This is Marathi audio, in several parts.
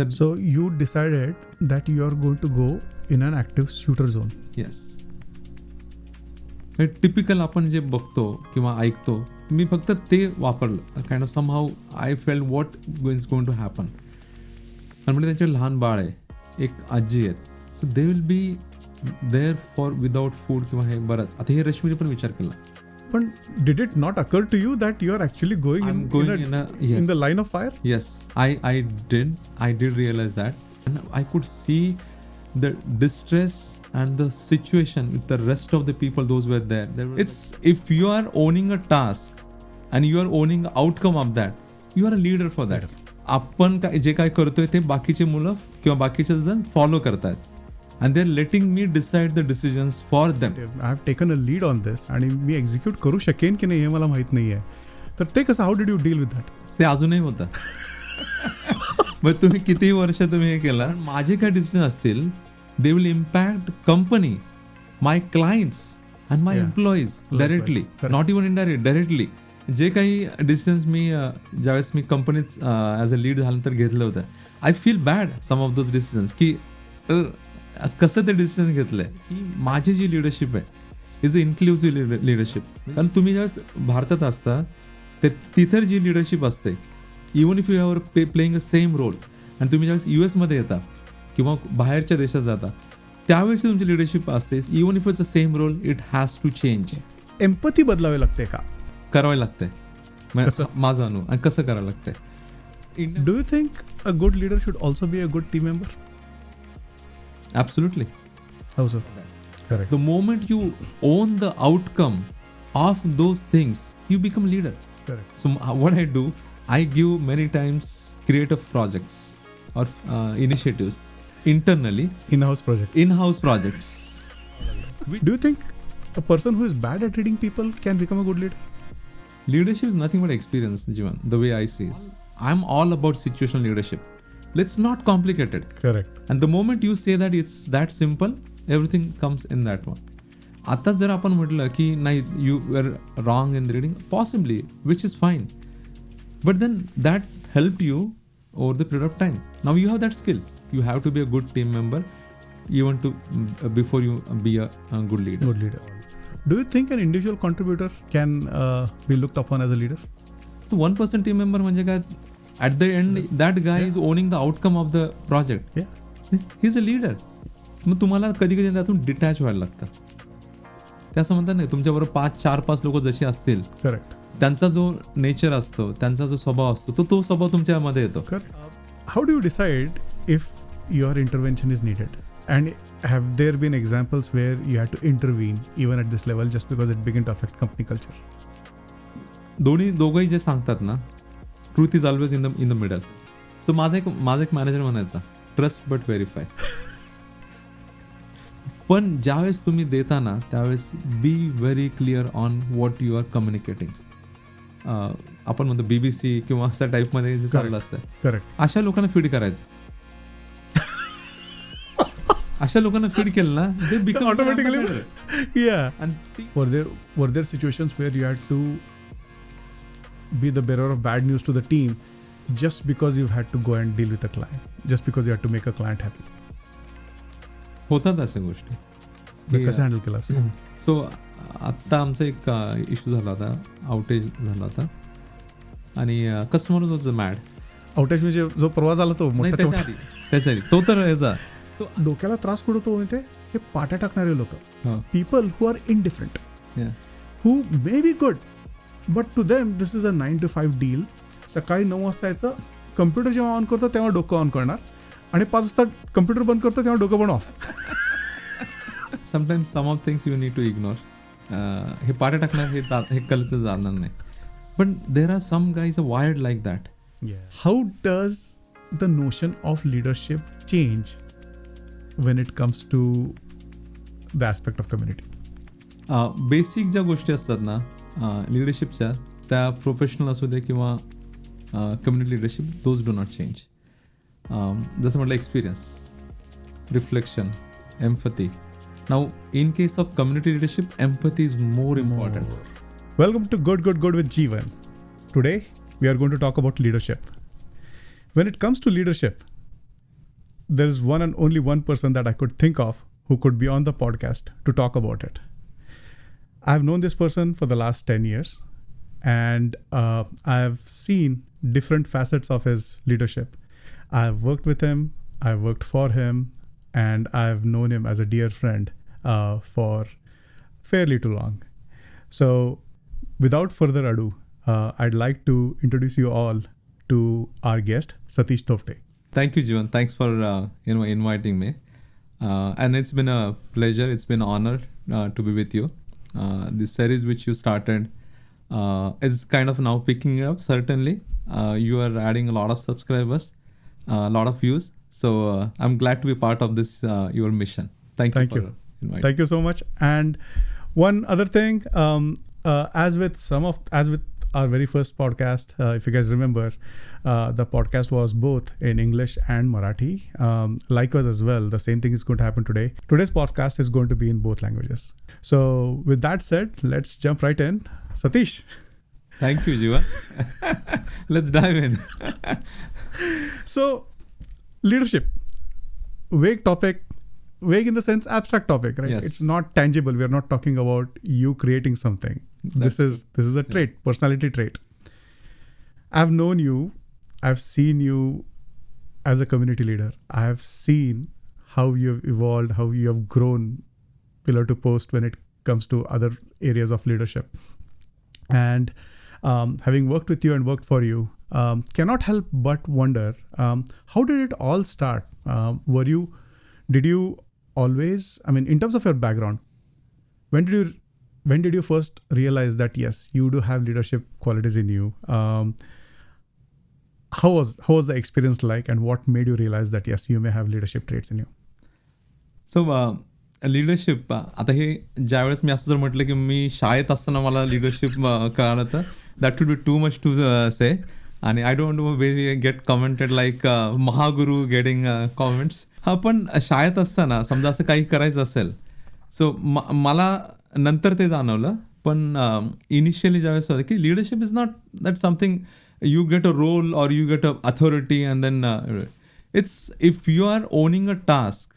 So you decided that you are going to go in an active shooter zone. Yes. Typical आपण जे बघतो किंवा ऐकतो, मी फक्त ते वापरलं. Kind of somehow I felt what is going to happen. आणि म्हणजे त्यांचे लहान बाळ आहे, एक आजी आहेत, so they will be there for without food किंवा हे बरंच. आता हे रश्मीने पण विचार केला. पण did it not occur to you that you are actually going in the line of fire? Yes, I did realize that, and I could see the distress and the situation with the rest of the people those were there. It's if you are owning a task and you are owning the outcome of that, you are a leader for that. आपण जे काय करतोय ते बाकीचे मुलं किंवा बाकीचे जण फॉलो करतात. And they're letting me decide the decisions for them. I have taken a lead on this आणि मी एक्झिक्यूट करू शकेन की नाही हे मला माहित नाही आहे. तर ते कसं, how did you deal with that? ते अजूनही होतं. मग तुम्ही किती वर्ष तुम्ही हे केलं, माझे काय डिसिजन असतील, they will impact company, my clients and my employees directly, not even indirect, directly. जे काही डिसिजन्स मी ज्यावेळेस मी कंपनीत ॲज अ लीड झाल्यानंतर घेतलं होतं, I feel bad some of those decisions की कसं ते डिसिजन घेतलंय. की माझी जी लिडरशिप आहे इज अ इन्क्लुसिव्ह लिडरशिप. कारण तुम्ही ज्यावेळेस भारतात असता तर तिथं जी लिडरशिप असते, even if you have playing a same role, आणि तुम्ही ज्यावेळेस US मध्ये येता किंवा बाहेरच्या देशात जाता त्यावेळेस तुमची लिडरशिप असते, even if it's a same role, it has to change. Empathy बदलावी लागते का? करावी लागते, माझा अनुभव. आणि कसं करावं लागतंय. Do you think a good leader should also be a good team member? Absolutely. How so? Correct. The moment you own the outcome of those things, you become leader. Correct. So what I do, I give many times creative projects or initiatives internally. In-house projects. Do you think a person who is bad at reading people can become a good leader? Leadership is nothing but experience, Jeevan, the way I see it. I'm all about situational leadership. Let's not complicate it. Correct. And the moment you say that it's that simple, everything comes in that one. आता जर आपण म्हटलं की नाही, you were wrong in reading, possibly, which is fine. But then that helped you over the period of time. Now you have that skill. You have to be a good team member even to before you be a good leader. Good leader. Do you think an individual contributor can be looked upon as a leader? So 1% team member म्हणजे काय? At the end, that guy is owning the outcome of the project. Yeah. He's a leader. मग तुम्हाला कधी कधी त्यातून डिटॅच व्हायला लागतं. ते असं म्हणतात नाही, तुमच्याबरोबर 4-5 लोक जशी असतील, करेक्ट, त्यांचा जो नेचर असतो, त्यांचा जो स्वभाव असतो, तो स्वभाव तुमच्यामध्ये येतो. How do you decide if your intervention is needed? And have there been examples where you had to intervene even at this level just because it begin to affect company culture? दोघंही जे सांगतात ना, truth is always in the middle. So माझा एक मॅनेजर म्हणायचा, ट्रस्ट बट व्हेरीफाय. पण ज्यावेळेस तुम्ही देता ना, त्यावेळेस be very clear on what you are communicating. आपण म्हणतो BBC किंवा अशा टाईपमध्ये जे चाललं असतं, करेक्ट, अशा लोकांना फीड करायचं. अशा लोकांना फीड केलं ना, they become automatically. Yeah. And were there situations where you had to be the bearer of bad news to the team just because you've had to go and deal with a client, just because you had to make a client happy? होतात अशा गोष्टी. कसं हँडल केला? सो आत्ता आमचा एक इश्यू झाला होता, आउटेज झाला होता, आणि कस्टमर वॉज मॅड. आउटेज म्हणजे जो परवा झाला तो त्याच्या तो तर याचा तो डोक्याला त्रास कुठं होतो माहिती आहे? हे पाट्या टाकणारे लोक, people who are indifferent, who may be good, but to them this is a 9 to 5 deal. सकाळी 9 वाजता यायचं, कम्प्युटर जेव्हा ऑन करतो तेव्हा डोकं ऑन करणार, आणि 5 वाजता कम्प्युटर बंद करतो तेव्हा डोकं पण off. Sometimes some of things you need to ignore. हे पाट्या टाकणार, हे कलचं जाणार नाही. पण there are some guys wired like that. How does the notion of leadership change when it comes to the aspect of community? Basic ज्या गोष्टी असतात ना लिडरशिपच्या, त्या प्रोफेशनल असू दे किंवा community leadership, those do not change. जसं म्हटलं, experience, reflection, empathy. Now in case of community leadership, empathy is more important. Welcome to Good with Jeevan. Today we are going to talk about leadership. When it comes to leadership, there's one and only one person that I could think of who could be on the podcast to talk about it. I've known this person for the last 10 years, and I've seen different facets of his leadership. I've worked with him, I've worked for him, and I've known him as a dear friend for fairly too long. So without further ado, I'd like to introduce you all to our guest, Satish Thopte. Thank you, Jeevan. Thanks for inviting me. And it's been a pleasure. It's been an honor to be with you. This series which you started is kind of now picking up. Certainly, you are adding a lot of subscribers, a lot of views. So I'm glad to be part of this your mission. Thank you. Inviting. Thank you so much. And one other thing, as with our very first podcast, if you guys remember, the podcast was both in English and Marathi. Likewise as well, the same thing is going to happen today. Today's podcast is going to be in both languages. So with that said, let's jump right in. Satish. Thank you, Jeevan. Let's dive in. So, leadership, vague topic. Vague in the sense abstract topic, right? Yes. It's not tangible. We are not talking about you creating something. This is a trait, personality trait. I've known you. I've seen you as a community leader. I have seen how you have evolved, how you have grown pillar to post when it comes to other areas of leadership. And having worked with you and worked for you, cannot help but wonder, how did it all start? Did you always, I mean, in terms of your background, when did you first realize that yes, you do have leadership qualities in you? How was the experience like, and what made you realize that yes, you may have leadership traits in you? So leadership आता हे ज्यावेळेस मी असं जर म्हटलं की मी शाळेत असताना मला लिडरशिप कळालं तर that would be too much to say. आणि I don't know way get commented like Mahaguru getting comments. हा पण शाळेत असताना समजा असं काही करायचं असेल, सो मला नंतर ते जाणवलं. पण इनिशियली ज्यावेळेस होतं की leadership is not that something you get a role और you get a authority and then it's if you are owning a task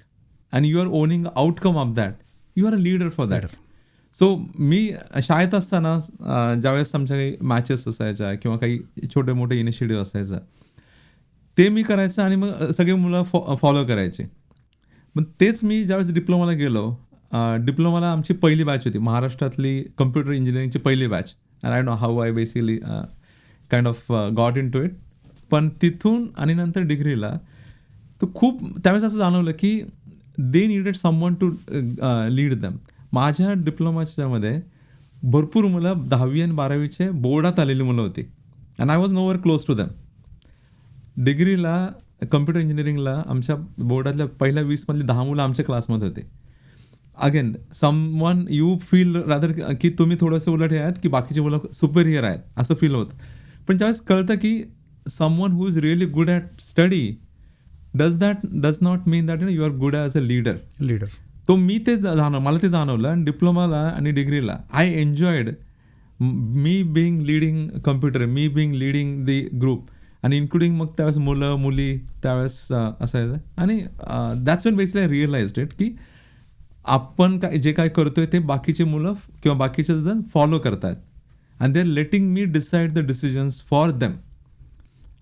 and you are owning the outcome of that, you are a leader for that. So मी शाळेत असताना ज्यावेळेस आमच्या काही मॅचेस असायच्या किंवा काही छोटे मोठे इनिशिएटिव्ह असायचं, ते मी करायचं आणि मग सगळे मुलं फॉलो करायचे. मग तेच मी ज्यावेळेस डिप्लोमाला गेलो, डिप्लोमाला आमची पहिली बॅच होती महाराष्ट्रातली कम्प्युटर इंजिनिअरिंगची पहिली batch. And I know how I basically kind of got into it. पण तिथून आणि नंतर डिग्रीला तर खूप त्यावेळेस असं जाणवलं की they needed someone to lead them. माझ्या डिप्लोमाच्यामध्ये भरपूर मुलं 10वी आणि 12वीचे बोर्डात आलेली मुलं होती, and I was nowhere close to them. डिग्रीला कम्प्युटर इंजिनिअरिंगला आमच्या बोर्डातल्या पहिल्या 20 मधली 10 मुलं आमच्या क्लासमध्ये होते. Again someone you feel rather की तुम्ही थोडंसं उलट आहेत की बाकीचे मुलं सुपेरियर आहेत असं फील होतं. पण ज्यावेळेस कळतं की someone who is really good at study does not mean that you are good as a leader. तो मी ते मला ते जाणवलं. आणि डिप्लोमाला आणि डिग्रीला I enjoyed me being leading computer, me being leading the group, आणि इन्क्लुडिंग मग त्यावेळेस मुलं मुली त्यावेळेस असायचं. आणि that's when basically I realized it की आपण जे काय करतोय ते बाकीचे मुलं किंवा बाकीचे जण फॉलो करतात, and they are letting me decide the decisions for them.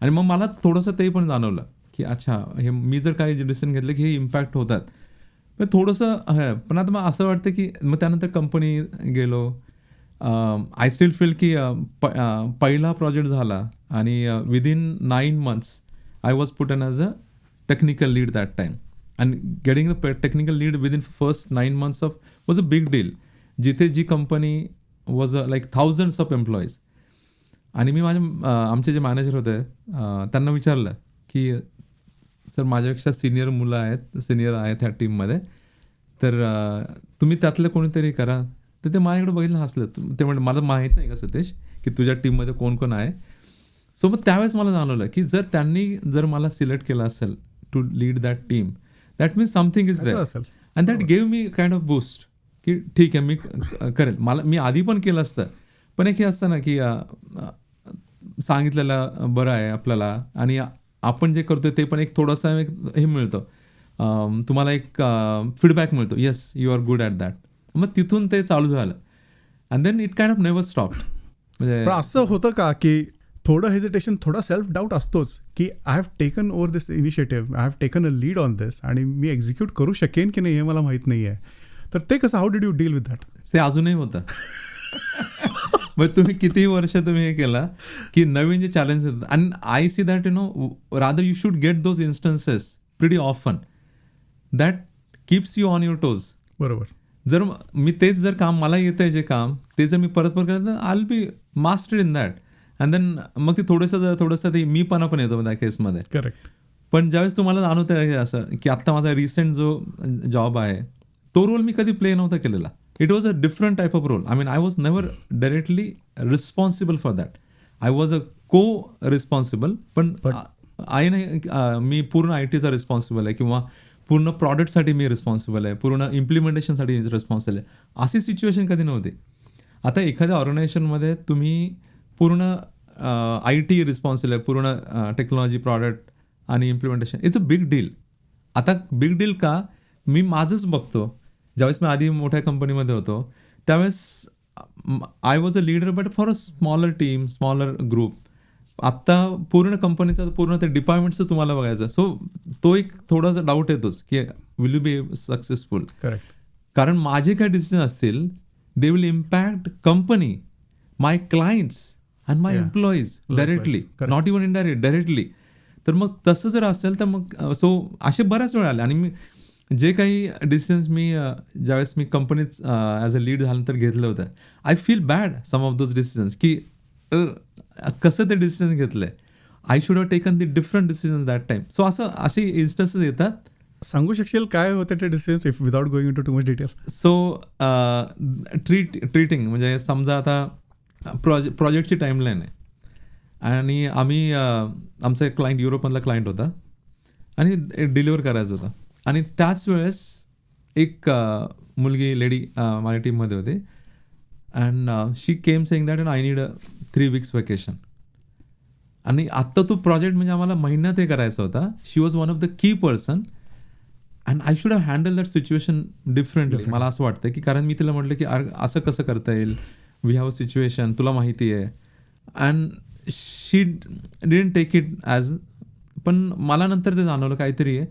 आणि मग मला थोडंसं ते पण जाणवलं की अच्छा, हे मी जर काही डिसिजन घेतलं की हे इम्पॅक्ट होतात. पण थोडंसं आहे. पण आता मग असं वाटतं की मग त्यानंतर कंपनी गेलो. आय स्टील फील की पहिला प्रोजेक्ट झाला आणि within 9 months I was put in as a technical lead that time. And getting the technical lead within first 9 months of was a big deal. जिथे जी company was like thousands of employees. आणि मी आमचे जे मॅनेजर होते त्यांना विचारलं की सर माझ्यापेक्षा सिनियर मुलं आहेत, सिनियर आहेत ह्या टीममध्ये, तर तुम्ही त्यातलं कोणीतरी करा. तर ते माझ्याकडे बघितलं हसलं. ते म्हणजे मला माहीत नाही का सतीश की तुझ्या टीममध्ये कोण कोण आहे. सो मग त्यावेळेस मला जाणवलं की जर मला सिलेक्ट केलं असेल to lead that team, that means something is there. And that gave me kind of boost की ठीक आहे मी करेल. मी आधी पण केलं असतं, पण एक हे असतं ना की सांगितलेलं बरं आहे आपल्याला, आणि आपण जे करतोय ते पण एक थोडंसं हे मिळतं. तुम्हाला एक फीडबॅक मिळतो, yes you are good at that. मग तिथून ते चालू झालं and then it kind of never stop. म्हणजे पण असं होतं का की थोडं हेजिटेशन, थोडा सेल्फ डाऊट असतोच की I have taken over this initiative, I have taken a lead on this आणि मी एक्झिक्यूट करू शकेन की नाही हे मला माहीत नाही आहे. तर ते कसं, how did you deal with that? ते अजूनही होतं. मग तुम्ही कितीही वर्ष तुम्ही हे केला की नवीन जे चॅलेंज येतात, and I see that rather you should get those instances pretty often that keeps you on your toes. बरोबर. जर मी तेच जर काम मला येतं आहे जे काम ते जर मी परत करत तर I will be mastered in that. And then मग ते थोडंसं ते मीपणा पण येतो त्या केसमध्ये. करेक्ट. पण ज्यावेळेस तुम्हाला जाणवतं हे असं की आत्ता माझा रिसेंट जो जॉब आहे तो रोल मी कधी प्ले नव्हता केलेला. It was a different type of role. I mean I was never directly responsible for that. I was a co responsible. पण आय नाही मी पूर्ण आय टीचा रिस्पॉन्सिबल आहे किंवा पूर्ण प्रॉडक्टसाठी मी रिस्पॉन्सिबल आहे, पूर्ण इम्प्लिमेंटेशनसाठी रिस्पॉन्सिबल आहे, अशी सिच्युएशन कधी नव्हती. आता एखाद्या ऑर्गनायझेशनमध्ये तुम्ही पूर्ण आय टी रिस्पॉन्सिबल आहे, पूर्ण टेक्नॉलॉजी, प्रॉडक्ट आणि implementation. It's a big deal. आता बिग डील का, मी माझंच बघतो. ज्यावेळेस मी आधी मोठ्या कंपनीमध्ये होतो त्यावेळेस I was a leader but for a smaller team, smaller group. आत्ता पूर्ण कंपनीचं पूर्ण ते डिपार्टमेंटचं तुम्हाला बघायचं. सो तो एक थोडासा डाऊट येतोच की will you be successful. Correct. कारण माझे काय डिसिजन असतील they will impact company, my clients and my employees directly, not even indirect, directly. तर मग तसं जर असेल तर मग सो असे बऱ्याच वेळा आले. आणि मी जे काही डिसिजन्स मी ज्यावेळेस मी कंपनीत ॲज अ लीड झाल्यानंतर घेतलं होतं, I feel bad some of those decisions की कसं ते डिसिजन घेतलं आहे. I should have taken the different decisions that time. So असे इन्स्टन्सेस येतात. सांगू शकशील काय होते ते decisions if without going into too much detail? So treating म्हणजे समजा आता प्रोजेक्टची टाईमलाईन आहे आणि आम्ही आमचा एक क्लायंट युरोपमधला क्लायंट होता आणि डिलिव्हर करायचं होतं. आणि त्याच वेळेस एक मुलगी लेडी माझ्या टीममध्ये होती and she came saying that I need 3 weeks vacation. आणि आत्ता तो प्रोजेक्ट म्हणजे आम्हाला महिन्यात हे करायचा होता. She was one of the key person and I should have handle that situation differently. मला असं वाटतं की कारण मी तिला म्हटलं की असं कसं करता येईल, वी हॅव अ सिच्युएशन, तुला माहिती आहे. And she didn't take it as. पण मला नंतर ते जाणवलं काहीतरी आहे.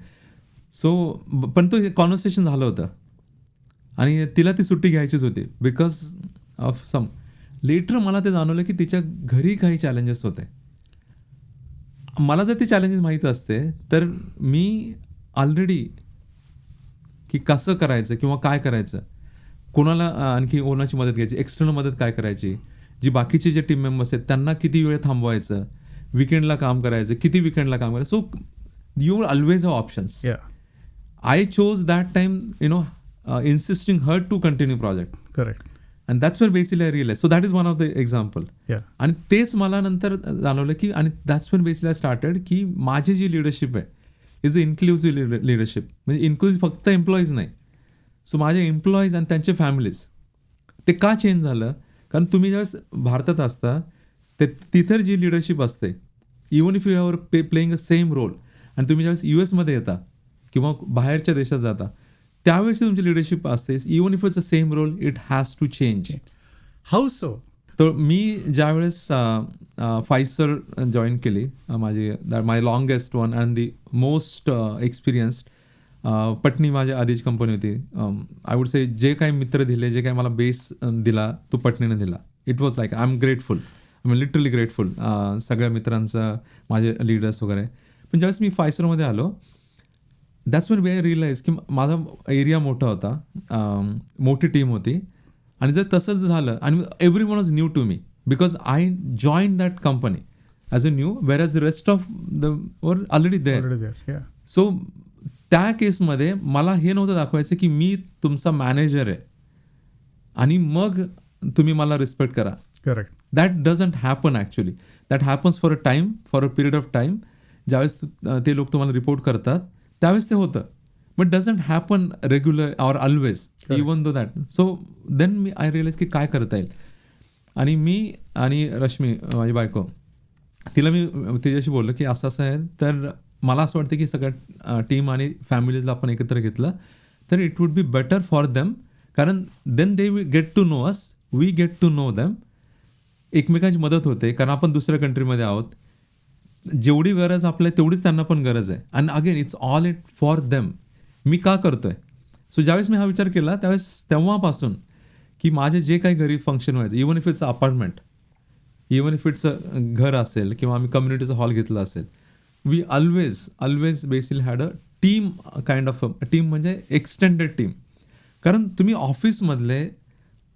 सो पण तो कॉन्व्हर्सेशन झालं होतं आणि तिला ती सुट्टी घ्यायचीच होती बिकॉज ऑफ सम. लेटर मला ते जाणवलं की तिच्या घरी काही चॅलेंजेस होते. मला जर ते चॅलेंजेस माहीत असते तर मी ऑलरेडी की कसं करायचं किंवा काय करायचं, कोणाला आणखी कोणाची मदत घ्यायची, एक्सटर्नल मदत काय करायची, जी बाकीचे जे टीम मेंबर्स आहेत त्यांना किती वेळ थांबवायचं, विकेंडला काम करायचं, किती विकेंडला काम करायचं. So you will always have options. I chose that time, insisting her to continue project. Correct. And that's where basically I realized. So that is one of the example. Yeah. आणि तेच मला नंतर जाणवलं की आणि that's when basically I started की माझी जी लिडरशिप आहे इज अ इन्क्लुसिव्ह लिडरशिप. म्हणजे इन्क्लुसिव्ह फक्त एम्प्लॉईज नाही. सो माझे एम्प्लॉईज आणि त्यांचे फॅमिलीज. ते का चेंज झालं, कारण तुम्ही ज्यावेळेस भारतात असता ते तिथे जी लिडरशिप असते, even if you are playing a same role, आणि तुम्ही ज्यावेळेस US येता किंवा बाहेरच्या देशात जाता त्यावेळेस तुमची लिडरशिप असते. Even if it's a same role it has to change. How so? तर मी ज्यावेळेस फायझर जॉईन केली, माझी my longest one and the most experienced, Patni माझ्या आधीची कंपनी होती. आय वुड से जे काही मित्र दिले, जे काही मला बेस दिला तो पटनीने दिला. It was like I am grateful, I am literally grateful सगळ्या मित्रांचं, माझे लीडर्स वगैरे. पण ज्यावेळेस मी फायझरमध्ये आलो that's one way I realise की माझा एरिया मोठा होता, मोठी टीम होती. आणि जर तसंच झालं आणि everyone was new to me because I join that company as a new, whereas the rest of the were already there. So त्या केसमध्ये मला हे नव्हतं दाखवायचं की मी तुमचा मॅनेजर आहे आणि मग तुम्ही मला रिस्पेक्ट करा. Correct. That doesn't happen actually. That happens for a time, for a period of time. ज्यावेळेस ते लोक तुम्हाला रिपोर्ट करतात त्यावेळेस ते होतं, but doesn't happen regular or always even though that. So then मी आय रिअलाइज की काय करता येईल. आणि मी आणि रश्मी माझी बायको, तिला मी तिच्याशी बोललो की असं असं आहे, तर मला असं वाटतं की सगळ्या टीम आणि फॅमिलीला आपण एकत्र घेतलं तर it would be better for them, कारण then they will get to know us, we get to know them. एकमेकांची मदत होते कारण आपण दुसऱ्या कंट्रीमध्ये आहोत. जेवढी गरज आपल्याला तेवढीच त्यांना पण गरज आहे. आणि again it's all it for them. मी का करतोय? सो ज्यावेळेस मी हा विचार केला त्यावेळेस तेव्हापासून की माझे जे काही घरी फंक्शन व्हायचं, even if it's apartment, even if it's घर असेल किंवा आम्ही कम्युनिटीचा हॉल घेतला असेल, we always basically had a team kind of team, म्हणजे एक्सटेंडेड टीम. कारण तुम्ही ऑफिसमधले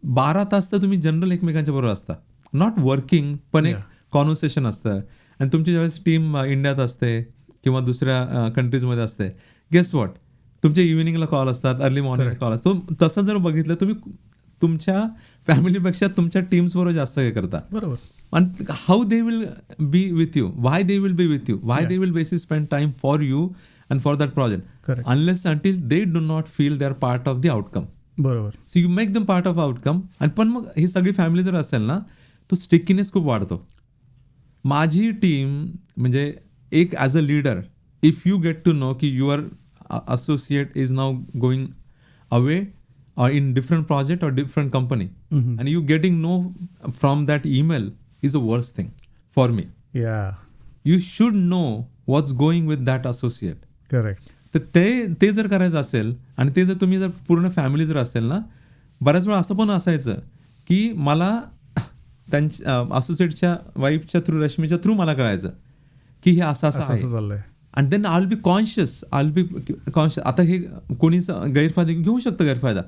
12 तास तर तुम्ही जनरल एकमेकांच्या बरोबर असता, नॉट वर्किंग, पण एक कॉन्व्हर्सेशन असतं. आणि तुमची ज्यावेळेस टीम इंडियात असते किंवा दुसऱ्या कंट्रीजमध्ये असते, गेस वॉट, तुमच्या इव्हिनिंगला कॉल असतात, अर्ली मॉर्निंगला कॉल असतो. तसं जर बघितलं तुम्ही तुमच्या फॅमिलीपेक्षा तुमच्या टीम्स बरोबर जास्त हे करता. बरोबर. आणि how they will be with you, why they will be with you, why they will basically spend time for you and for that project, unless until they do not feel they are part of the outcome. बरोबर. So you make them part of outcome. आणि पण मग ही सगळी फॅमिली जर असेल ना, तो स्टिकीनेस खूप वाढतो. माझी टीम म्हणजे एक as a leader, if you get to know की your associate is now going away or in different project or different company, and you getting no from that email is the worst thing for me. Yeah. You should know what's going with that associate. Correct. तर ते जर करायचं असेल आणि ते जर तुम्ही जर पूर्ण फॅमिली जर असेल ना, बऱ्याच वेळा असं पण असायचं की मला त्यांच्या असोसिएटच्या वाईफच्या थ्रू, रश्मीच्या थ्रू मला कळायचं की हे असं आहे. And then I will be conscious, आता हे कोणी गैरफायदा घेऊ शकतं, गैरफायदा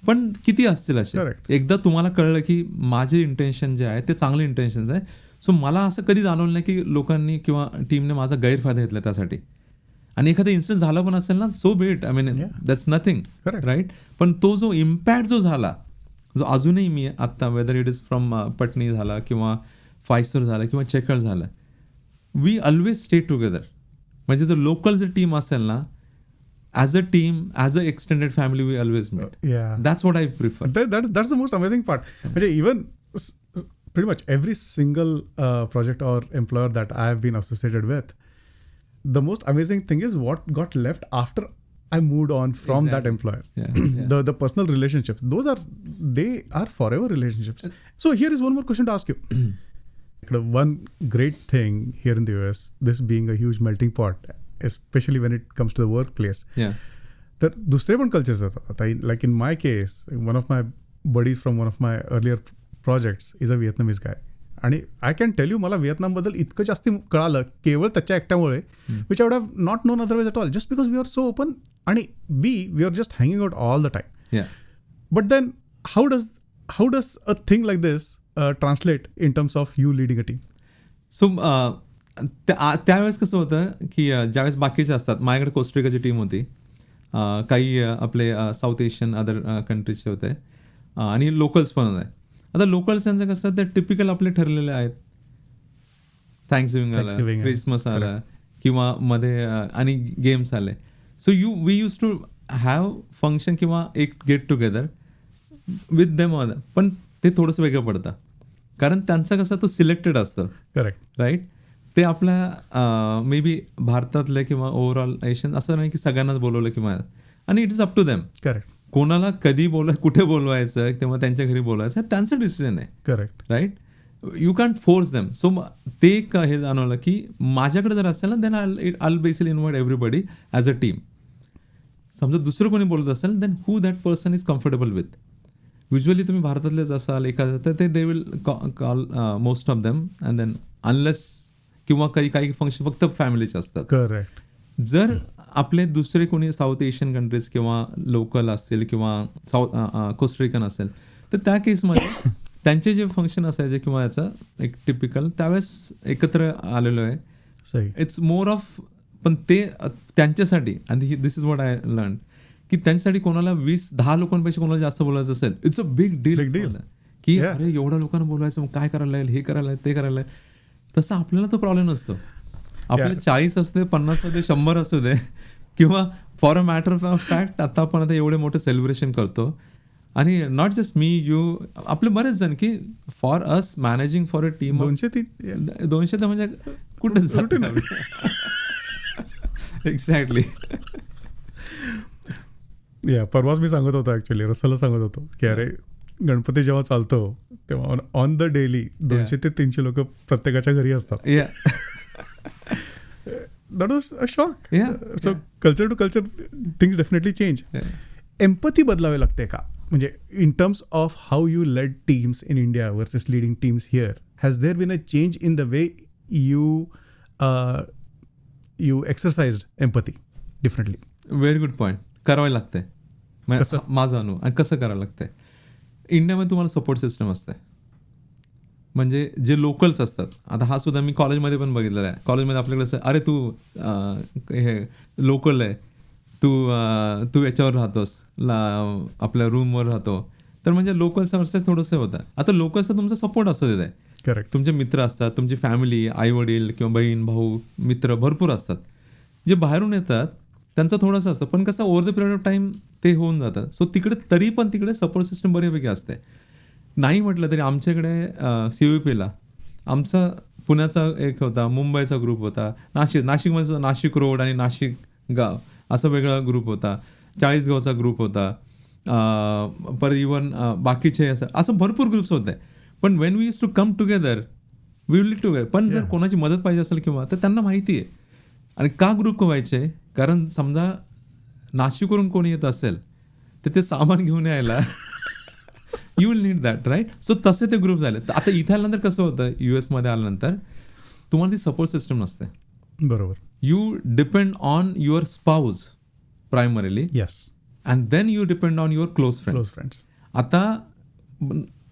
पण किती असतील असे. एकदा तुम्हाला कळलं की माझे इंटेन्शन जे आहे ते चांगले इंटेन्शन्स आहे. सो मला असं कधी जाणवलं नाही की लोकांनी किंवा टीमने माझा गैरफायदा घेतला त्यासाठी. आणि एखादा इन्सिडेंट झाला पण असेल ना, so be it, I mean that's nothing, right. पण तो जो इम्पॅक्ट जो झाला, जो अजूनही मी आत्ता, whether it is from Patni झाला किंवा फायसर झाला किंवा चेकळ झालं, वी ऑलवेज स्टे टुगेदर. म्हणजे जर लोकल जर टीम असेल ना, as a team, as a extended family, we always met. That's what I prefer. That's the most amazing part. म्हणजे even pretty much every single project or employer that I have been associated with, the most amazing thing is what got left after I moved on from that employer. The personal relationships, they are forever relationships. So here is one more question to ask you. One great thing here in the US, this being a huge melting pot, especially when it comes to the workplace. तर दुसरे पण कल्चर्स येतात. आता like in my case, one of my buddies from one of my earlier projects is a Vietnamese guy. आणि आय कॅन टेल यू, मला व्हिएतनामबद्दल इतकं जास्त कळालं केवळ त्याच्या एकट्यामुळे, which I would have not known otherwise at all, just because we are so open आणि we are just hanging out all the time. But then how does a thing like this translate in terms of you leading a team? So त्यावेळेस कसं होतं की ज्यावेळेस बाकीचे असतात, माझ्याकडे कोस्टरिकाची टीम होती, काही आपले साऊथ एशियन अदर कंट्रीजचे होते आणि लोकल्स पण होते. आता लोकल्सांचं कसं, ते टिपिकल आपले ठरलेले आहेत, थँक्सगिव्हिंग आलं, क्रिसमस आलं किंवा मध्ये आणि गेम्स आले. So we use to have function किंवा एक गेट टुगेदर विथ देम. पण ते थोडंसं वेगळं पडतं कारण त्यांचं कसं, तो सिलेक्टेड असतं. Correct, right. ते आपल्या मे बी भारतातले किंवा ओव्हरऑल एशियन असं नाही की सगळ्यांनाच बोलवलं किंवा, आणि it is up to them. Correct. कोणाला कधी कुठे बोलवायचं तेव्हा त्यांच्या घरी बोलवायचं, त्यांचं डिसिजन आहे. Correct, right. You can't force them. So ते एक हे जाणवलं की माझ्याकडे जर असेल ना, then I basically invite everybody as a team. समजा दुसरं कोणी बोलत असेल, then who that person is comfortable with. Usually तुम्ही भारतातलेच असाल एखादं, तर ते they will call most of them, and then unless किंवा काही फंक्शन फक्त फॅमिलीचे असतात. करेक्ट. जर आपले दुसरे कोणी साऊथ एशियन कंट्रीज किंवा लोकल असतील किंवा कोस्टरिकन असेल, तर त्या केसमध्ये त्यांचे जे फंक्शन असायचे किंवा याचं एक टिपिकल त्यावेळेस एकत्र आलेलो आहे. सही. इट्स मोर ऑफ, पण ते त्यांच्यासाठी, आणि this is what I learn, की त्यांच्यासाठी कोणाला 20-10 लोकांपेक्षा कोणाला जास्त बोलायचं असेल, इट्स अ बिग डील की अरे एवढ्या लोकांना बोलायचं, मग काय करायला लागेल, हे करायला ते करायला. तसं आपल्याला तो प्रॉब्लेम नसतो. आपले 40 असू दे, 50 असू दे, 100 असू दे, किंवा for a matter of fact आता आपण आता एवढे मोठे सेलिब्रेशन करतो, आणि नॉट जस्ट मी, यू, आपले बरेच जण, की for us managing for a team 200 तर म्हणजे कुठे एक्झॅक्टली. परवाच मी सांगत होतो ऍक्च्युली, रसलला सांगत होतो की अरे गणपती जेव्हा चालतो तेव्हा ऑन द डेली 200 ते 300 लोक प्रत्येकाच्या घरी असतात. That was a shock. So culture to culture things definitely change. Empathy बदलावी लागते का, म्हणजे in terms of how you led teams in India versus leading teams here, has there been a change in the way you exercised empathy differently? Very good point. करावं लागतंय माझा अनुभव. आणि कसं करावं लागतंय, इंडियामध्ये तुम्हाला सपोर्ट सिस्टम असते, म्हणजे जे लोकल्स असतात. आता हा सुद्धा मी कॉलेजमध्ये पण बघितलेला आहे. कॉलेजमध्ये आपल्याकडे असं, अरे तू हे लोकल आहे, तू याच्यावर राहतोस, आपल्या रूमवर राहतो, तर म्हणजे लोकल्स वर्सेस थोडंसं होतं. आता लोकल्सचा तुमचा सपोर्ट असतो तिथे. करेक्ट. तुमचे मित्र असतात, तुमची फॅमिली, आई वडील किंवा बहीण भाऊ मित्र भरपूर असतात. जे बाहेरून येतात त्यांचं थोडंसं असतं, पण कसं over the period of time ते होऊन जातं. सो तिकडे तरी पण तिकडे सपोर्ट सिस्टम बऱ्यापैकी असते. नाही म्हटलं तरी आमच्याकडे CVPला आमचा पुण्याचा एक होता, मुंबईचा ग्रुप होता, नाशिकमध्ये नाशिक रोड आणि नाशिक गाव असा वेगळा ग्रुप होता, 40 गावचा ग्रुप होता, परत इवन बाकीचे असं भरपूर ग्रुप्स होते. पण when we use to come together we will together. पण जर कोणाची मदत पाहिजे असेल किंवा, तर त्यांना माहिती आहे. आणि का ग्रुप व्हायचे, कारण समजा नाशिकवरून कोणी येत असेल तर ते सामान घेऊन यायला you will need that, right. So तसे ते ग्रुप झाले. तर आता इथे आल्यानंतर कसं होतं, US मध्ये आल्यानंतर तुम्हाला ती सपोर्ट सिस्टम नसते. बरोबर. You depend on your spouse primarily. Yes. And then you depend on your close friends. आता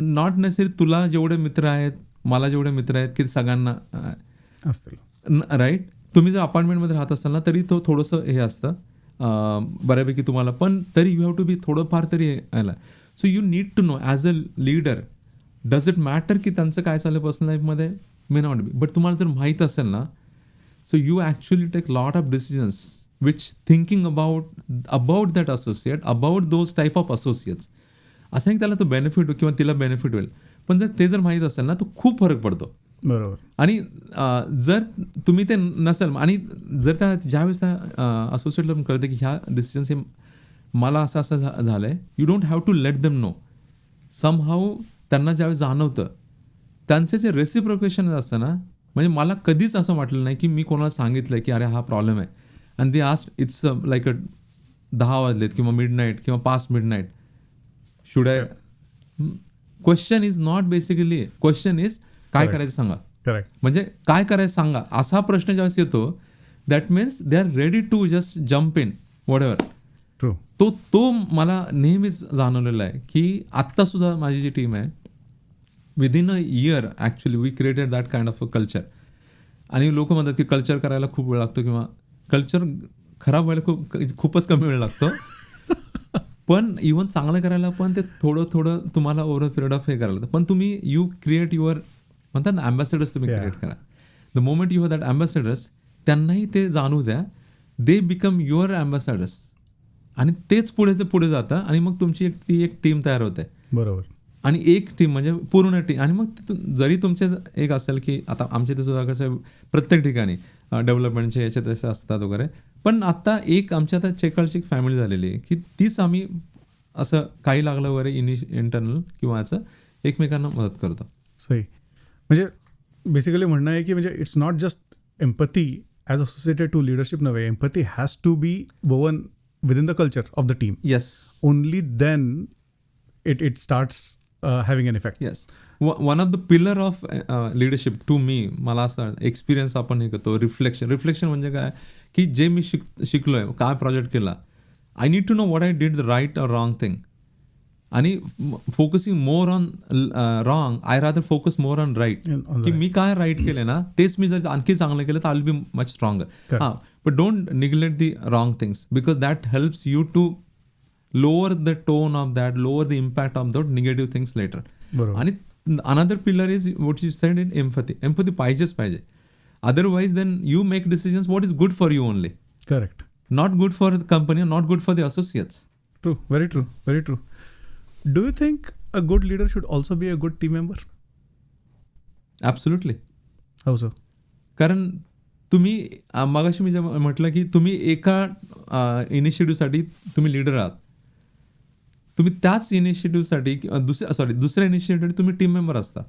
नॉट नेसेसरी तुला जेवढे मित्र आहेत, मला जेवढे मित्र आहेत की सगळ्यांना असतील, राईट. तुम्ही जर अपार्टमेंटमध्ये राहत असाल ना, तरी तो थोडंसं हे असतं बऱ्यापैकी तुम्हाला, पण तरी यू हॅव टू बी थोडंफार तरी यायला. So you need to know as a leader, does it matter की त्यांचं काय चाललं पर्सनल लाईफमध्ये, मे नॉट बी. बट तुम्हाला जर माहीत असेल ना, so you actually take lot of decisions which thinking about that associate, about those type of associates. असं नाही त्याला तो बेनिफिट किंवा तिला बेनिफिट होईल, पण जर ते जर माहीत असेल ना, तो खूप फरक पडतो. बरोबर. आणि जर तुम्ही ते नसेल, आणि जर त्या ज्यावेळेस त्या असोसिएटला कळतं की ह्या डिसिजन्स हे मला असं असं झालं आहे, you don't have to let them know. Somehow त्यांना ज्यावेळेस जाणवतं, त्यांचे जे रेसिप्रोकेशन असतं ना, म्हणजे मला कधीच असं वाटलं नाही की मी कोणाला सांगितलं की अरे हा प्रॉब्लेम आहे, and they asked, it's like 10 वाजलेत किंवा मिडनाईट किंवा past midnight, should I. Question is not basically, question is काय करायचं सांगा. करेक्ट. म्हणजे काय करायचं सांगा, असा प्रश्न ज्यावेळेस येतो, that means they are ready to just jump in whatever. True. तो मला नेहमीच जाणवलेला आहे की आत्तासुद्धा माझी जी टीम आहे, within a year actually we created that kind of a culture. आणि लोक म्हणतात की कल्चर करायला खूप वेळ लागतो किंवा कल्चर खराब व्हायला खूपच कमी वेळ लागतो. पण इव्हन चांगलं करायला पण ते थोडं तुम्हाला ओव्हर अ पिरियड ऑफ हे करायला लागतं. पण तुम्ही यू क्रिएट युअर, म्हणतात ना, अँबॅसेडर्स तुम्ही क्रिएट करा. The moment you have that ambassadors, त्यांनाही ते जाणू द्या, दे बिकम युअर अँबॅसेडर्स, आणि तेच पुढे जातं, आणि मग तुमची ती एक टीम तयार होते. बरोबर. आणि एक टीम म्हणजे पूर्ण टीम. आणि मग जरी तुमचे एक असेल की आता आमच्या इथे सुद्धा कसं प्रत्येक ठिकाणी डेव्हलपमेंटचे याचे तसे असतात वगैरे, पण आता आमच्या आता चेकळची एक फॅमिली झालेली आहे की तीच आम्ही असं काही लागलं वगैरे इंटरनल किंवा याचं एकमेकांना मदत करतो. सही. म्हणजे बेसिकली म्हणणं आहे की म्हणजे it's not just empathy as associated to leadership नव्हे, empathy has to be woven within the culture of the team. Yes. Only then it starts having an effect. Yes. One of the pillar of leadership to me, मला असं एक्सपिरियन्स आपण हे करतो, रिफ्लेक्शन म्हणजे काय की जे मी शिकलोय, काय प्रोजेक्ट केला, I need to know what I did the right or wrong thing. आणि focusing more on wrong, I rather focus more on right, की मी काय राईट केलं ना, तेच मी जर आणखी चांगलं केलं तर I will be much stronger. हां, but don't neglect the wrong things, because that helps you to lower the tone of that, lower the impact of those negative things later. And another pillar is what you said in empathy पाहिजे. Otherwise then you make decisions what is good for you only. Correct. Not good for the company, not good for the associates. True. Very true. Very true. Do you think a good leader should also be a good team member? Absolutely. How so? कारण तुम्ही मगाशी मी जे म्हटलं की तुम्ही एका इनिशिएटिव्हसाठी तुम्ही लीडर आहात, तुम्ही त्याच इनिशिएटिव्हसाठी दुसऱ्या इनिशिएटिव्हसाठी तुम्ही टीम मेंबर असता.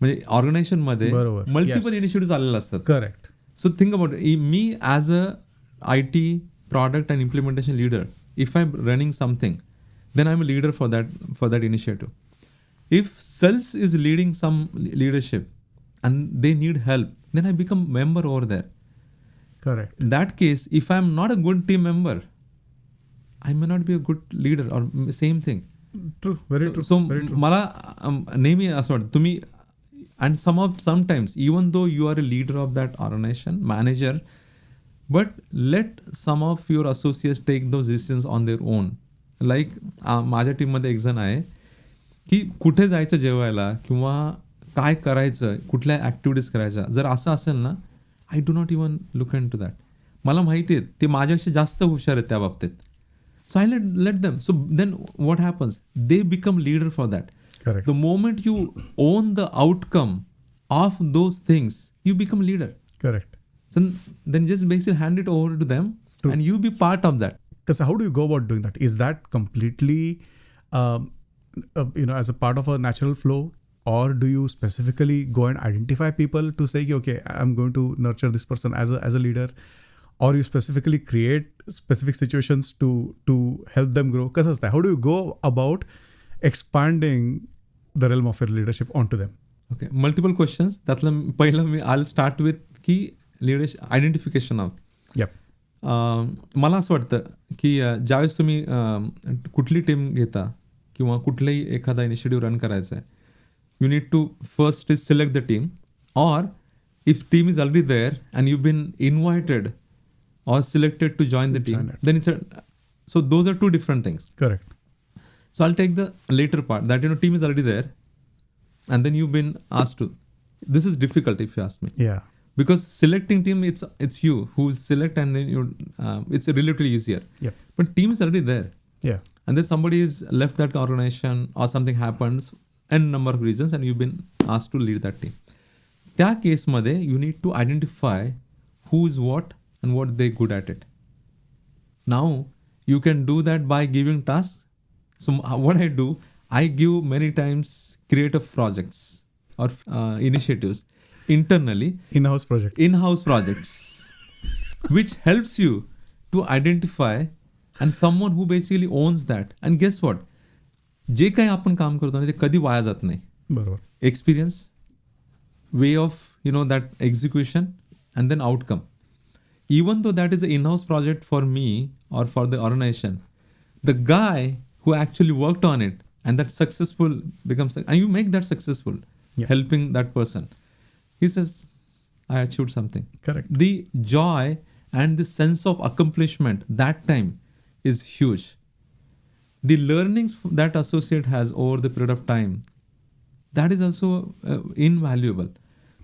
म्हणजे ऑर्गनायझेशनमध्ये मल्टिपल इनिशिएटिव्ह आलेले असतात. Correct. So think about me as a IT product and implementation leader, if I'm running something, then I'm a leader for that initiative. If sales is leading some leadership and they need help, then I become member over there. Correct. In that case, if I'm not a good team member, I may not be a good leader or same thing. True. Very true. So very true. मला नेहमी असं वाटतं तुम्ही and sometimes even though you are a leader of that organization, manager, but let some of your associates take those decisions on their own. Like माझ्या टीममध्ये एक जण आहे की कुठे जायचं जेवायला किंवा काय करायचं, कुठल्या ॲक्टिव्हिटीज करायच्या, जर असं असेल ना, I do not even look in to that. मला माहिती आहे ते माझ्यापेक्षा जास्त हुशार आहेत त्या बाबतीत. So I let them. So then what happens, they become leader for that. Correct. The moment you own the outcome of those things, you become leader. Correct. So then just basically hand it over to them. True. And you be part of that. Because how do you go about doing that? Is that completely, as a part of a natural flow, or do you specifically go and identify people to say, okay, I'm going to nurture this person as a leader, or you specifically create specific situations to help them grow? Because how do you go about expanding the realm of your leadership onto them? Okay, multiple questions. त्यातलं पहिलं I'll start with की leadership identification of. Yep. मला असं वाटतं की ज्यावेळेस तुम्ही कुठली टीम घेता किंवा कुठलाही एखादा इनिशिएटिव्ह रन करायचा आहे, you need to first is select the team, or if team is already there and you been invited or selected to join the team, then it's so those are two different things. Correct. So I'll take the later part, that team is already there and then you've been asked to. This is difficult if you ask me. Yeah. Because selecting team, it's you who select, and then you it's relatively easier. Yep. But team is already there. Yeah. And then somebody is left that organization or something happens, n number of reasons, and you've been asked to lead that team. त्या केसमध्ये you need to identify who is what and what they're good at it. Now you can do that by giving tasks. So what I do, I give many times creative projects or initiatives internally. In-house projects which helps you to identify and someone who basically owns that. And guess what, जे काही आपण काम करतो ना ते कधी वाया जात नाही. बरोबर. Experience, way of that execution, and then outcome. Even though that is an in-house project for me or for the organization, the guy who actually worked on it and that successful becomes, and you make that successful, helping that person, he says, I achieved something. Correct. The joy and the sense of accomplishment that time is huge. The learnings that associate has over the period of time, that is also invaluable.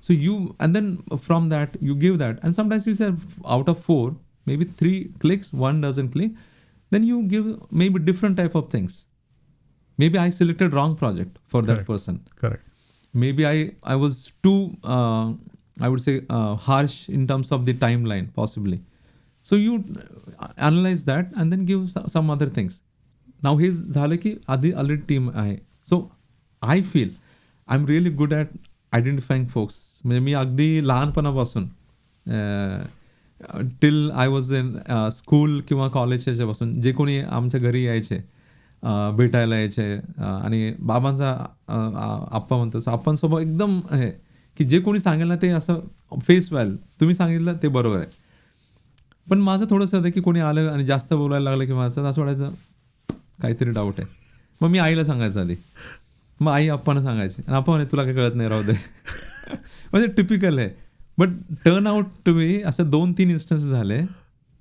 So and then from that you give that, and sometimes you say out of 4, maybe 3 clicks, 1 doesn't click, then you give maybe different type of things. Maybe I selected wrong project for that person. Correct. Maybe I was too I would say harsh in terms of the timeline possibly. So you analyze that and then give some other things. Now he's झालं की already team आहे. So I feel I'm really good at identifying folks. म्हणजे मी अगदी लहानपणापासून till I was in school किंवा कॉलेजच्या पासून जे कोणी आमच्या घरी यायचे, भेटायला यायचे, आणि बाबांचा आप्पा म्हणतात, आप्पांसोबत एकदम हे की जे कोणी सांगेल ना ते असं फेस व्हॅल्यू, तुम्ही सांगितलं ते बरोबर आहे. पण माझं थोडंसं होतं की कोणी आलं आणि जास्त बोलायला लागलं की माझं असं वाटायचं काहीतरी डाऊट आहे. मग मी आईला सांगायचं आधी, मग आई आप्पांना सांगायची, आणि आप्पा म्हणे तुला काही कळत नाही, राहू दे. म्हणजे टिपिकल आहे. But turn out to be असं 2-3 इन्स्टन्सेस झाले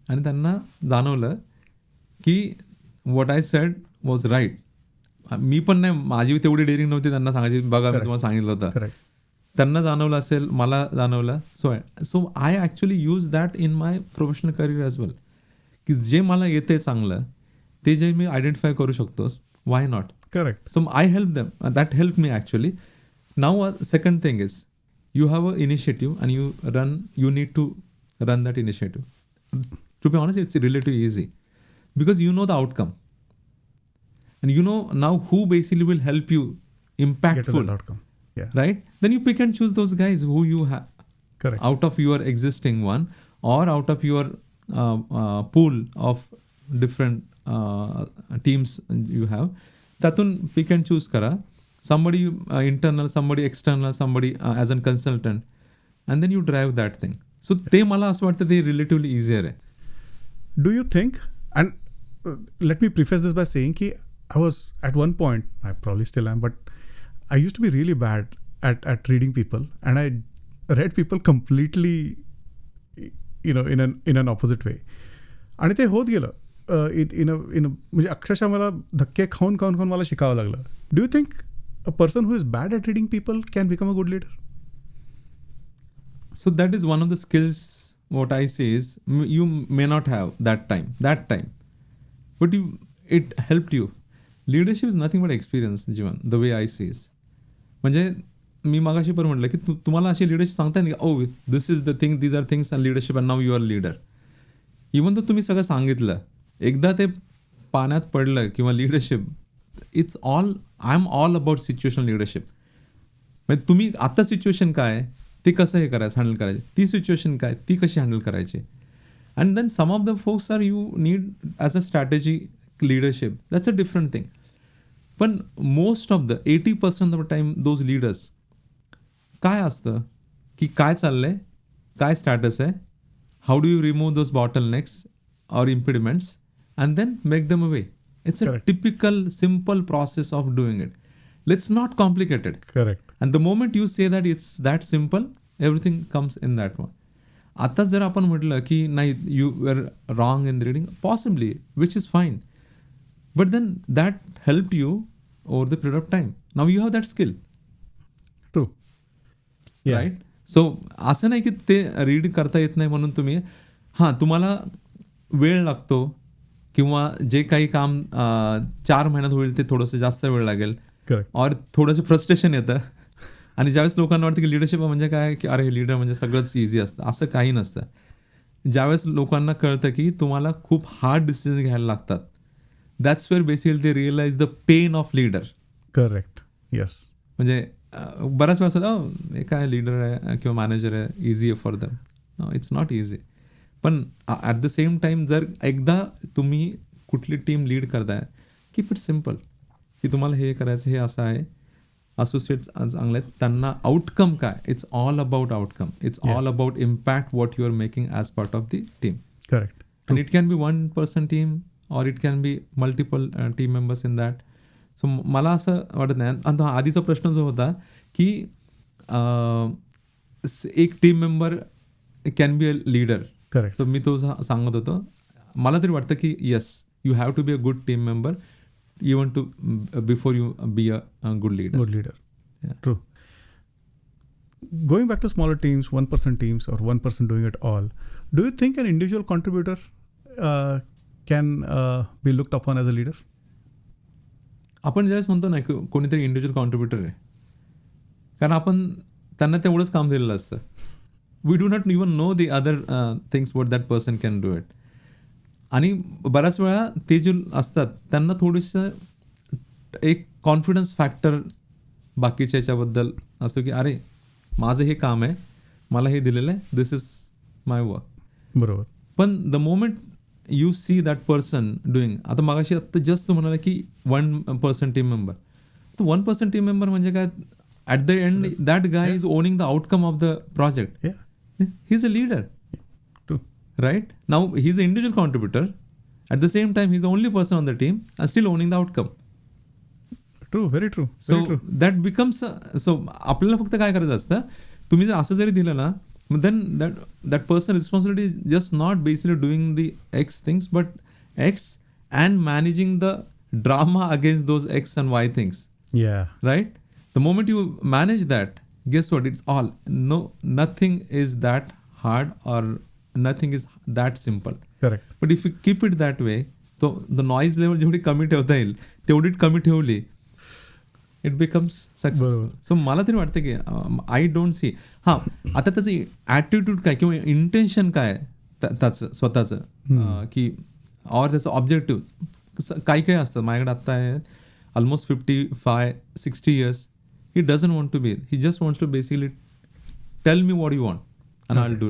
आणि त्यांना जाणवलं की what I said was right. मी पण नाही, माझी तेवढी डेअरिंग नव्हती त्यांना सांगायची, बघा मी तुम्हाला सांगितलं होतं. त्यांना जाणवलं असेल, मला जाणवलं. So I actually use that in my professional career as well, की जे मला येते चांगलं ते जे मी आयडेंटिफाय करू शकतोस, why not. Correct. So I help them. That helped me actually. Now second thing is, you have an initiative and you need to run that initiative. To be honest, it's relatively easy because you know the outcome. And you know now who basically will help you impactful. Get to that outcome. Yeah. Right? Then you pick and choose those guys who you have out of your existing one or out of your pool of different teams you have. Tatun pick and choose kara. Somebody internal, somebody external, somebody as a consultant. And then you drive that thing. So te mala asं वाटतं ते relatively easier आहे. Do you think, and let me preface this by saying कि I was at one point, I probably still am, but I used to be really bad at reading people, and I read people completely, in an opposite way. आणि ते होत गेलं. म्हणजे अक्षरशः मला धक्के खाऊन मला शिकावं लागलं. Do you think a person who is bad at reading people can become a good leader? So that is one of the skills. What I say is you may not have that time, but it helped you. Leadership is nothing but experience, Jeevan, the way I see is. म्हणजे मी मागाशी पण म्हटलं की तुम्हाला अशी लिडरशिप सांगता येईल की this is the thing, these are things and leadership and now you are leader. Even तर तुम्ही सगळं सांगितलं, एकदा ते पाण्यात पडलं किंवा leadership, it's all, I am all about situation leadership. म्हणजे तुम्ही आता सिच्युएशन काय आहे ते कसं हे करायचं, हँडल करायचे, ती सिच्युएशन काय ती कशी हँडल करायची. And then some of the folks are you need as a strategy leadership, that's a different thing. पण most of the 80% of the time those leaders काय असतं की काय चाललंय, काय स्टॅटस आहे, how do you remove those bottlenecks और impediments and then make them away. It's a typical simple process of doing it. Let's not complicated. Correct. And the moment you say that it's that simple, everything comes in that one. आता जर आपण म्हटलं की नाही you are wrong in reading, possibly, which is fine. But then that helped you over the period of time. Now you have that skill. True. Yeah. Right? So असं नाही की ते रीड करता येत नाही म्हणून तुम्ही, तुम्हाला वेळ लागतो किंवा जे काही काम 4 महिन्यात होईल ते थोडंसं जास्त वेळ लागेल. और थोडंसं फ्रस्ट्रेशन येतं. आणि ज्यावेळेस लोकांना वाटतं की लिडरशिप म्हणजे काय, की अरे लीडर म्हणजे सगळंच इझी असतं, असं काही नसतं. ज्यावेळेस लोकांना कळतं की तुम्हाला खूप हार्ड डिसिजन घ्यायला लागतात, that's where basically they realize the pain of leader. Correct. Yes. म्हणजे बऱ्याच वेळा असं हे काय लीडर आहे किंवा मॅनेजर आहे, इझी आहे for them. No, it's not easy. पण ॲट द सेम टाइम जर एकदा तुम्ही कुठली टीम लीड करताय, कीप इट सिम्पल की तुम्हाला हे करायचं, हे असं आहे, असोसिएट्स चांगले आहेत, त्यांना आउटकम काय, it's all about outcome, it's all about impact what you are making as part of the team. Correct. And it can be 1 person team or it can be multiple team members in that. So मला असं वाटत नाही. आणि आधीचा प्रश्न जो होता की एक team member can be a leader. Correct. So मी तो सांगत होतो, मला तरी वाटतं की yes, you have to be a good team member even to before you be a good leader. Good leader. Yeah. True. Going back to smaller teams, 1% teams or one person doing it all, do you think an individual contributor can be looked upon as a leader? आपण ज्यावेळेस म्हणतो ना की कोणीतरी इंडिव्हिज्युअल कॉन्ट्रीब्युटर आहे, कारण आपण त्यांना तेवढंच काम दिलेलं असतं. We do not even know the other things what that person can do it. आणि बऱ्याच वेळा ते जे असतात त्यांना थोडंसं एक कॉन्फिडन्स फॅक्टर बाकीच्या याच्याबद्दल असतो की अरे माझं हे काम आहे, मला हे दिलेलं आहे, दिस इज माय वर्क. बरोबर. पण the moment you see that person doing, आता मागाशी आत्ता जस्ट म्हणाला की 1% टीम मेंबर, तर 1% टीम मेंबर म्हणजे काय, at the end that guy is owning the outcome of the project. He is a leader. Right? Now he's an individual contributor. At the same time, he's the only person on the team and still owning the outcome. True, very true. So very true. that becomes so आपल्याला फक्त काय करायचं असतं, तुम्ही जर असं जरी दिलं ना, then that person responsibility is just not basically doing the X things, but X and managing the drama against those X and Y things. Yeah. Right? The moment you manage that, guess what? It's all nothing is that hard or nothing is that simple. Correct. But if you keep it that way, so the noise level जेवढी कमी ठेवता येईल तेवढी कमी ठेवली इट बिकम्स सक्सेसफुल. सो मला तरी वाटतं की आय डोंट सी आता त्याचं ॲटिट्यूड काय किंवा इंटेन्शन काय त्याचं स्वतःचं की ऑर त्याचं ऑब्जेक्टिव्ह काही असतं. माझ्याकडे आत्ता आहे almost 55-60 years. He doesn't want to be. He just wants to basically tell me what you want and I'll do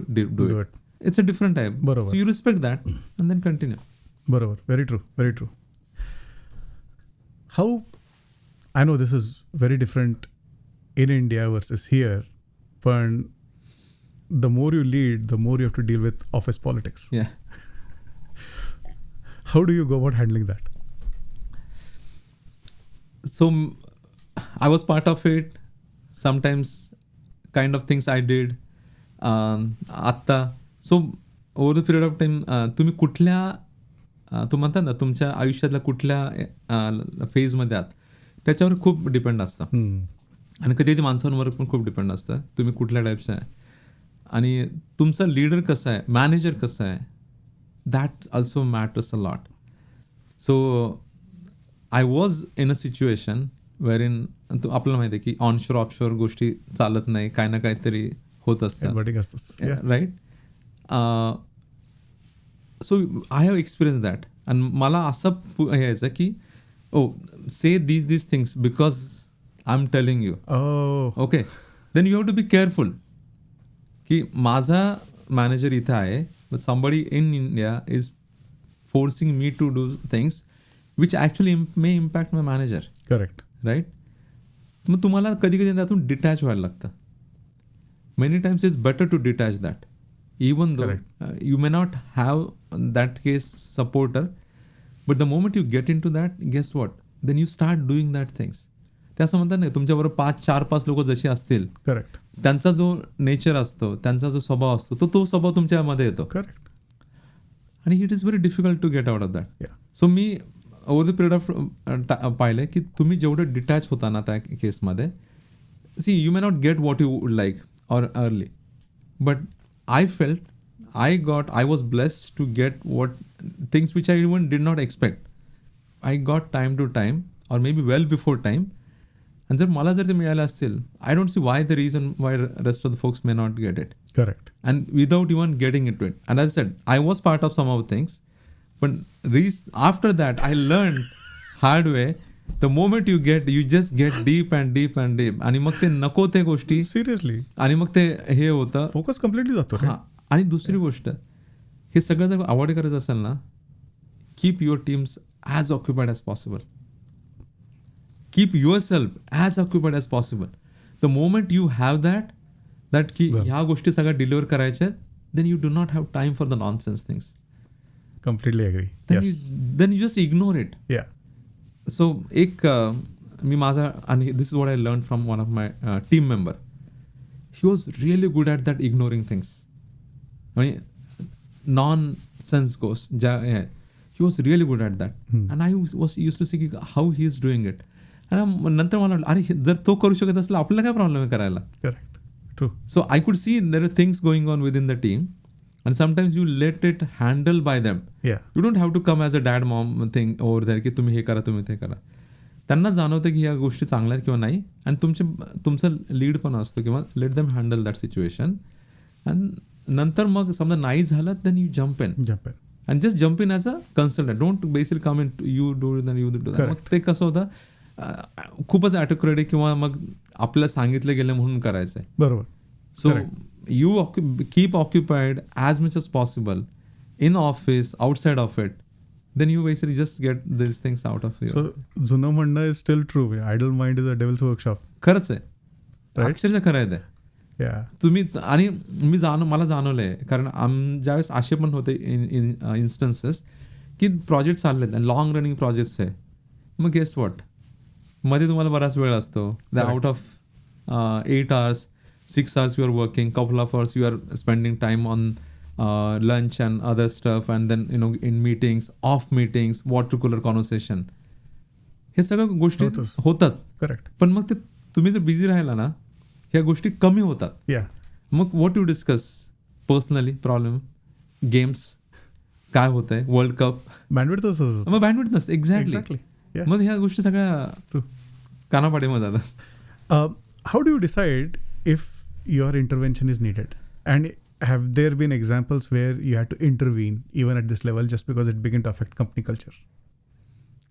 it. It's a different type. बरोबर. So you respect that and then continue. बरोबर. Very true. Very true. How, I know this is very different in India versus here, but the more you lead, the more you have to deal with office politics. Yeah. How do you go about handling that? So I was part of it. Sometimes kind of things I did. आत्ता so over the period of time तुम्ही कुठल्या तू म्हणतात ना तुमच्या आयुष्यातल्या कुठल्या फेजमध्ये आहात त्याच्यावर खूप डिपेंड असतं. आणि कधी कधी माणसांवर पण खूप डिपेंड असतं तुम्ही कुठल्या टाईपचं आहे आणि तुमचा लीडर कसा आहे, मॅनेजर कसं आहे, that also matters a lot. So I was in a situation where in आपल्याला माहिती आहे की ऑनशोर ऑफशोर गोष्टी चालत नाही, काय ना काहीतरी होत असतं, right. So I have experience that. आणि मला असं यायचं की oh say these things because I am telling you. Okay, then you have to be careful की माझा मॅनेजर इथं आहे but somebody in India is forcing me to do things which actually may impact my manager. Correct, right. मग तुम्हाला कधी कधी त्यातून डिटॅच व्हायला लागतं. Many times it's better to detach that even though you may not have that case supporter, but the moment you get into that, guess what, then you start doing that things. ते असं म्हणतात नाही तुमच्याबरोबर 4-5 लोक जशी असतील, करेक्ट, त्यांचा जो नेचर असतो, त्यांचा जो स्वभाव असतो तो स्वभाव तुमच्यामध्ये येतो. करेक्ट. आणि it is very difficult to get out of that. So मी ओव्हर द पिरियड ऑफ पाहिलं की तुम्ही जेवढं डिटॅच होता ना त्या केसमध्ये, see you may not get what you would like or early, but I felt I was blessed to get what things which I even did not expect. I got time to time or maybe well before time. And जर मला जर ते मिळालं असतील, I don't see why the reason why rest of the folks may not get it. Correct. And without even getting into it. And as I said, I was part of some of the things. But after that, I learned hard way. The moment you just get deep and deep and deep. आणि मग ते नको ते गोष्टी सिरियसली, आणि मग ते हे होतं, फोकस कम्प्लिटली जातो. हां. आणि दुसरी गोष्ट, हे सगळं जर अवॉइड करायचं असेल ना, keep your teams as occupied as possible. Keep your self as occupied as possible. The moment you have that की ह्या गोष्टी सगळ्या डिलिव्हर करायच्या, then you do not have time for the nonsense things. Completely agree. Then you just ignore it. Yeah. So एक मी माझा, आणि this is what I learn from one of my team member. He was really good at that ignoring things. म्हणजे नॉन सेन्स गोस ज्या he was really good at that. And I was use to see की how he is doing it. आणि नंतर मला वाटलं अरे जर तो करू शकत असला आपल्याला काय प्रॉब्लेम आहे करायला. Correct, true. So I could C there are things going on with in the team. And sometimes you let it handle by them. Yeah. You don't have to come as a dad mom thing over there की तुम्ही हे करा, तुम्ही ते करा. त्यांना जाणवतं की ह्या गोष्टी चांगल्या आहेत किंवा नाही, आणि तुमचं लीड पण असतो किंवा let them handle that situation. आणि नंतर मग समजा नाही झालं, then you jump in and just jump in as a consultant. Don't basically come in you do than you do. मग ते कसं होतं, खूपच ॲटोक्रेटिक किंवा मग आपल्याला सांगितलं गेलं म्हणून करायचं आहे. बरोबर. So you keep occupied as much as possible in office, outside of it. Then you basically just get these things out of you. So जुनं म्हणणं is still true. Idle mind is a devil's workshop. खरंच आहे, अक्षरशः खरं आहे ते. तुम्ही, आणि मला जाणवलंय, कारण ज्यावेळेस असे पण होते इन्स्टन्सेस की प्रोजेक्ट चाललेत आणि लॉंग रनिंग प्रोजेक्ट्स आहे. मग गेस्ट वॉट, मध्ये तुम्हाला बराच वेळ असतो. Out of 8 hours 6 hours you are working, couple of hours you are spending time on lunch and other stuff, and then in meetings, off meetings, water cooler conversation. हे सगळं गोष्टी होतात. करेक्ट. पण मग ते तुम्ही जर बिझी राहिला ना, ह्या गोष्टी कमी होतात. मग what you discuss personally, problem, games, काय होत आहे, वर्ल्ड कप, बँडविड्थ नसतं. एक्झॅक्टली. मग ह्या गोष्टी सगळ्या कानापाडीमध्ये जातं. How do you decide if your intervention is needed? And have there been examples where you had to intervene even at this level just because it began to affect company culture?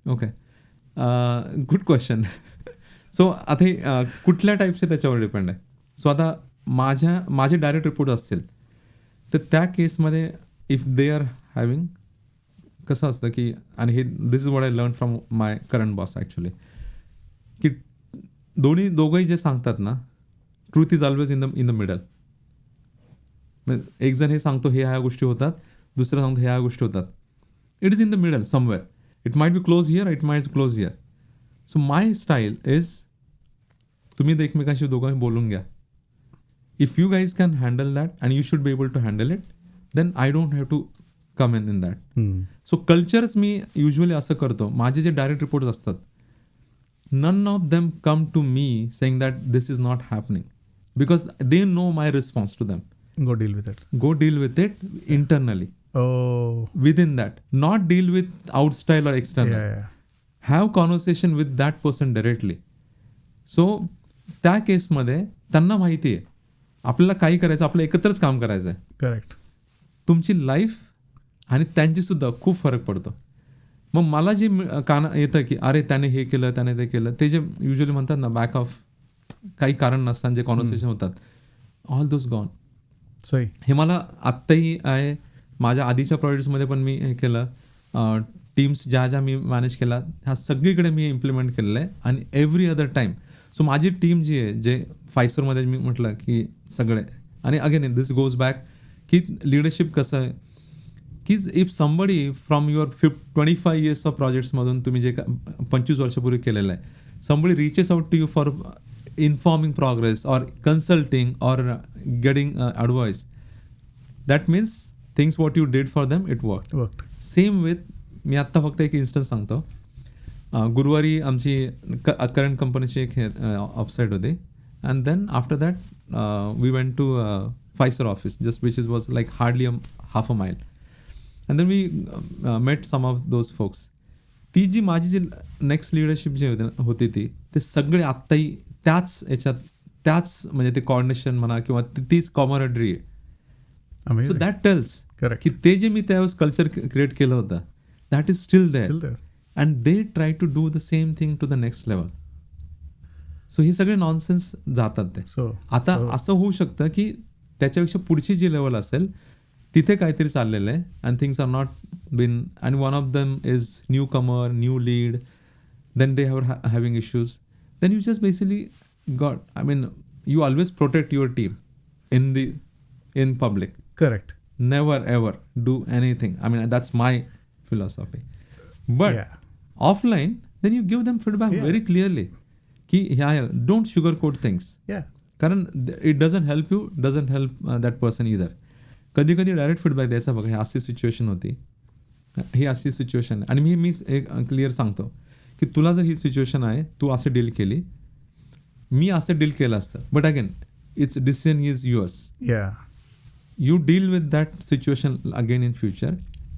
Okay, good question. So आता हे कुठल्या टाईपचे त्याच्यावर डिपेंड आहे. सो आता माझे डायरेक्ट रिपोर्ट असतील तर त्या केसमध्ये इफ दे आर हॅविंग, कसं असतं की, आणि हे this is what I learn from my current boss actually, की दोघंही जे सांगतात ना, truth is always in the middle. एक जण हे सांगतो हे ह्या गोष्टी होतात, दुसरं सांगतो ह्या गोष्टी होतात. It is in the middle somewhere. It might be close here, it might close here. So my style is, तुम्ही एकमेकांशी दोघांनी बोलून घ्या. If you guys can handle that and you should be able to handle it, then I don't have to come in that. So cultures मी युजली असं करतो. माझे जे डायरेक्ट रिपोर्ट्स असतात, none of them come to me saying that this is not happening, because they know my response to them. Go deal with it. Go deal with it internally. Oh. Within that. Not deal with outside or external. Yeah. Have conversation with that person directly. So, त्या केसमध्ये त्यांना माहिती आहे आपल्याला काही करायचं, आपलं एकत्रच काम करायचं आहे. करेक्ट. तुमची लाईफ आणि त्यांची सुद्धा खूप फरक पडतो. मग मला जे येतं की अरे त्याने हे केलं, त्याने ते केलं, ते जे युजली म्हणतात ना बॅक ऑफ काही कारण नसताना जे कॉन्व्हर्सेशन होतात, ऑल दोज गॉन. सही. हे मला आत्ताही आहे. माझ्या आधीच्या प्रोजेक्ट्समध्ये पण मी हे केलं. टीम्स ज्या मी मॅनेज केला ह्या सगळीकडे मी इम्प्लिमेंट केलेलं आहे. आणि एव्हरी अदर टाईम. सो माझी टीम जी आहे, जे 5 स्टारमध्ये मी म्हटलं की सगळे, आणि अगेन दिस गोज बॅक की लिडरशिप कसं आहे की if somebody from your 25 years of प्रोजेक्ट्समधून तुम्ही जे 25 वर्षापूर्वी केलेलं आहे, somebody reaches out to you for informing progress और कन्सल्टिंग और getting advice, that means things what you did for them it work. Same with, मी आत्ता फक्त एक इन्स्टन्स सांगतो. गुरुवारी आमची करंट कंपनीची एक ऑफसाईट होती, and then after that we went to 5 star office just which is was like hardly half a mile. And then we met some of those folks. ती जी माझी जी नेक्स्ट लिडरशिप जी होती ते सगळे आत्ताही त्याच याच्यात, त्याच म्हणजे ते कॉर्डिनेशन म्हणा किंवा तीच कॉमरेडरी आहे. सो दॅट टेल्स की ते जे मी त्यावेळेस कल्चर क्रिएट केलं होतं, that is still there. And they try to do the same thing to the next level. So हे सगळे नॉनसेन्स जातात ते. आता असं होऊ शकतं की त्याच्यापेक्षा पुढची जी लेवल असेल तिथे काहीतरी चाललेलं आहे, and things are not been, and one of them is newcomer, new lead, then they having issues, then you just basically got, I mean you always protect your team in public. Correct. Never ever do anything. I mean, that's my philosophy. But offline, then you give them feedback very clearly. Ki, don't sugarcoat things. Yeah. कारण it doesn't help you, doesn't help that person either. कधी कधी डायरेक्ट फीडबॅक द्यायचा, बघा ही अशी सिच्युएशन होती, ही अशी सिच्युएशन आहे, आणि मी एक क्लिअर सांगतो की तुला जर ही सिच्युएशन आहे, तू असं डील केली, मी असं डील केलं असतं, but again it's decision is yours. You deal with that situation again in future.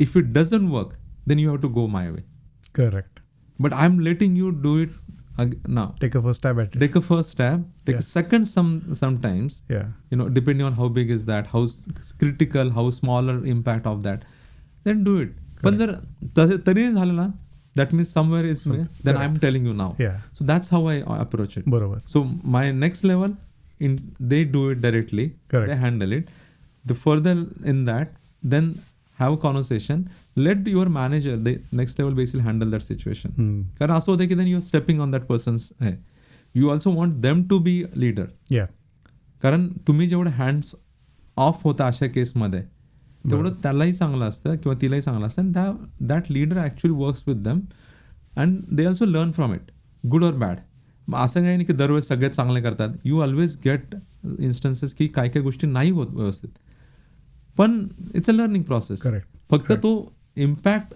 If it doesn't work, then you have to go my way. Correct. But I'm letting you do it now. Take a first stab at it. Take a first stab. Take a second sometimes. Yeah. You know, depending on how big is that, how critical, how smaller impact of that, then do it. But tari झालं ना, that means somewhere is way, then I'm telling you now. Yeah. So that's how I approach it. बरोबर. So my next level, they do it directly. Correct. They handle it. The further in that, then have a conversation. Let your manager, the next level, basically handle that situation. कारण असं होतं की then you're stepping on that person's head. You also want them to be leader. Yeah. कारण तुम्ही जेवढं हँड्स ऑफ होता अशा केसमध्ये, तेवढं त्यालाही चांगलं असतं किंवा तिलाही चांगलं असतं. And that leader actually works with them and they also learn from it, good or bad. असं काही नाही की दरवेळेस सगळ्यात चांगले करतात. यू ऑलवेज गेट इन्स्टन्सेस की काय काय गोष्टी नाही होत व्यवस्थित, पण इट्स अ लर्निंग प्रोसेस. फक्त तो इम्पॅक्ट,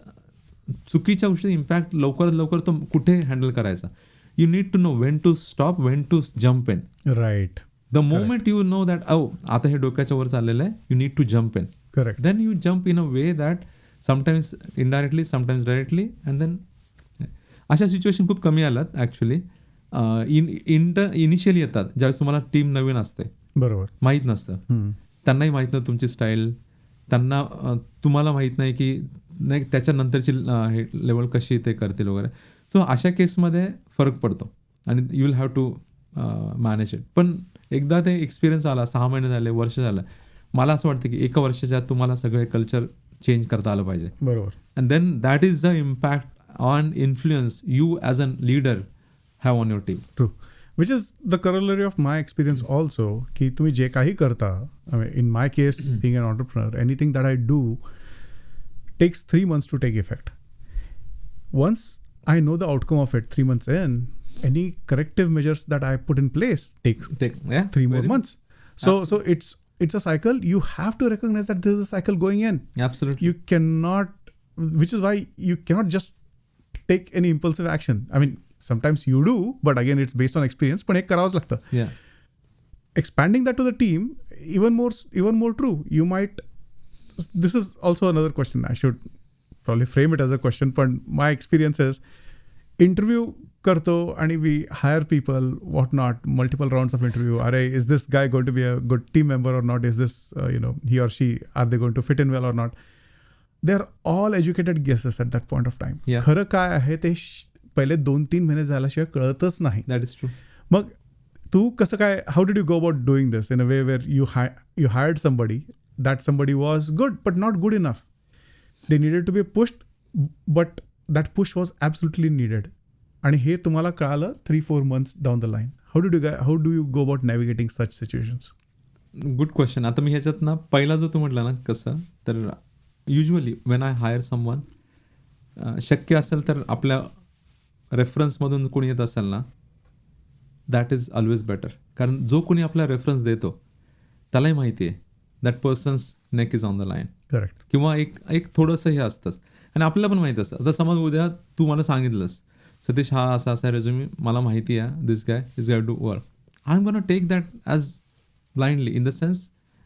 चुकीच्या गोष्टी इम्पॅक्ट लवकरात लवकर तो कुठे हँडल करायचा. You need to know when to stop, when to jump in. Right. The moment you know that आता हे डोक्याच्या वर चाललेलं आहे, you need to jump in. Correct. Then you jump in a way that sometimes indirectly, sometimes directly, and then अशा सिच्युएशन खूप कमी आल्यात ॲक्च्युली. इनिशियली येतात ज्यावेळेस तुम्हाला टीम नवीन असते, बरोबर, माहीत नसतं, त्यांनाही माहीत नाही तुमची स्टाईल, त्यांना तुम्हाला माहीत नाही की नाही त्याच्यानंतरची हे लेवल कशी ते करतील वगैरे. सो अशा केसमध्ये फरक पडतो आणि you will have to manage it. पण एकदा ते एक्सपिरियन्स आला, 6 महिने झाले, वर्ष झालं, मला असं वाटतं की 1 वर्षाच्या आत तुम्हाला सगळे कल्चर चेंज करता आलं पाहिजे. बरोबर. And then that is the impact on influence you as a leader have on your team. True. Which is the corollary of my experience also, की तुम्ही जे काही करता, in my case being an entrepreneur, anything that I do takes 3 months to take effect. Once I know the outcome of it 3 months in, any corrective measures that I put in place take 3 more months. So it's a cycle. You have to recognize that this is a cycle going in. Absolutely. You cannot, which is why you cannot just take any impulsive action. I mean, sometimes you do, but again, it's based on experience. पण एक करावंच लागतं. Yeah. Expanding that to the team, even more true. You might. This is also another question. I should probably frame it as a question. But my experience is, interview karto and we hire people, whatnot, multiple rounds of interview. Is this guy going to be a good team member or not? Is this, he or she, are they going to fit in well or not? They're all educated guesses at that point of time. खरं काय आहे ते पहिले 2-3 महिने झाल्याशिवाय कळतच नाही. That is true. मग तू कसं काय, how did you go about doing this in a way where you hired somebody, that somebody was good but not good enough? They needed to be pushed, but that push was absolutely needed. आणि हे तुम्हाला कळालं 3-4 months down the line. How do you go about navigating such situations? Good question. आता मी ह्याच्यात ना पहिला जो तू म्हटला ना कसं, तर usually when I hire someone, शक्य असेल तर आपल्या रेफरन्समधून कोणी येत असेल ना, दॅट इज ऑलवेज बेटर. कारण जो कोणी आपला रेफरन्स देतो त्यालाही माहिती आहे that persons neck is on the line. Correct. किंवा एक थोडंसं हे असतंच आणि आपल्याला पण माहीत असतं. आता समज उद्या तू मला सांगितलंस, सतीश हा असा रेझ्युमी मला माहिती आहे, this guy is guy to work, I am gonna take that as blindly in the sense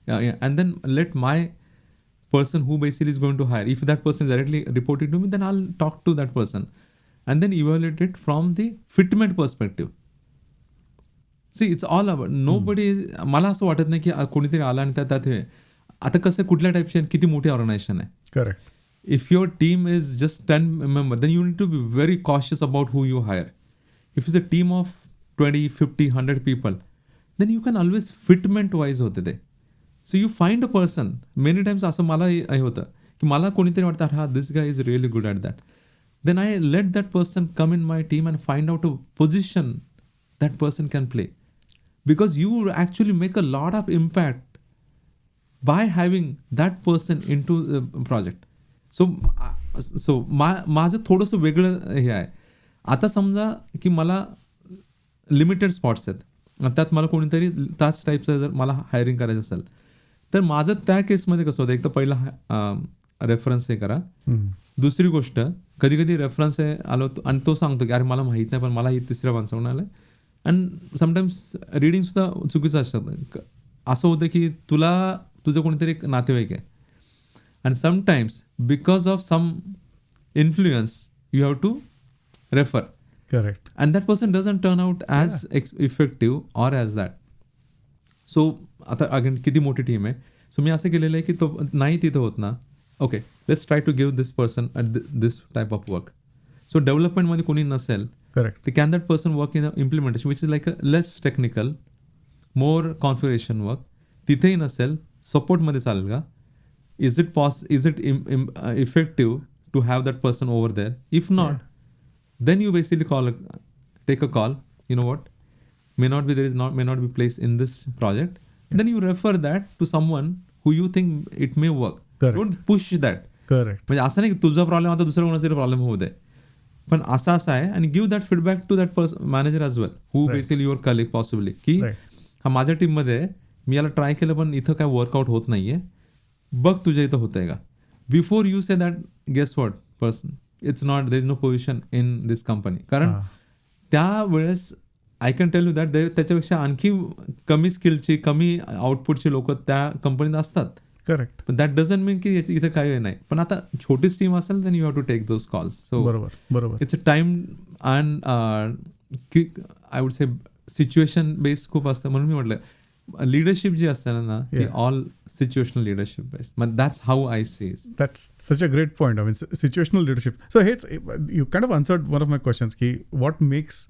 and then let my person who basically is going to hire, if that person is directly reporting to me, then I'll talk to that person and then evaluate it from the fitment perspective. See, it's all about nobody मला असं वाटत नाही की कोणीतरी आला आणि त्यात हे आता कसं कुठल्या टाईपचे किती मोठी ऑर्गनायझेशन आहे. Correct. If your team is just 10 members, then you need to be very cautious about who you hire. If it's a team of 20, 50, 100 people, then you can always fitment wise होते ते. So you find a person, many times असं मला हे होतं की मला कोणीतरी वाटतं हा this guy is really good at that. Then I let that person come in my team and find out a position that person can play. Because you actually make a lot of impact by having that person into the project. So माझं थोडंसं वेगळं हे आहे. आता समजा की मला लिमिटेड स्पॉट्स आहेत, त्यात मला कोणीतरी त्याच टाईपचं जर मला हायरिंग करायचं असेल तर माझं त्या केसमध्ये कसं होतं, एक तर पहिला रेफरन्स हे करा. दुसरी गोष्ट, कधी कधी रेफरन्स हे आलो आणि तो सांगतो की अरे मला माहीत नाही पण मला ही तिसऱ्या माणसाकडून आलं. अँड समटाईम्स रिडिंगसुद्धा चुकीचं असतं. असं होतं की तुझं कोणीतरी एक नातेवाईक आहे and sometimes because of some influence you have to refer. Correct. And that person doesn't turn out as effective or as that. So आता अगेन किती मोठी टीम आहे. सो मी असं केलेलं आहे की तो नाही तिथं होत ना, okay let's try to give this person this type of work. So डेव्हलपमेंटमध्ये कोणी नसेल, करेक्ट, ते can that person work in implementation which is like a less technical, more configuration work. तिथेही नसेल, सपोर्टमध्ये चालेल का? Is it effective to have that person over there? If not, then you basically take a call. You know what? May not be placed in this project. Then you refer that to someone who you think it may work. Correct. Don't push that. Correct. म्हणजे असं नाही की तुझा प्रॉब्लेम आता दुसऱ्या कोणाचा प्रॉब्लेम होऊ दे, पण असं आहे. आणि give that feedback to that person manager as well, who basically your colleague possibly, की हा माझ्या टीममध्ये मी याला ट्राय केलं पण इथं काय वर्कआउट होत नाहीये, बघ तुझ्या इथं होतंय का. Before you say that guess what person, it's not, there is no position in this company. कारण त्यावेळेस I can tell you that त्याच्यापेक्षा आणखी कमी स्किलची, कमी आउटपुटची लोक त्या कंपनीत असतात. करेक्ट. पण दॅट डझंट मीन की इथं काही नाही. पण आता छोटीच टीम असेल then you have to take those calls. So बरोबर, इट्स अ टाइम अँड की I would say situation based खूप असतं, म्हणून मी म्हटलं लिडरशिप जी असते ना ती ऑल सिच्युएशनल लिडरशिप बेस्ड, मग that's how I see. That's such a great point. I mean, situational leadership. So, you kind of answered one of my questions. Ki what makes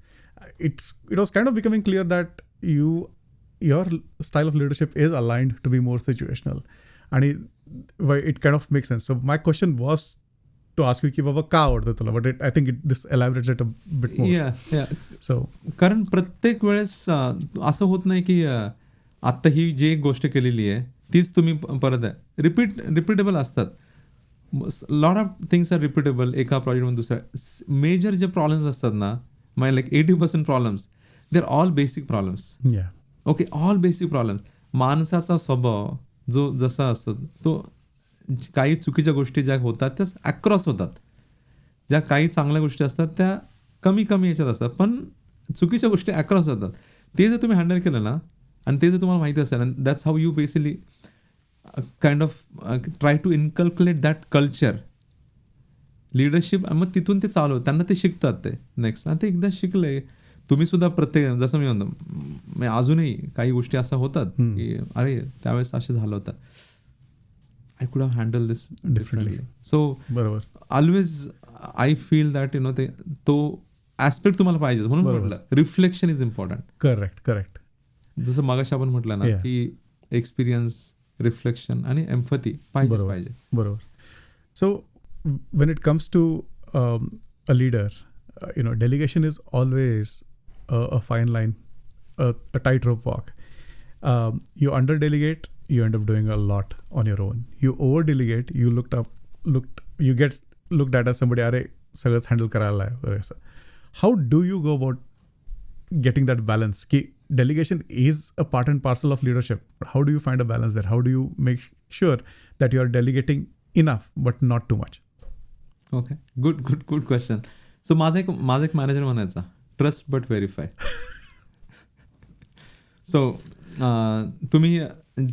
it was kind of becoming clear that your style of leadership is aligned to be more situational, and it kind of makes sense. So, my question was to ask you की बाबा का आवडतं तुला, but I think this elaborates it a bit more. Yeah. So, कारण प्रत्येक वेळेस असं होत नाही की आत्ता ही जी एक गोष्ट केलेली आहे तीच तुम्ही परत आहे, रिपीटेबल असतात. Lot of things are repeatable एका प्रोजेक्टमध्ये दुसऱ्या. मेजर जे प्रॉब्लेम्स असतात ना, my like 80% problems they are all basic problems. Okay, all basic problems. माणसाचा स्वभाव जो जसा असतो तो काही चुकीच्या गोष्टी ज्या होतात त्या अक्रॉस होतात, ज्या काही चांगल्या गोष्टी असतात त्या कमी याच्यात असतात, पण चुकीच्या गोष्टी अक्रॉस होतात. ते जर तुम्ही हँडल केलं ना आणि ते जर तुम्हाला माहिती असेल, and that's how you basically kind of try to inculcate that culture leadership. मग तिथून ते चालू होतं, त्यांना ते शिकतात ते नेक्स्ट. आणि ते एकदा शिकले तुम्ही सुद्धा प्रत्येक, जसं मी म्हणतो अजूनही काही गोष्टी अशा होतात की अरे त्यावेळेस असं झालं होतं, I could have handled this differently. So always I feel that ते तो ऍस्पेक्ट तुम्हाला पाहिजे, म्हणून म्हटलं रिफ्लेक्शन इज इम्पॉर्टंट. करेक्ट. जसं मगाशी आपण म्हटलं ना की एक्सपिरियन्स, रिफ्लेक्शन आणि एम्पॅथी पाहिजे. बरोबर. So when it comes to a leader, delegation is always a fine line, a tightrope walk. You under delegate, you end up doing a lot on your own. You over delegate, you get looked at as somebody, अरे सगळंच हँडल करायला आहे वगैरे असं. How do you go about getting that balance? की delegation is a part and parcel of leadership. How do you find a balance there? How do you make sure that you are delegating enough but not too much? Okay, good question. So माझा एक मॅनेजर म्हणायचा, ट्रस्ट बट व्हेरीफाय. सो तुम्ही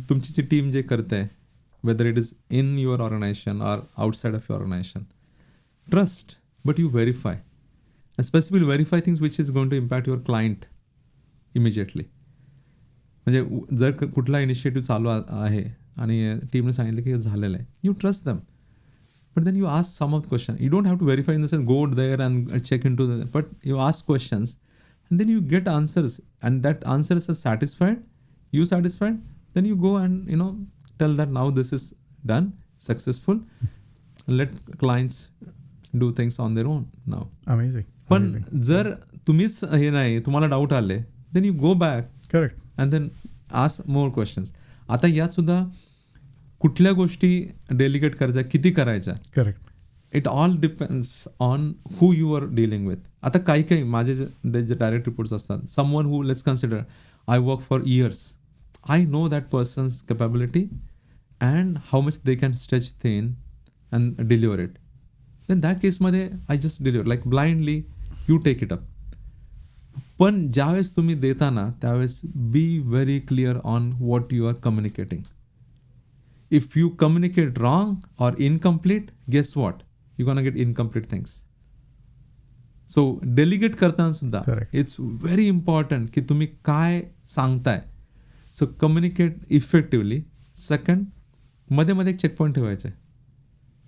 तुमची जी टीम जे करते, whether it is in your organization or outside of your organization, trust but you verify, and specifically verify things which is going to impact your client immediately. म्हणजे जर कुठला इनिशिएटिव्ह चालू आहे आणि टीमने सांगितलं की झालेलं आहे, you trust them, but then you ask some of the questions. You don't have to verify in the sense go there and check into the, but you ask questions and then you get answers, and that answers are satisfied, you satisfied, then you go and tell that now this is done, successful, let clients do things on their own now. Amazing. पण जर तुम्हीच हे नाही, तुम्हाला डाऊट आले, then you go back, correct, and then ask more questions. आता यात सुद्धा कुठल्या गोष्टी डेलिगेट करायच्या, किती करायच्या, correct, it all depends on who you are dealing with. आता काही माझे जे डायरेक्ट रिपोर्ट्स असतात, someone who, let's consider I work for years, I know that person's capability and how much they can stretch thin and deliver it. Then that केसमध्ये I just deliver like blindly, you take it up. पण ज्यावेळेस तुम्ही देताना त्यावेळेस be very clear on what you are communicating. If you communicate wrong or incomplete, guess what? You're gonna get incomplete things. So delegate करताना सुद्धा it's very important की तुम्ही काय सांगताय. So communicate effectively. Second, मध्ये एक चेकपॉईंट ठेवायचं आहे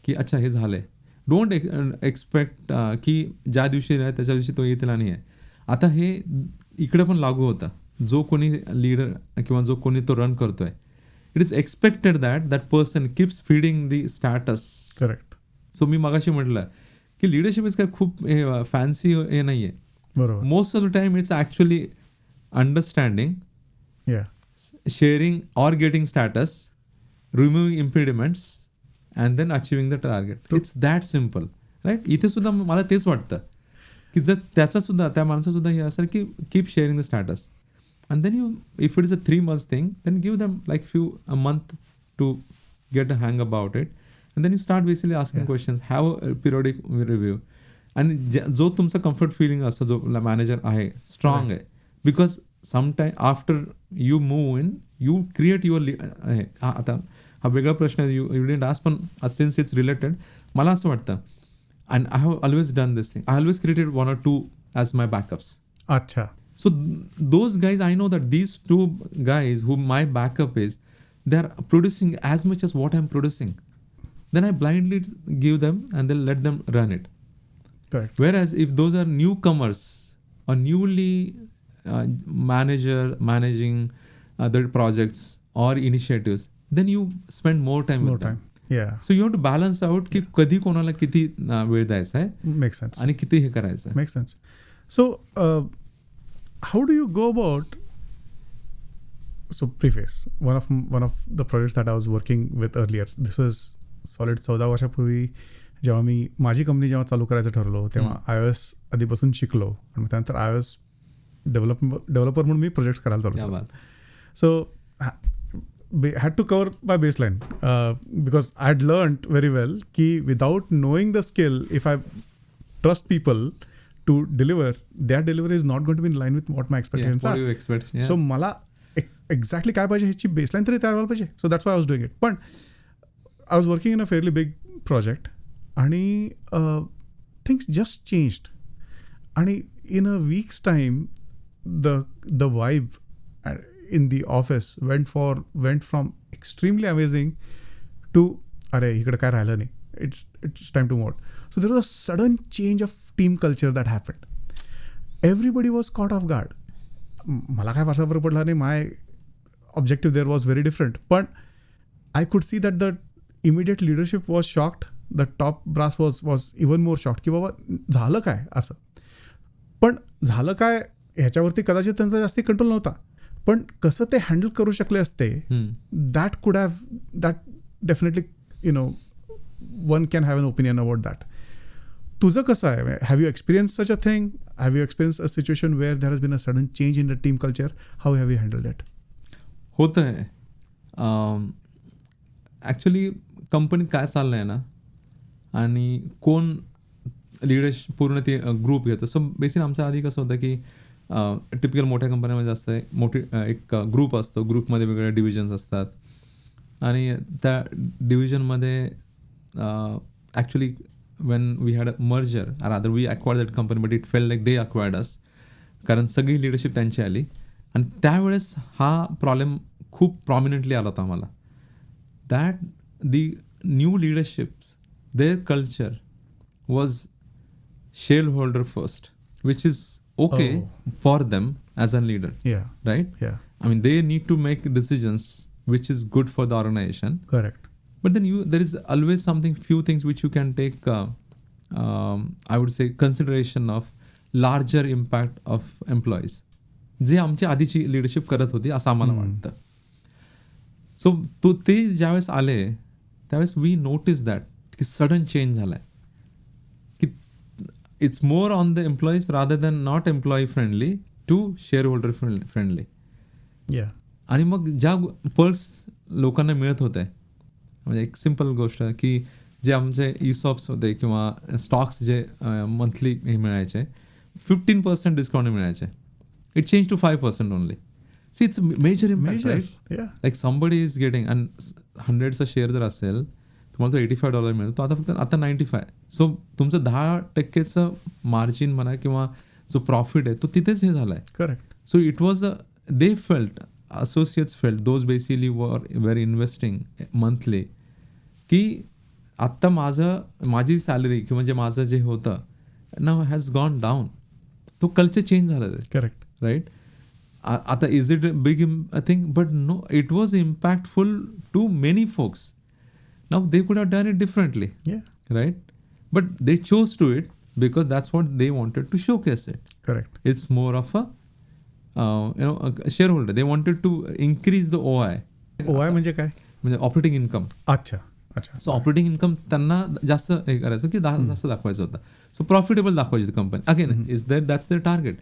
की अच्छा हे झालंय. डोंट एक्सपेक्ट की ज्या दिवशी आहे त्याच्या दिवशी तो येतील आणि आहे. आता हे इकडे पण लागू होतं, जो कोणी लीडर किंवा जो कोणी तो रन करतोय, it is expected that person keeps feeding the status. Correct. So मी मगाशी म्हटलं की लिडरशिप इज काय खूप फॅन्सी हे नाही आहे. बरोबर. Most of the time it's actually understanding, sharing or getting status, removing impediments and then achieving the target. It's that simple, right. इथे सुद्धा मला तेच वाटतं की जर त्याचा सुद्धा त्या माणसाचं सुद्धा हे असेल की keep sharing the status. And then if it is a 3 months thing, then give them like a month to get a hang about it. And then you start basically asking questions, have a periodic review. And जो तुमचा comfort feeling असतो, जो manager आहे, strong आहे. Because sometime after you move in, you create your आता हा वेगळा प्रश्न आहे, you didn't ask, पण since it's related, मला असं वाटतं, and I have always done this thing. I always created 1 or 2 as my backups. अच्छा. So those guys, I know that these two guys who my backup is, they're producing as much as what I'm producing. Then I blindly give them and then let them run it. Correct. Whereas if those are newcomers or newly managing other projects or initiatives, then you spend more time with them. Yeah. So you have to balance out की कधी कोणाला किती वेळ द्यायचा आहे. Makes sense. आणि किती हे करायचं आहे. Makes sense. So how do you go about, so preface, one of the projects that I was working with earlier, this was solid 14 वर्षापूर्वी जेव्हा मी माझी कंपनी जेव्हा चालू करायचं ठरलो तेव्हा iOS आधीपासून शिकलो आणि त्यानंतर iOS डेव्हलपर म्हणून मी प्रोजेक्ट्स करायला चालू केलो. So had to cover my baseline because I had learned very well ki without knowing the skill, if I trust people to deliver, their delivery is not going to be in line with what my expectations are. What do you expect? Yeah. So मला exactly काय पाहिजे ह्याची baseline तरी तयार व्हायला पाहिजे. So that's why I was doing it. पण I was working in a fairly big project आणि things just changed. आणि in a week's time the vibe in the office went from extremely amazing to अरे इकडे काय राहिलं नाही, it's time to move. So there was a sudden change of team culture that happened. Everybody was caught off guard. मला काय फारसा फरक पडला नाही, my objective there was very different, but I could see that the immediate leadership was shocked. The top brass was even more shocked की बाबा झालं काय असं. पण झालं काय ह्याच्यावरती कदाचित त्यांचा जास्ती कंट्रोल नव्हता, पण कसं ते हँडल करू शकले असते, that definitely, you know, one can have an opinion about that. तुझं कसं आहे? Have you experienced such a thing? Have you experienced a situation where there has been a sudden change in the team culture? How have you handled it? होतं आहे. ॲक्च्युली कंपनीत काय चाललं आहे ना आणि कोण लिडरशिप पूर्ण ते ग्रुप घेतं. सो बेसिकली आमच्या आधी कसं होतं की टिपिकल मोठ्या कंपन्यामध्ये जास्त आहे, मोठी एक ग्रुप असतो, ग्रुपमध्ये वेगवेगळे डिव्हिजन्स असतात आणि त्या डिव्हिजनमध्ये actually when we had a merger, or rather we acquired that company, but it felt like they acquired us, कारण सगळी लिडरशिप त्यांची आली आणि त्यावेळेस हा प्रॉब्लेम खूप प्रॉमिनंटली आला होता आम्हाला. That the new leadership, their culture was shareholder first, which is okay for them as a leader. Right? I mean, they need to make decisions which is good for the organization. Correct. But then there is always few things which you can take, I would say, consideration of larger impact of employees. जे आमची आधीची लिडरशिप करत होती असं आम्हाला वाटतं. सो ते ज्यावेळेस आले त्यावेळेस वी नोटीस दॅट की सडन चेंज झालाय, की it's more on the employees rather than not employee friendly to shareholder friendly. आणि मग ज्या पर्क्स लोकांना मिळत होते, म्हणजे एक सिम्पल गोष्ट की जे आमचे ESOPs होते किंवा स्टॉक्स जे मंथली हे मिळायचे 15% डिस्काउंट मिळायचे, it change to 5% only. See it's major impact, right? Like somebody is getting, आणि 100चा शेअर जर असेल तुम्हाला तो $85 मिळतो, तो आता फक्त आता 95. सो तुमचं 10% मार्जिन म्हणा किंवा जो प्रॉफिट आहे तो तिथेच हे झाला आहे. Correct. So it was they felt, associates felt, those basically were investing monthly, की आत्ता माझी सॅलरी किंवा जे माझं जे होतं नाव हॅज गॉन डाऊन. तो कल्चर चेंज झाला आहे. करेक्ट. राईट. आता is it a big thing? But no, it was impactful to many folks. Now they could have done it differently, right? But they chose to it because that's what they wanted to showcase it. Correct. It's more of a a shareholder. They wanted to increase the OI. OI म्हणजे काय? म्हणजे ऑपरेटिंग इन्कम. अच्छा. सो ऑपरेटिंग इन्कम त्यांना जास्त हे करायचं की जास्त दाखवायचं होतं. सो प्रॉफिटेबल दाखवायची company. Again is that's their target.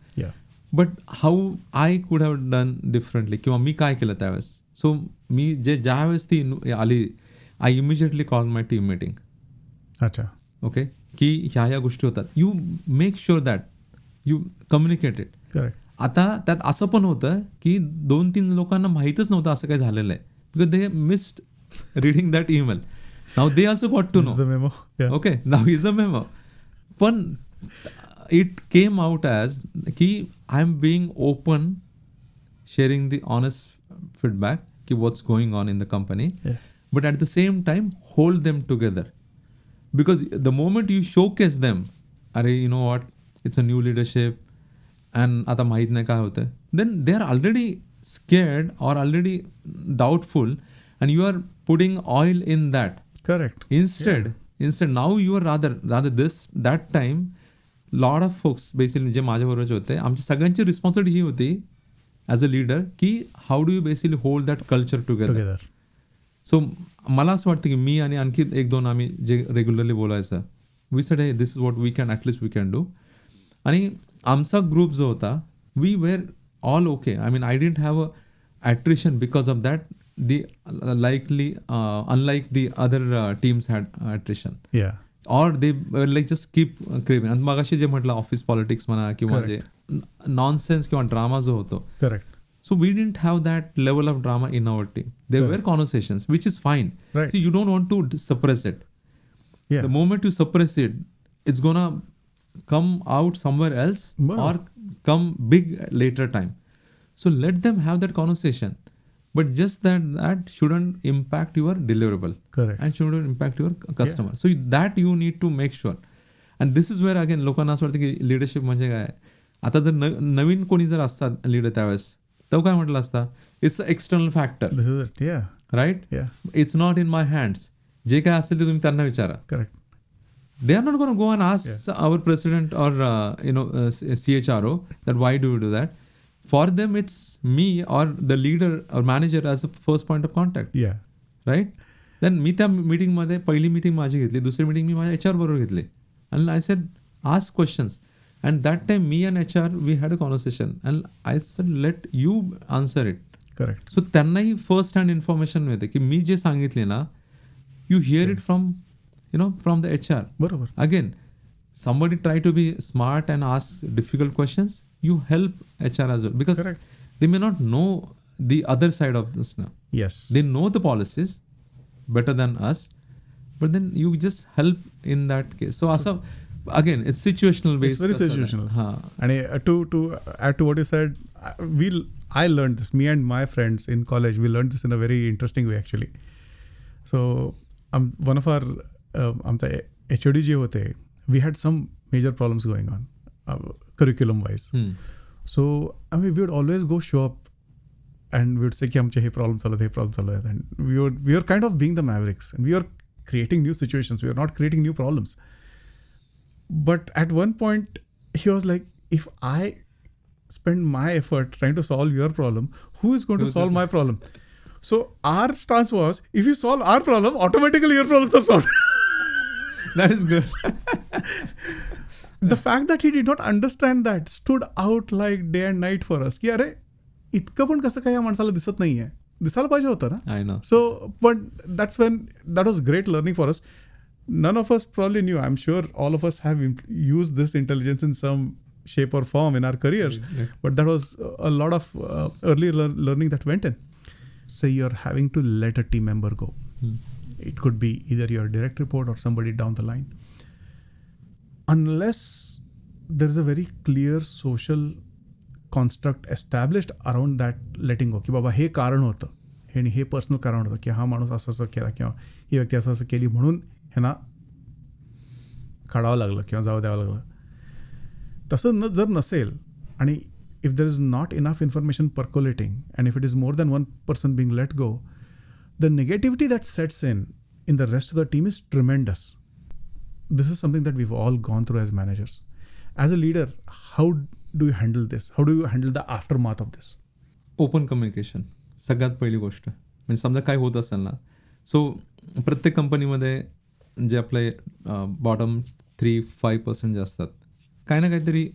But how I could have done differently, किंवा मी काय केलं त्यावेळेस. सो मी ज्यावेळेस ती आली, I immediately call my team meeting. अच्छा. ओके, की ह्या गोष्टी होतात. You make sure that you communicate it. Correct. आता त्यात असं पण होतं की 2-3 लोकांना माहीतच नव्हतं असं काय झालेलं आहे, because they missed reading that email. Now they also got to know. Okay, now is a memo. पण it came out as ki I'm being open, sharing the honest feedback ki what's going on in the company, but at the same time hold them together, because the moment you showcase them, अरे you know what, it's a new leadership and आता माहित नाही काय होतं, then they are already scared or already doubtful, and you are putting oil in that. Correct. Instead now you are rather that time lot of folks basically जे माझ्या बरोबरचे होते, आमची सगळ्यांची रिस्पॉन्सिबिलिटी ही होती ॲज अ लीडर की how do you basically hold that culture together. So मला असं वाटतं की मी आणि आणखी एक दोन आम्ही जे रेग्युलरली बोलायचं, we said hey this is what we can at least we can do. आणि आमचा ग्रुप जो होता, we were all okay. I mean I didn't have a attrition because of that. The likely unlike the other teams had attrition, or they were like just keep craving. And मगाशी जे म्हटलं ऑफिस पॉलिटिक्स म्हणा किंवा जे नॉनसेन्स किंवा ड्रामा जो होतो, correct. So we didn't have that level of drama in our team. There were conversations, which is fine. Right. See, you don't want to suppress it. The moment you suppress it, it's gonna come out somewhere else or come big later time. So let them have that conversation. But just that shouldn't impact your deliverable. Correct. And shouldn't impact your customer. So that you need to make sure. And this is where again लोकांना असं वाटतं की लिडरशिप म्हणजे काय. आता जर नवीन कोणी जर असतात लीडर त्यावेळेस, तो काय म्हटलं असता, it's a external factor, right, it's not in my hands. जे काय असेल ते तुम्ही त्यांना विचारा. Correct. They are not going to go and ask our president or CHRO that why do you do that. For them, it's me or the leader or manager as the first point of contact. Right? Then मी त्या मीटिंगमध्ये पहिली मीटिंग माझी घेतली, दुसरी मीटिंग मी माझ्या HR बरोबर घेतली. And I said, ask questions. And that time, me and HR, we had a conversation. And I said, let you answer it. Correct. So त्यांनाही first hand information मिळते की मी जे सांगितले ना, you hear it from the HR. बरोबर. Again, somebody try to be smart and ask difficult questions. You help HR as well, because they may not know the other side of this now. Yes. They know the policies better than us, but then you just help in that case. So again, it's situational based. It's very situational. And to add to what you said, I learned this. Me and my friends in college, we learned this in a very interesting way actually. So one of our HOD जे होते, we had some major problems going on. Curriculum wise. So I mean, we would always go show up and we would say ki amche he problem चालू आहेत, and we were kind of being the mavericks, and we were creating new situations. We were not creating new problems. But at one point he was like, if I spend my effort trying to solve your problem, who is going to solve my problem? So our stance was, if you solve our problem, automatically your problems are solved. That is good. The fact that he did not understand that stood out like day and night for us. की अरे इतकं पण कसं काय या माणसाला दिसत नाहीये, दिसायला पाहिजे होतं ना. I know. So but that was great learning for us. None of us probably knew. I'm sure all of us have used this intelligence in some shape or form in our careers. But that was a lot of early learning that went in. So you're having to let a team member go. It could be either your direct report or somebody down the line. Unless there is a very clear social construct established around that letting go, की बाबा हे कारण होतं, आणि हे पर्सनल कारण होतं की हा माणूस असं केला किंवा ही व्यक्ती असं केली म्हणून ह्यांना काढावं लागलं किंवा जावं द्यावं लागलं. तसं जर नसेल, आणि if there is not enough information percolating, and if it is more than one person being let go, the negativity that sets in the rest of the team is tremendous. This is something that we've all gone through as managers. As a leader, how do you handle this? How do you handle the aftermath of this? Open communication. सगळ्यात पहिली गोष्ट. म्हणजे समजा काय होत असेल ना, सो प्रत्येक कंपनीमध्ये जे आपले बॉटम 3-5% जे असतात, काही ना काहीतरी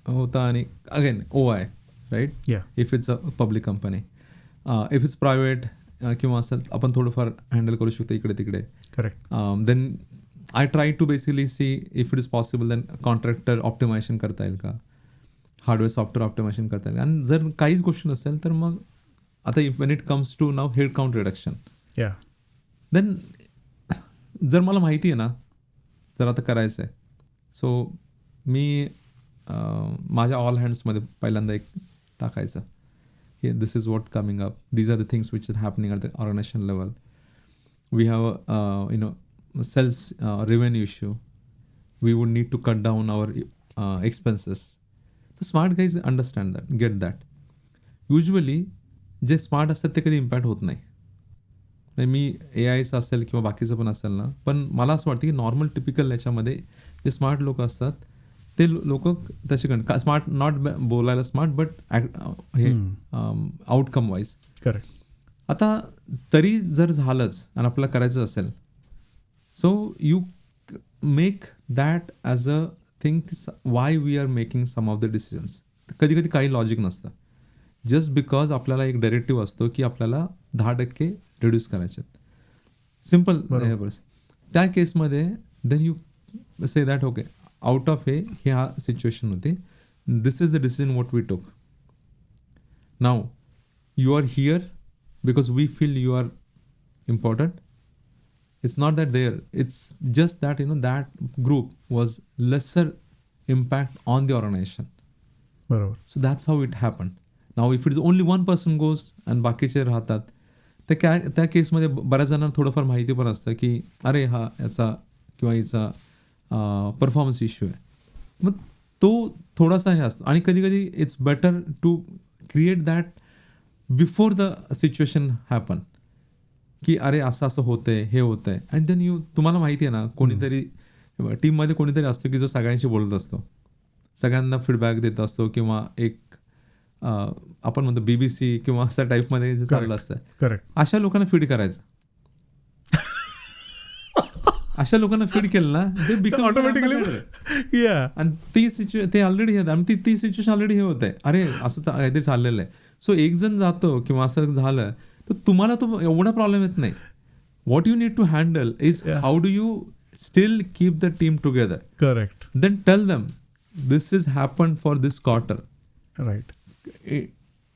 होतं. आणि again OI, right, if it's a public company, if it's private किंवा असं आपण थोडंफार हँडल करू शकतो इकडे तिकडे. Correct. Then I try to basically see if it is possible then contractor optimization करता येईल का, हार्डवेअर सॉफ्टवेअर ऑप्टिमायझेशन करता येईल. आणि जर काहीच गोष्टी नसेल तर मग आता when it comes to now head count reduction, then जर मला माहिती आहे ना जर आता करायचं आहे, सो मी माझ्या ऑल हँड्समध्ये पहिल्यांदा एक टाकायचं की this is what coming up, these are the things which is happening at the organisation level. We have sales revenue issue, we would need to cut down our expenses. The smart guys understand that, get that. Usually जे स्मार्ट असतात ते कधी इम्पॅक्ट होत नाही. मी AIचं असेल किंवा बाकीचं पण असेल ना, पण मला असं वाटतं की नॉर्मल टिपिकल याच्यामध्ये जे स्मार्ट लोक असतात ते लोक तसे स्मार्ट, नॉट बोलायला स्मार्ट बट हे आउटकम वाईज. करेक्ट. आता तरी जर झालंच आणि आपल्याला करायचं असेल, so you make that as a thing why we are making some of the decisions. कधी कधी काही लॉजिक नसतं, जस्ट बिकॉज आपल्याला एक डायरेक्टिव्ह असतो की आपल्याला 10% रिड्यूस करायचे. सिम्पल. त्या केसमध्ये then you say that okay, out of हे हा सिच्युएशन होती, this is the decision what we took. Now you are here because we feel you are important. It's not that there, it's just that that group was lesser impact on the organization. बरोबर. So that's how it happened. Now if it's only one person goes and बाकीचे राहतात, त्या केसमध्ये बऱ्याच जणांना थोडंफार माहिती पण असतं की अरे हा याचा किंवा हिचा परफॉर्मन्स इश्यू आहे, मग तो थोडासा हे असतो. आणि कधी कधी it's better to create that before the situation happen, की अरे असं असं होतंय, हे होतंय. अँड देन तुम्हाला माहिती आहे ना, कोणीतरी टीममध्ये कोणीतरी असतो की जो सगळ्यांशी बोलत असतो, सगळ्यांना फीडबॅक देत असतो, किंवा एक आपण म्हणतो BBC किंवा अशा टाईपमध्ये जे चाललं असतं. करेक्ट. अशा लोकांना फीड करायचं. अशा लोकांना फीड केलं ना, ते बिकम ऑटोमॅटिकली. आणि ते ऑलरेडी हे आणि ती सिच्युएशन ऑलरेडी हे होत आहे, अरे असं काहीतरी चाललेलं आहे. सो एक जण जातो किंवा असं झालं तर तुम्हाला तो एवढा प्रॉब्लेम येत नाही. What you need to handle is how do you still keep the team together. Correct. Then tell them this is happen for this quarter. Right.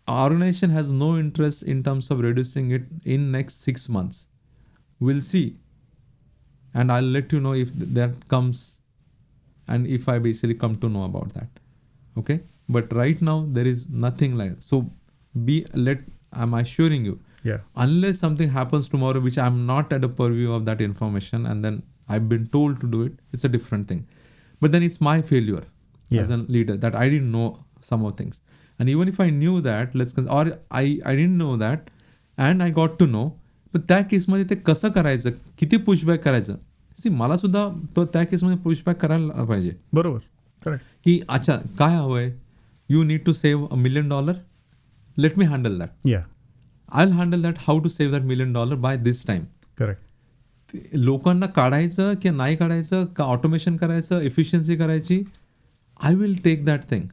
Organization has no interest in terms of reducing it in next 6 months. We'll see, and I'll let you know if that comes and if I basically come to know about that. Okay, but right now there is nothing like that. So I'm assuring you, unless something happens tomorrow which I'm not at the purview of that information and then I've been told to do it, it's a different thing. But then it's my failure as a leader that I didn't know some of things. And even if I knew that, or I didn't know that and I got to know, पण त्या केसमध्ये ते कसं करायचं, किती पुशबॅक करायचं. मला सुद्धा तो त्या केसमध्ये पुशबॅक करायला पाहिजे. बरोबर. करेक्ट. की अच्छा काय हवंय, you need to save $1 million, let me handle that. I will handle that, how to save that $1 million by this time. Correct. लोकांना काढायचं की नाही काढायचं, का ऑटोमेशन करायचं, एफिशियन्सी करायची, I will take that thing.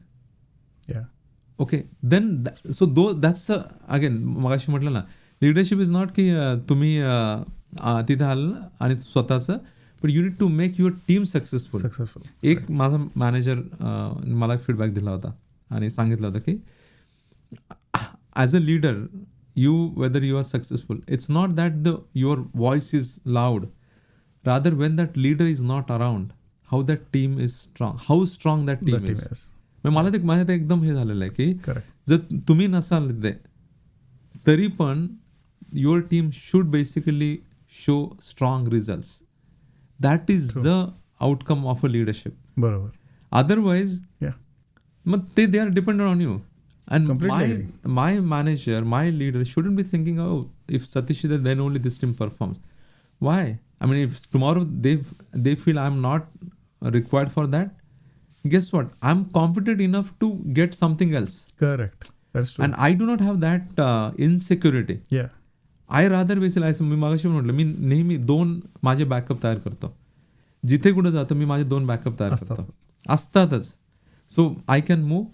Okay, then so that's again मगाशी म्हटलं ना, लिडरशिप इज नॉट की तुम्ही तिथे आलं आणि स्वतःचं, but you need to make your team successful. एक माझा मॅनेजर मला फीडबॅक दिला होता आणि सांगितलं होतं की as a leader whether you are successful, it's not that your voice is loud, rather when that leader is not around, how that team is strong, how strong that team is. माझ्या ते एकदम हे झालेलं आहे की जर तुम्ही नसाल तिथे तरी पण your team should basically show strong results. That is the outcome of a leadership. बरोबर. अदरवाईज मग they are dependent on you. And my manager, my leader shouldn't be thinking, oh, if Satish is there, then only this team performs. Why? I mean, if tomorrow they feel I'm not required for that, guess what? I'm competent enough to get something else. Correct. That's true. And I do not have that insecurity. I rather basically, मी मागाशी म्हटलं, मी नेहमी 2 माझे बॅकअप तयार करतो. जिथे कुठे जातो मी माझे 2 बॅकअप तयार करतो. असतातच. So I can move,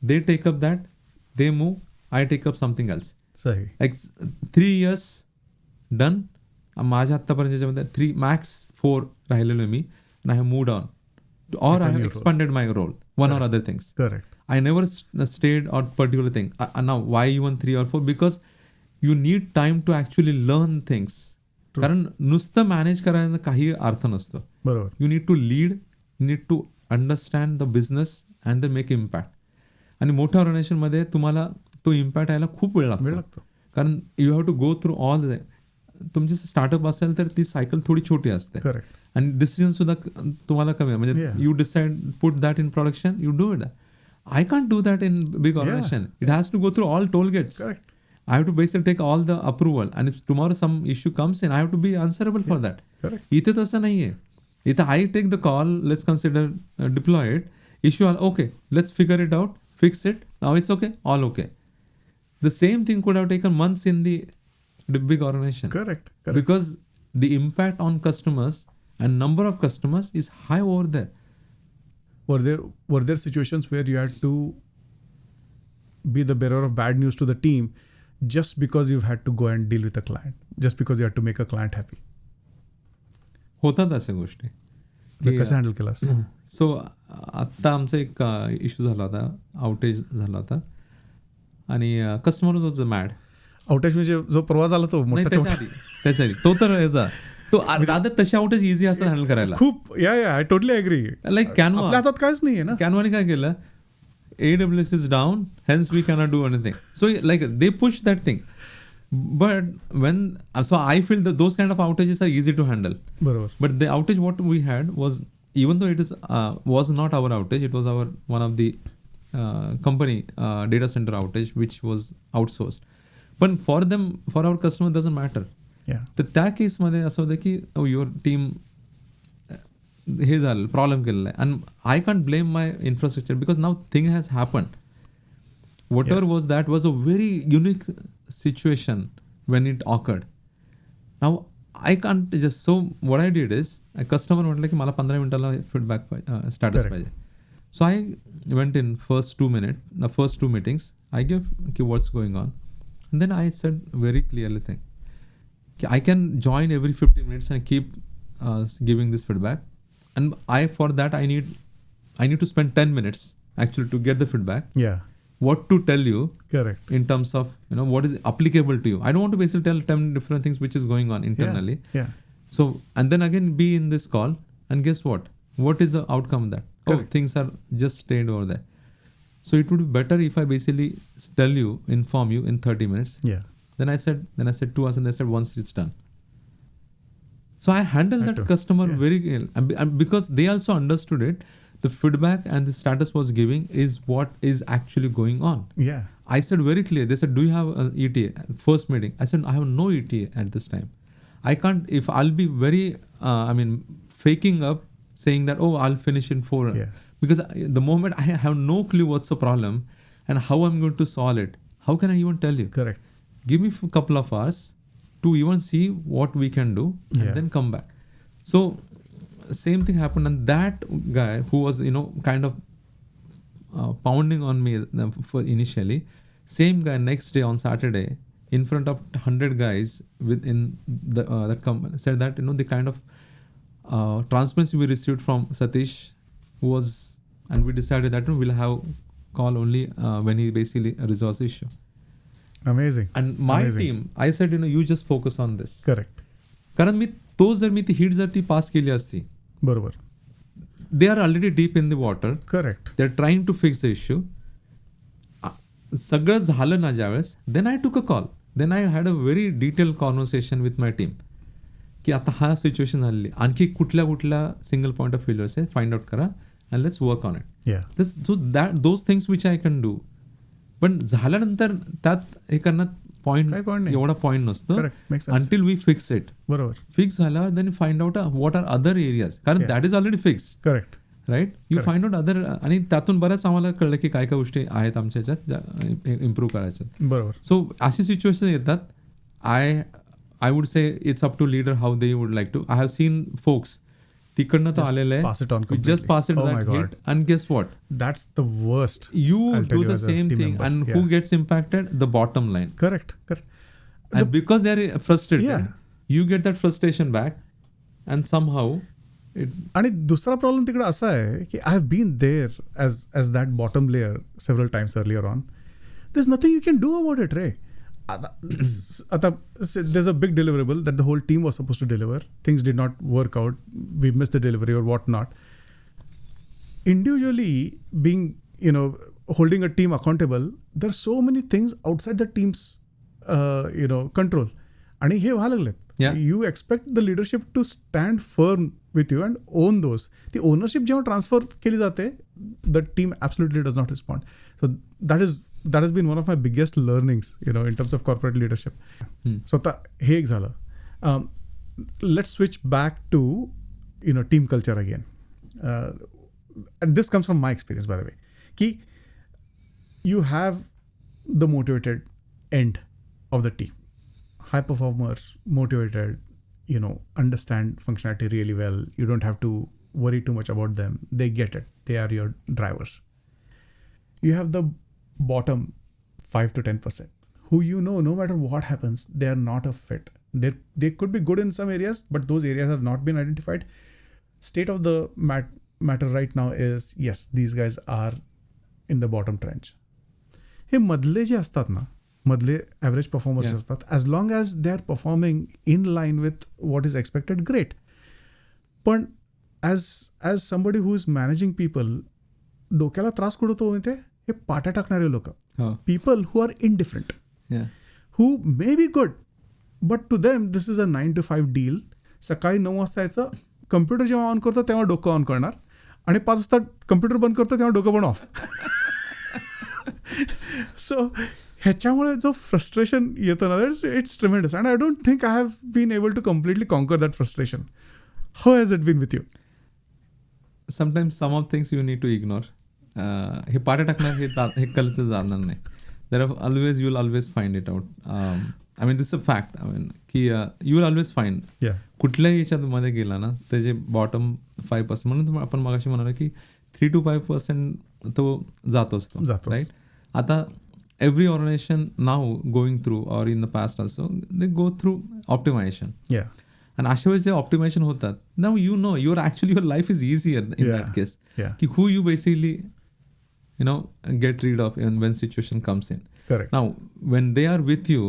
they take up that, they move, I take up something else. Like 3 years done. माझ्या आत्तापर्यंत ज्याच्यामध्ये 3 max 4 राहिलेलो मी, and I have moved on, or I have expanded my role, one or other things. Correct. I never stayed on particular thing. Now why even 3 or 4? Because you need time to actually learn things. कारण नुसतं मॅनेज करायला काही अर्थ नसतो. बरोबर. You need to lead, you need to understand the business and the make impact. आणि मोठ्या ऑर्गनायझेशनमध्ये तुम्हाला तो इम्पॅक्ट यायला खूप वेळ लागतो. कारण you have to go through all. तुमची स्टार्टअप असेल तर ती सायकल थोडी छोटी असते आणि डिसिजन सुद्धा तुम्हाला कमी आहे. म्हणजे you decide put that in production, you do it. I can't do that in big organization. It has to go through all toll gates. Correct. I have to basically take all the approval, and if tomorrow some issue comes in, I have to be answerable for that. Correct. इथे तसं नाहीये. इथे I take the call, let's consider deploy it. Issue, okay, let's figure it out, fix it. Now it's okay, all okay. The same thing could have taken months in the big organization. Correct. Because the impact on customers and number of customers is high over there. Were there situations where you had to be the bearer of bad news to the team just because you've had to go and deal with a client, just because you had to make a client happy? होतात अशा गोष्टी. कसं हँडल केलास? सो आत्ता आमचा एक इश्यू झाला होता, आउटेज झाला होता आणि कस्टमर वॉज मॅड. आउटेज म्हणजे जो परवा झाला तो त्याच्या आधी तो तर याचा तो दादा तशी आउटेज इझी असं हँडल करायला खूप. I totally agree. Like Canva हातात काहीच नाहीये ना. कॅनवाने काय केलं, AWS is down, hence we cannot do anything. So like they push that thing. But so I feel that those kind of outages are easy to handle. Barabar. But the outage what we had was, even though it is was not our outage, it was one of the company data center outage which was outsourced. But for our customer doesn't matter. तर त्या केसमध्ये असं होतं की युअर टीम हे झालं, प्रॉब्लेम केलेला आहे. And I can't blame my infrastructure because now thing has happen. Whatever was that was a very unique situation when it occurred. Now I can't just. So what I did is, customer म्हटलं की मला 15 मिनिटाला फीडबॅक स्टॅटस पाहिजे. So I went in first 2 meetings. I gave what's going on. And then I said very clearly thing. I can join every 15 minutes and keep giving this feedback. And for that I need to spend 10 minutes actually to get the feedback. Yeah. What to tell you. Correct. In terms of what is applicable to you. I don't want to basically tell 10 different things which is going on internally. Yeah. So and then again be in this call and guess what? What is the outcome of that? Correct. Things are just stayed over there. So it would be better if I basically inform you in 30 minutes. Yeah. Then I said 2 hours and they said once it's done. So I handled that customer very well. And because they also understood it, the feedback and the status was giving is what is actually going on. Yeah. I said very clear. They said, do you have an ETA? First meeting. I said, I have no ETA at this time. I can't, if I'll be very, faking up saying that, I'll finish in 4. Yeah. Because the moment I have no clue what's the problem and how I'm going to solve it, how can I even tell you? Correct. Give me a couple of hours to even see what we can do and then come back. So same thing happened, and that guy who was kind of pounding on me for initially, same guy next day on Saturday in front of 100 guys within that company said that the kind of transparency we received from Satish was, and we decided that we'll have call only when he basically resolves the issue. Amazing. And my team, I said you just focus on this. Correct. कारण मी ती हिट जर ती पास केली असती, बरोबर, they are already deep in the water. Correct. They're trying to fix the issue. सगळं झालं ना ज्यावेळेस, then I took a call. Then I had a very detailed conversation with my team. की आता हा सिच्युएशन झालेली, आणखी कुठल्या सिंगल पॉईंट ऑफ फेल्युअर्स आहे, फाइंड आउट करा and let's work on it. Yeah. So those things which I can do. पण झाल्यानंतर त्यात हे करण्यात एवढा पॉईंट नसतो until we fix it. बरोबर. फिक्स झाल्यावर then find out what are other areas. कारण that is already fixed. Correct. Right? You find out other, आणि त्यातून बऱ्याच आम्हाला कळलं की काय गोष्टी आहेत आमच्या ह्याच्यात इम्प्रूव्ह करायच्यात. बरोबर. सो अशी सिच्युएशन येतात. I would say it's up to leader how they would like to. I have seen folks तिकडनं तो आलेलं आहे, pass it on completely. Just pass it that hit, and guess what? That's the worst. You do the same thing, and who gets impacted? The bottom line. Correct. And because they are frustrated, you get that frustration back, and somehow आणि दुसरा प्रॉब्लेम तिकडे असा आहे की I have been there as that bottom layer several times earlier on. There is nothing you can do about it रे. आता there's a big deliverable that the whole team was supposed to deliver. Things did not work out. We missed the delivery or what not. individually being, holding a team accountable, there are so many things outside the team's, control. आणि हे व्हायला लागलेत. You expect the leadership to stand firm with you and own those. The ownership जेव्हा ट्रान्सफर केली जाते, the team absolutely does not respond. So that has been one of my biggest learnings, in terms of corporate leadership. So हे एक झालं. Let's switch back to, team culture again. And this comes from my experience, by the way. Ki you have the motivated end of the team. High performers, motivated, understand functionality really well. You don't have to worry too much about them. They get it. They are your drivers. You have the bottom 5 to 10% who, no matter what happens, they are not a fit. They could be good in some areas, but those areas have not been identified. State of the matter right now is, yes, these guys are in the bottom trench. हे मधले जे असतात ना, मधले ॲव्हरेज परफॉर्मर्स असतात, as long as they are performing in line with what is expected, great. पण as somebody who is managing people, डोक्याला त्रास कुठं होतो माहिती आहे? हे पाट्या टाकणारे लोक, people who are indifferent, who may be good, but to them this is a 9 to 5 deal. सकाळी 9 वाजता यायचं, कम्प्युटर जेव्हा ऑन करतो तेव्हा डोकं ऑन करणार, आणि 5 वाजता कम्प्युटर बंद करतो तेव्हा डोकं पण ऑफ. सो ह्याच्यामुळे जो फ्रस्ट्रेशन येतं ना, it's tremendous. And I don't think I have been able to completely conquer that frustration. How has it been with you? Sometimes some of things you need to ignore. हे पाट्या टाकणार हे कलचं जाणार नाही. There are always, you will always find it out. I mean this a fact. I mean की यू विल ऑलवेज फाइंड. कुठल्याही याच्यामध्ये गेला ना, त्याचे बॉटम 5%, म्हणून आपण मगाशी म्हणाला की 3 to 5% तो जात असतो, राईट? आता every organization now going through, or in the past also, they go through optimization. And अशा वेळेस जे ऑप्टिमायझेशन होतात, now your life is easier in that case. की who you basically get rid of when situation comes in. Correct. Now when they are with you,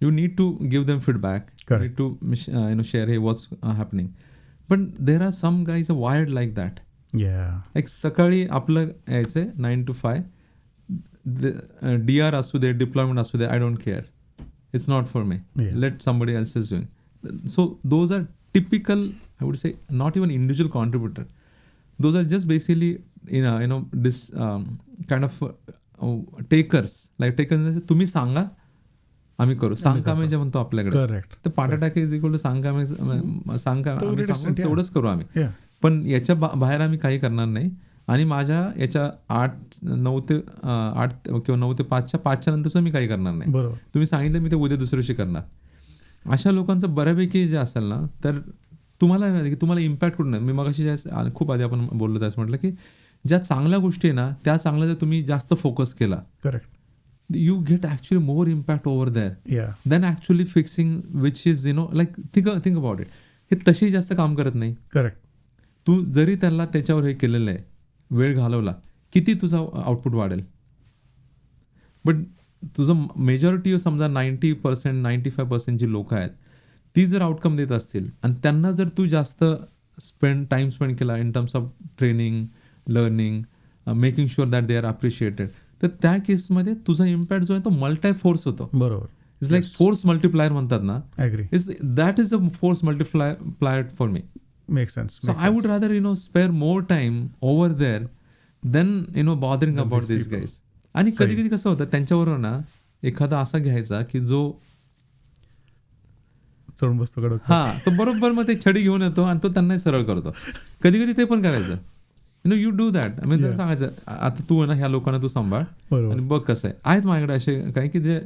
you need to give them feedback. Correct. You need to share, hey, what's happening. But there are some guys are wired like that. Like सकाळी आपलं यायचंय 9 to 5, DR असू दे, डिप्लॉयमेंट असू दे, I don't care, it's not for me, let somebody else is doing. So those are typical, I would say, not even individual contributor. Those are just basically this kind of takers. Like takers, तुम्ही सांगा आम्ही करू. सांगकामे जे म्हणतो आपल्याकडे, तर पाटाटाके इज इक्वल टू सांगकामे, तेवढंच करू आम्ही. पण याच्या बाहेर आम्ही काही करणार नाही. आणि माझ्या याच्या 9 ते 5च्या 5च्या नंतरचं मी काही करणार नाही. तुम्ही सांगितलं मी ते उद्या दुसऱ्या दिवशी करणार. अशा लोकांचं बऱ्यापैकी जे असेल ना, तर तुम्हाला इम्पॅक्ट कुठं नाही. मी मगाशी खूप आधी आपण बोललो त्याच म्हटलं की ज्या चांगल्या गोष्टी आहे ना, त्या चांगल्या जर तुम्ही जास्त फोकस केला, correct, you get actually more impact over there than actually fixing, which is like think about it. हे तशी जास्त काम करत नाही. करेक्ट. तू जरी त्यांना त्याच्यावर हे केलेलं आहे, वेळ घालवला, किती तुझा आउटपुट वाढेल. बट तुझं मेजॉरिटी समजा 90%, 95% जी लोक आहेत, ती जर आउटकम देत असतील आणि त्यांना जर तू जास्त टाइम स्पेंड केला in terms of training, learning, making sure that they are appreciated, तर त्या केसमध्ये तुझा इम्पॅक्ट जो आहे तो मल्टी फोर्स होतो. बरोबर. इट्स लाईक फोर्स मल्टिप्लायर म्हणतात ना. Agree. That is a force multiplier for me. Makes sense. So I would rather spare more time over there than bothering about these guys. आणि कधी कधी कसं होतं, त्यांच्याबरोबर ना एखादा असा घ्यायचा की जो चढून बसतो कडक, तो बरोबर मग ते छडी घेऊन येतो आणि तो त्यांनाही सरळ करतो. कधी कधी ते पण करायचं. You do that. I mean सांगायचं, आता तू ना ह्या लोकांना तू सांभाळ आणि बघ कसं आहे. आहेत माझ्याकडे असे काही की जे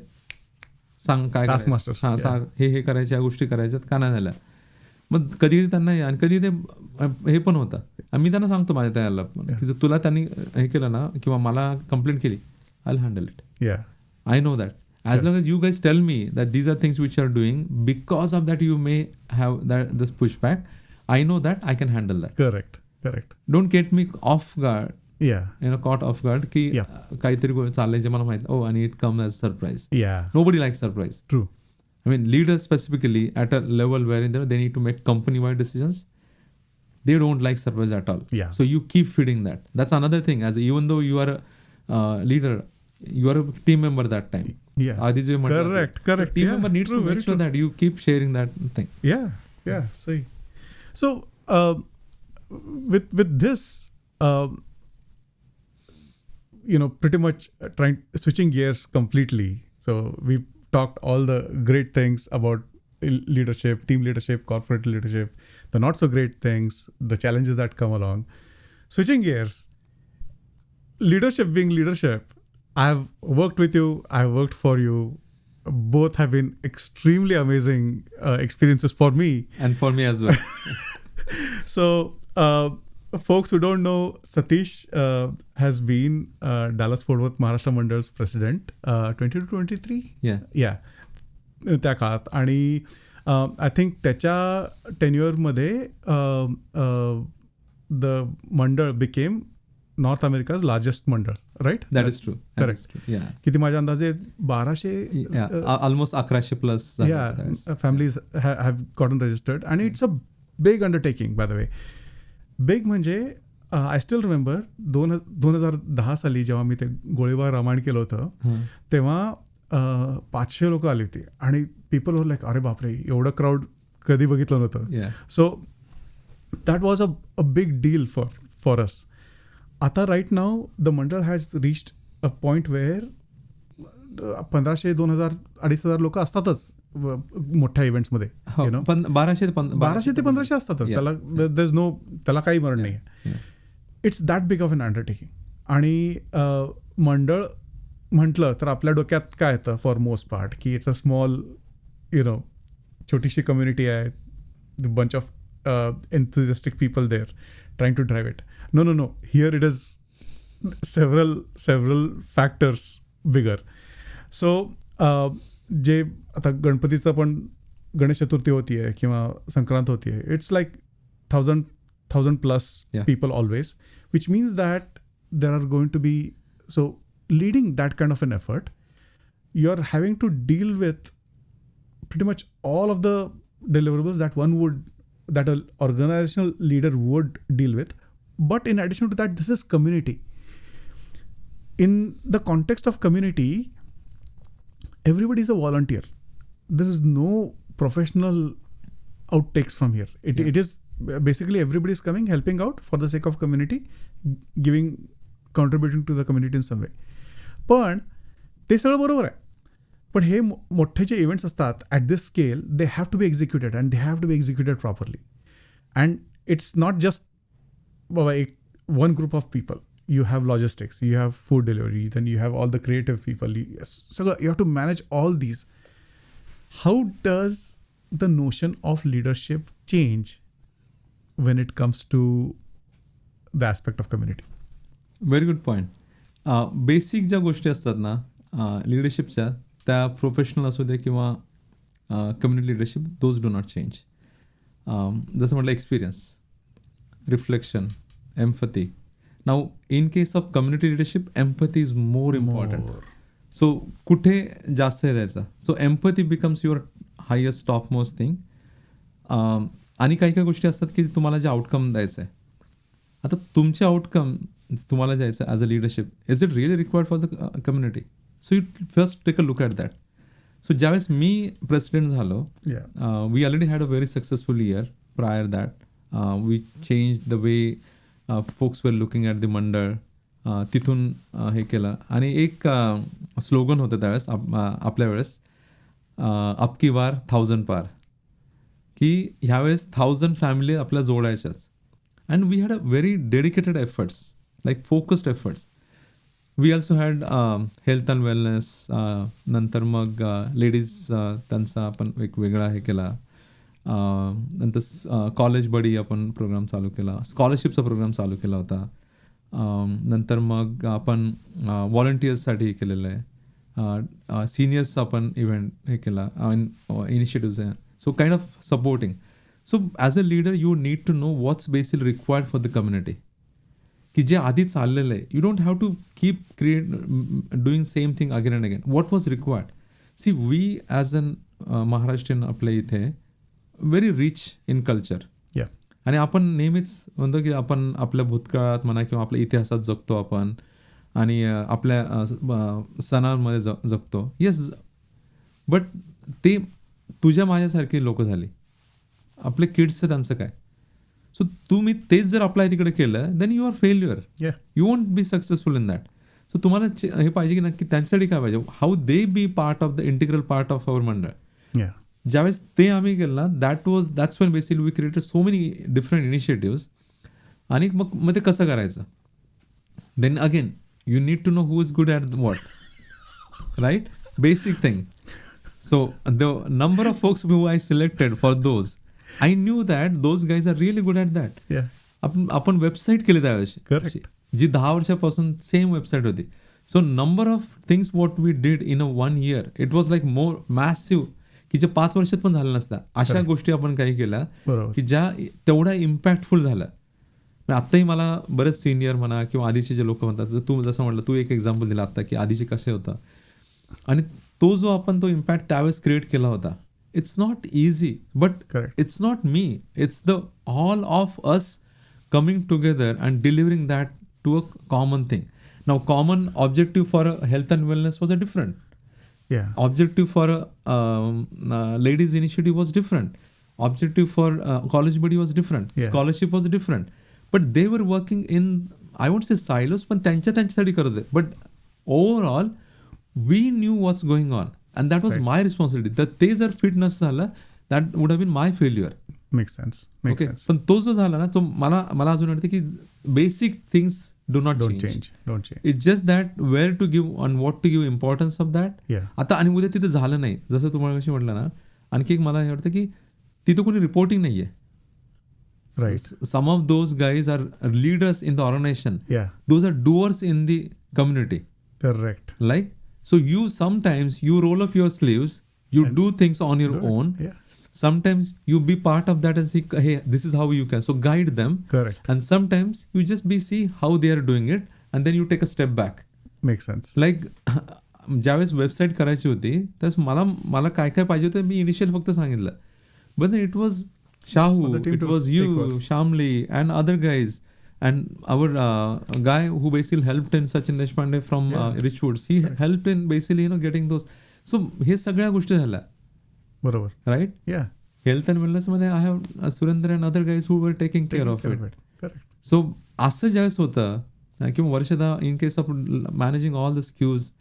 सांग काय सांग, हे करायच्या, या गोष्टी करायच्यात, का नाही झाल्या. मग कधी त्यांना, आणि कधी ते हे पण होतं, मी त्यांना सांगतो माझ्या त्याला की जर तुला त्यांनी हे केलं ना किंवा मला कंप्लेंट केली, I will handle it. I know that as long as you guys tell me that these are things which you are doing, because of that you may have this pushback, I know that I can handle that. Correct. Don't get me off guard. Caught off guard की काहीतरी चाललंय जे मला माहिती, and it comes as surprise. Nobody likes surprise. True. I mean, leaders specifically at a level where they need to make company-wide decisions, they don't like surprise at all. Yeah. So you keep feeding that. That's another thing. As even though you are a leader, you are a team member that time. Yeah. Correct. So team member needs True, to make very sure true. that you keep sharing that thing. Yeah. See. So with this, pretty much switching gears completely. So we've talked all the great things about leadership, team leadership, corporate leadership, the not so great things, the challenges that come along. Switching gears, leadership being leadership, I've worked with you, I've worked for you. Both have been extremely amazing experiences for me. And for me as well. So, folks who don't know, Satish has been Dallas-Fort Worth Maharashtra Mandal's president 2023? Yeah. त्या काळात. आणि आय थिंक त्याच्या टेन्युअरमध्ये the mandal became North America's largest mandal, right? That is true. Correct. किती माझ्या अंदाजे 1200 almost 1100 plus families have gotten registered. आणि it's a big undertaking by the way. Big म्हणजे आय स्टील रिमेंबर 2010 साली जेव्हा मी ते गोळीबार रामायण केलं होतं, तेव्हा 500 लोक आली होती आणि पीपल वर लाईक अरे बापरे, एवढं क्राऊड कधी बघितलं नव्हतं. So that was a big deal for us. आता right now the mandal has reached a point where 1500, 2000, 2500 लोक असतातच मोठ्या इव्हेंट्समध्ये. 1200 ते 1500 असतातच. त्याला काही मरण नाही आहे. It's that big of N undertaking. आणि मंडळ म्हटलं तर आपल्या डोक्यात काय येतं फॉर मोस्ट पार्ट, की इट्स अ स्मॉल छोटीशी कम्युनिटी आहे, bunch of enthusiastic people there trying to drive it. No. Here it is several factors bigger. So जे आता गणपतीचं पण गणेश चतुर्थी होती आहे किंवा संक्रांत होती आहे, it's like 1000 plus people always, which means that there are going to be, so leading that kind of an effort, you're having to deal with pretty much all of the deliverables that an organizational leader would deal with. But in addition to that, this is community. In the context of community, everybody is a volunteer. There is no professional outtakes from here. It is basically everybody is coming, helping out for the sake of community, contributing to the community in some way. पण ते सगळं बरोबर आहे. पण हे मोठे जे इव्हेंट्स असतात at this scale, they have to be executed and they have to be executed properly. And it's not just baba one group of people. You have logistics, you have food delivery, then you have all the creative people. So you have to manage all these. How does the notion of leadership change when it comes to the aspect of community? Very good point. Basic ज्या गोष्टी असतात ना लिडरशिपच्या, त्या प्रोफेशनल असू दे किंवा community leadership, those do not change. जसं म्हटलं, experience, reflection, empathy. Now in case of community leadership, empathy is more important. So कुठे जास्त हे द्यायचं. So empathy becomes your highest top most thing. आणि काही काही गोष्टी असतात की तुम्हाला जे आउटकम द्यायचं आहे, आता तुमचे आउटकम तुम्हाला द्यायचं as a leadership, is it really required for the community? So you first take a look at that. So ज्यावेळेस मी प्रेसिडेंट झालो, we already had a very successful year prior that. We change the way folks were looking at the मंडळ. तिथून हे केलं. आणि एक स्लोगन होतं त्यावेळेस आपल्या वेळेस, अबकी बार 1000 पार, की ह्यावेळेस 1000 फॅमिली आपल्या जोडायच्याच. And we had a very dedicated efforts, like focused efforts. We also had health and wellness. नंतर मग लेडीज, त्यांचा आपण एक वेगळा हे केला. नंतर कॉलेज बडी आपण प्रोग्राम चालू केला. स्कॉलरशिपचा प्रोग्राम चालू केला होता. नंतर मग आपण व्हॉलंटियर्ससाठी हे केलेलं आहे. सिनियर्सचा आपण इव्हेंट हे केला, इनिशिएटिव्स आहे. So kind of supporting. So as a leader you need to know what's basically required for the community, की जे आधी चाललेलं आहे. You don't have to keep doing same thing again and again. What was required? See, we as an Maharashtrian आपल्या इथे व्हेरी रिच इन कल्चर. आणि आपण नेहमीच म्हणतो की आपण आपल्या भूतकाळात म्हणा किंवा आपल्या इतिहासात जगतो आपण आणि आपल्या सणांमध्ये जगतो. येस, बट ते तुझ्या माझ्यासारखी लोक झाली, आपले किड्सचं त्यांचं काय. सो तुम्ही तेच जर अप्लाय तिकडे केलं then you are failure, you won't be successful in that. So तुम्हाला हे पाहिजे की नक्की त्यांच्यासाठी काय पाहिजे, how they be part of the integral part of our mandal. ज्यावेळेस ते आम्ही केलं ना, that's when basically we created so many different initiatives. आणि मग ते कसं करायचं, then again you need to know who is good at what, right? Basic thing. So the number of folks who I selected for those, I knew that those guys are really good at that. आपण वेबसाईट केली त्यावेळेस, जी 10 वर्षापासून सेम वेबसाईट होती. So number of things what we did in a 1 year, it was like more massive, की जे 5 वर्षात पण झालं नसतं. अशा गोष्टी आपण काही केल्या की ज्या तेवढा इम्पॅक्टफुल झालं. आत्ताही मला बरेच सिनियर म्हणा किंवा आधीचे जे लोक म्हणतात, तू जसं म्हटलं, तू एक एक्झाम्पल दिला आत्ता की आधीचे कसे होतं, आणि तो जो आपण तो इम्पॅक्ट त्यावेळेस क्रिएट केला होता. It's not easy, but it's not me, it's the all of us coming together and delivering that to a common thing. Now common objective for health and wellness was a different. Objective for ladies initiative was different. Objective for college buddy was different. Scholarship was different. But they were working in, I won't say silos, पण त्यांच्यासाठी करत होते. But overall, we knew what's going on. And that was my responsibility. तर ते जर फिट नसतं झालं, that would have been my failure. Makes sense. पण तो जो झाला ना, तो मला अजून वाटतं की basic things do not change. It's just that where to give and what to give importance of that. आता आणि उद्या तिथे झालं नाही, जसं तुम्हाला कशी म्हटलं ना, आणखी एक मला हे वाटतं की तिथं कोणी रिपोर्टिंग नाहीये. Some of those guys are leaders in the organization. Those are doers in the community. Correct. Like, so you sometimes you roll up your sleeves, you do things on your own. Sometimes you be part of that and say, hey, this is how you can. So guide them. Correct. And sometimes you just see how they are doing it and then you take a step back. Makes sense. Like, ज्यावेळेस वेबसाईट करायची होती त्यावेळेस मला काय काय पाहिजे होतं मी इनिशियल फक्त सांगितलं. But then it was Shahu, it was you, Shamli, and other guys, and our guy who basically helped in Sachin Deshpande from Richwoods. He helped in basically getting those. So हे सगळ्या गोष्टी झाल्या. बरोबर. Right? Health and wellness मध्ये I have Surendra and other guys who were taking care of it. Correct. So असं ज्यावेळेस होतं किंवा वर्षदा in case of managing all the SKUs.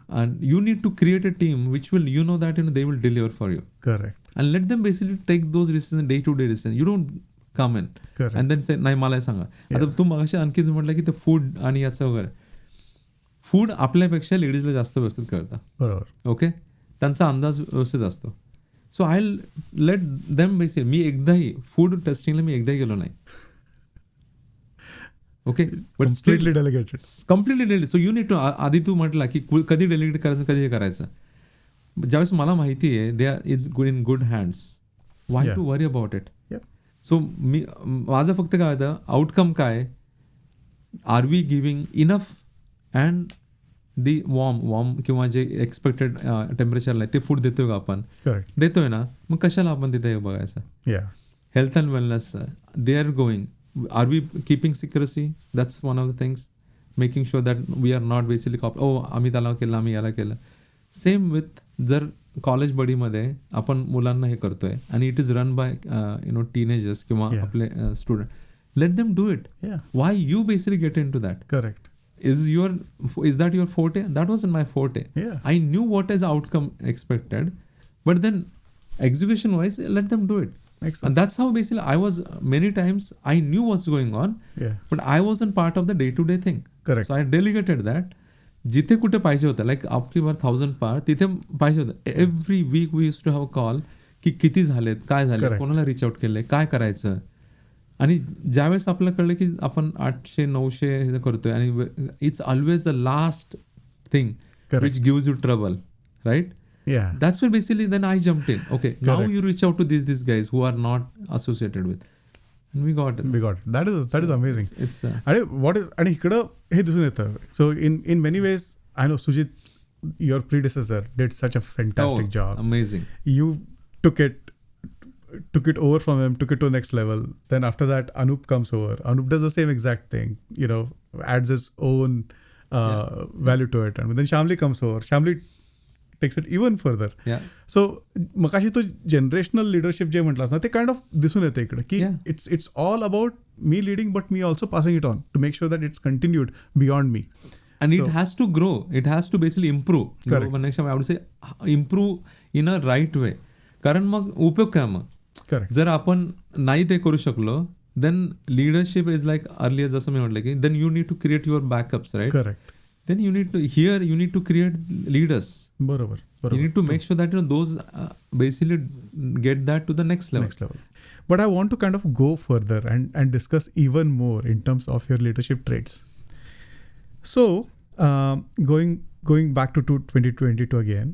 And you need to create a team which will, that they will deliver for you. Correct. And let them basically take those decisions, day-to-day decisions. You don't come in and then say, नाही मला सांगा. आता तू मगाशी आणखी म्हटलं की ते फूड आणि याचं वगैरे, फूड आपल्यापेक्षा लेडीजला जास्त व्यवस्थित कळतं. बरोबर. ओके, त्यांचा अंदाज व्यवस्थित असतो. So I let them basically, मी एकदाही फूड टेस्टिंगला गेलो नाही. Okay, but completely delegated. Completely delegate. So you need to, आधी तू म्हटला की कधी डेलिगेट करायचं, कधी हे करायचं. ज्यावेळेस मला माहिती आहे they are in good hands, why to worry about it. So माझं फक्त काय होतं, आउटकम काय, are we giving enough and the warm किंवा जे एक्सपेक्टेड टेम्परेचरला आहे ते फूड देतोय का आपण, देतोय ना, मग कशाला आपण तिथे बघायचं. Health and wellness, they are going. Are we keeping secrecy? That's one of the things. Making sure that we are not basically आम्ही त्याला केलं, आम्ही याला केलं. सेम विथ जर कॉलेज बडीमध्ये आपण मुलांना हे करतोय आणि it is run by teenagers किंवा आपले student, let them do it. Why you basically get in to that. Correct. Is that your forte? That wasn't my forte. I knew what is outcome expected, but then execution wise, let them do it. And that's how basically I was, many times I knew what's going on, but I wasn't part of the day-to-day thing. Correct. So I delegated that. जिथे कुठे पाहिजे होतं, like आपकी बार 1000 पार तिथे पाहिजे होतं. Every week we used to have a call की किती झालेत, काय झाले, कोणाला रिच आउट केलंय, काय करायचं. आणि ज्यावेळेस आपल्याला कळलं की आपण 800-900 हे करतोय आणि it's always the last thing which gives you trouble, right. That's where basically then I jumped in. Okay, now you reach out to these guys who are not associated with, and we got it. That is amazing. It's आणि इकडं हे दिसून येतं. So in many ways, I know Sujit, your predecessor did such a fantastic job. Amazing. You took it took it over from him, took it to the next level. Then after that, Anup comes over. Anup does the same exact thing, adds his own value to it. And then Shamli comes over. Shamli takes it even further. Yeah. So मगाशी तो जनरेशनल लिडरशिप जे म्हटलास ना ते काइंड ऑफ दिसून येते इकडे की it's all about me leading but me also passing it on to make sure that it's continued beyond me. And it has to grow. It has to basically improve. Correct. I would say improve in a right way. कारण मग उपयोग काय मग? Correct. जर आपण नाही ते करू शकलो, then leadership is like earlier जसं मी म्हटलं की then you need to create your backups, right? Correct. Then you need to create leaders. बरोबर. You need to make sure that those basically get that to the next level. But I want to kind of go further and discuss even more in terms of your leadership traits. So going back to 2022 again,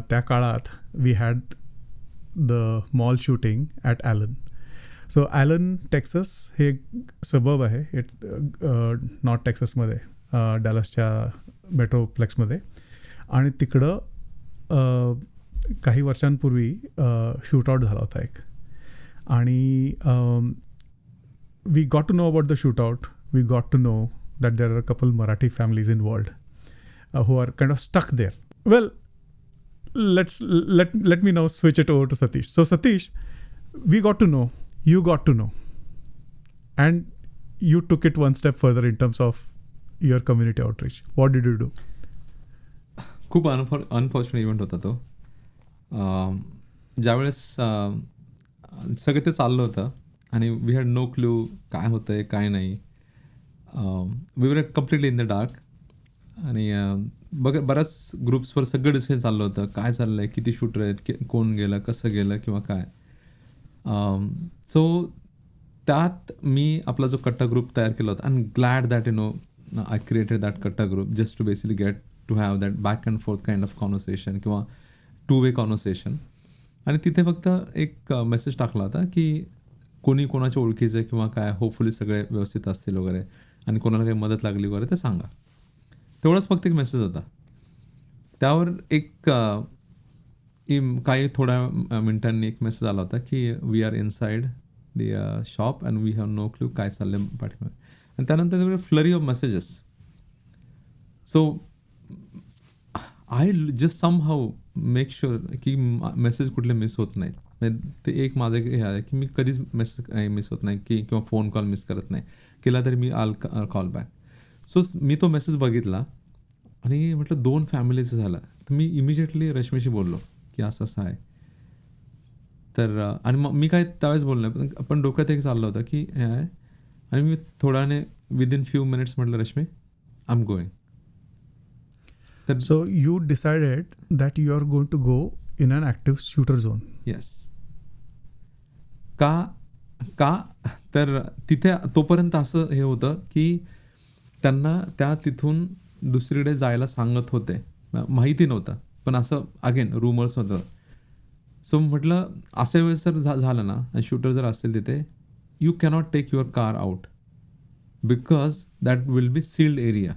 त्या काळात we had the mall shooting at Allen. So Allen, Texas हे एक सबब आहे. इट्स नॉर्थ टेक्सासमध्ये डॅलसच्या मेट्रोप्लेक्समध्ये. आणि तिकडं काही वर्षांपूर्वी शूटआउट झाला होता एक. आणि we got to know about the shootout. We got to know that there are a couple Marathi families involved who are kind of stuck there. Well, let me now switch it over to Satish. So Satish, we got to know, you got to know, and you took it one step further in terms of your community outreach. What did you do? खूप अनफॉर्च्युनेट इव्हेंट होता तो. ज्यावेळेस सगळं ते चाललं होतं आणि वी हॅड नो क्लू काय होतं आहे काय नाही. We were completely in the dark. आणि बऱ्याच ग्रुप्सवर सगळं डिस्कशन चाललं होतं. काय चाललं आहे, किती शूटर आहेत, कोण गेलं, कसं गेलं किंवा काय. सो त्यात मी आपला जो कट्टा ग्रुप तयार केला होता. आणि glad that I created that katta group just to basically get to have that back and forth kind of conversation किंवा 2-way कॉन्व्हर्सेशन. आणि तिथे फक्त एक मेसेज टाकला होता की कोणी कोणाच्या ओळखीचं किंवा काय, होपफुली सगळे व्यवस्थित असतील वगैरे, आणि कोणाला काही मदत लागली वगैरे ते सांगा. तेवढाच फक्त एक मेसेज होता. त्यावर एक काही थोड्या मिनिटांनी एक मेसेज आला होता की we are inside the shop and we have no clue काय चाललं पाठीमागे. आणि त्यानंतर flurry of messages. So I just somehow make sure की मेसेज कुठले मिस होत नाहीत. ते एक माझं हे आहे की मी कधीच मेसेज मिस होत नाही की किंवा फोन कॉल मिस करत नाही. केला तरी मी आल कॉल बॅक. सो मी तो मेसेज बघितला आणि म्हटलं 2 फॅमिलीचं झालं. तर मी इमिजिएटली रश्मीशी बोललो की असं असं आहे. तर आणि मग मी काय त्यावेळेस बोललो नाही, पण डोक्यात एक चाललं होतं की हे आहे. आणि मी थोड्याने विदिन फ्यू मिनिट्स म्हटलं रश्मी आय एम गोईंग. तर so you decided that you are going to go in an active shooter zone. Yes. का तर तिथे तोपर्यंत असं हे होतं की त्यांना त्या तिथून दुसरीकडे जायला सांगत होते, माहिती नव्हतं, पण असं अगेन रूमर्स होतं. सो म्हटलं अशा वेळेस जर झालं ना आणि शूटर जर असतील तिथे, you cannot take your car out because that will be sealed area.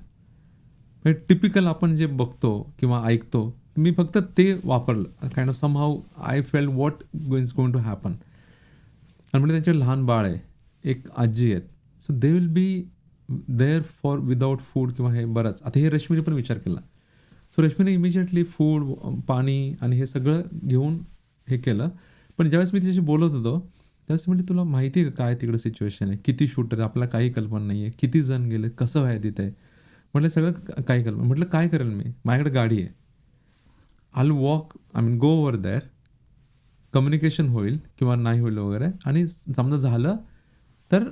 Typical आपण जे बघतो किंवा ऐकतो, मी फक्त ते वापरलं. Kind of somehow I felt what is going to happen. आणि म्हणजे त्यांचे लहान बाळ आहे, एक आजी आहेत. So they will be there for without food किंवा हे बरंच. आता हे रश्मीने पण विचार केला. सो रश्मीने इमिजिएटली फूड, पाणी आणि हे सगळं घेऊन हे केलं. पण ज्यावेळेस मी तिच्याशी बोलत होतो त्यावेळेस म्हणजे तुला माहिती आहे का काय तिकडं सिच्युएशन आहे, किती शूटर आहे, आपल्याला काही कल्पना नाही आहे, किती जण गेले, कसं आहे तिथे. म्हटलं सगळं काही कल्पना. म्हटलं काय करेल मी, माझ्याकडे गाडी आहे, I will walk, I mean go over there, communication होईल किंवा नाही होईल वगैरे. आणि समजा झालं तर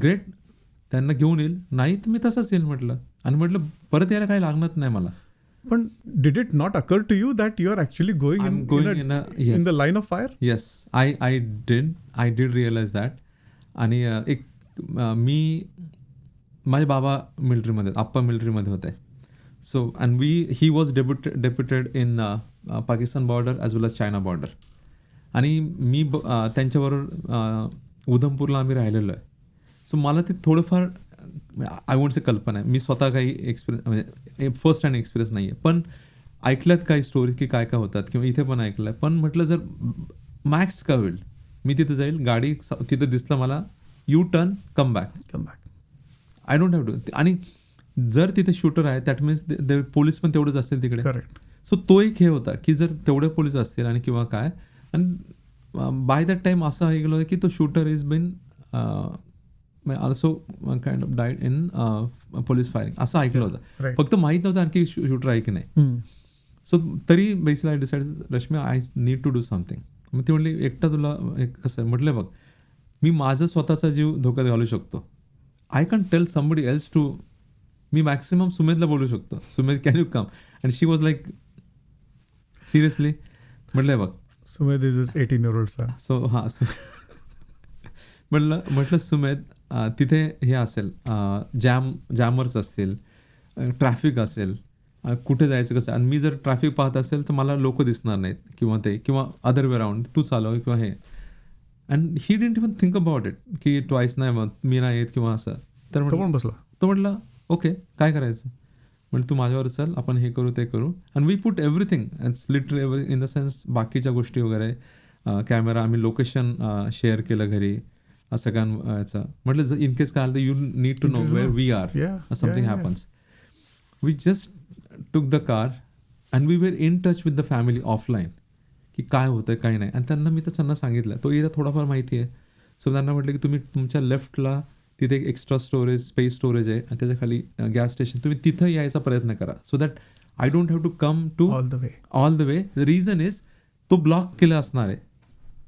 ग्रेट, त्यांना घेऊन येईल, नाही तर मी तसंच येईल म्हटलं. आणि म्हटलं परत यायला काही लागणार नाही मला. पण did it not occur to you that you are actually going in the line of fire? Yes, I did realise that. आणि एक मी, माझे बाबा मिलिटरीमध्ये, आप्पा मिलिटरीमध्ये होते. So and he was deputed in Pakistan border as well as China border. आणि मी त्यांच्याबरोबर उधमपूरला आम्ही राहिलेलो आहे. सो मला ते थोडंफार आय वोंट से कल्पना आहे. मी स्वतः काही एक्सपिरियन्स म्हणजे फर्स्ट हँड एक्सपिरियन्स नाही आहे, पण ऐकल्यात काही स्टोरी की काय काय होतात किंवा इथे पण ऐकलं आहे. पण म्हटलं जर मॅक्स काय होईल, मी तिथे जाईल, गाडी तिथे दिसलं मला, U turn, come back. I don't have to. आणि जर तिथे शूटर आहे दॅट मीन्स पोलीस पण तेवढेच असतील तिकडे. करेक्ट. सो तो एक हे होता की जर तेवढे पोलीस असतील आणि किंवा काय, आणि बाय दॅट टाइम असं ऐकलं की तो shooter is been also kind of died in police firing असं ऐकलं होतं. फक्त माहीत नव्हतं आणखी शूटर आहे की नाही. सो तरी basically I decide Rashmi I need to do something. मग ती म्हटली एकटा तुला एक कसं म्हटलं बघ मी माझं स्वतःचा जीव धोक्यात घालू शकतो. I can tell somebody else to, मी मॅक्सिमम सुमेधला बोलू शकतो, Sumedh can you come, and she was like seriously. म्हटलंय बघ Sumedh is 18-year-old son. So हां म्हटलं सुमेध तिथे हे असेल, जॅमर्स असतील, ट्रॅफिक असेल, कुठे जायचं कसं, आणि मी जर ट्रॅफिक पाहत असेल तर मला लोक दिसणार नाहीत किंवा अदर वे राऊंड तू चालव किंवा हे. And he didn't even think about it की ट्वाईस नाही मग मी नाही येत किंवा असं. तर बसला तो म्हटलं ओके काय करायचं, म्हणजे तू माझ्यावर चल, आपण हे करू ते करू. And we put everything it's literally in the sense बाकीच्या गोष्टी वगैरे, कॅमेरा, आम्ही लोकेशन शेअर केलं घरी सगळ्यांचं. म्हटलं जर इन केस काय आलं तर you need to know where we are, something happens. We just took the car and we were in touch with the family offline की काय होतं काय नाही. आणि त्यांना मी तर त्यांना सांगितलं, तो एकदा थोडाफार माहिती आहे. सो त्यांना म्हटलं की तुम्ही तुमच्या लेफ्टला तिथे एक एक्स्ट्रा स्पेस स्टोरेज आहे आणि त्याच्या खाली गॅस स्टेशन, तुम्ही तिथं यायचा प्रयत्न करा so that I don't have to come to all the way. The reason is तो ब्लॉक केला असणार आहे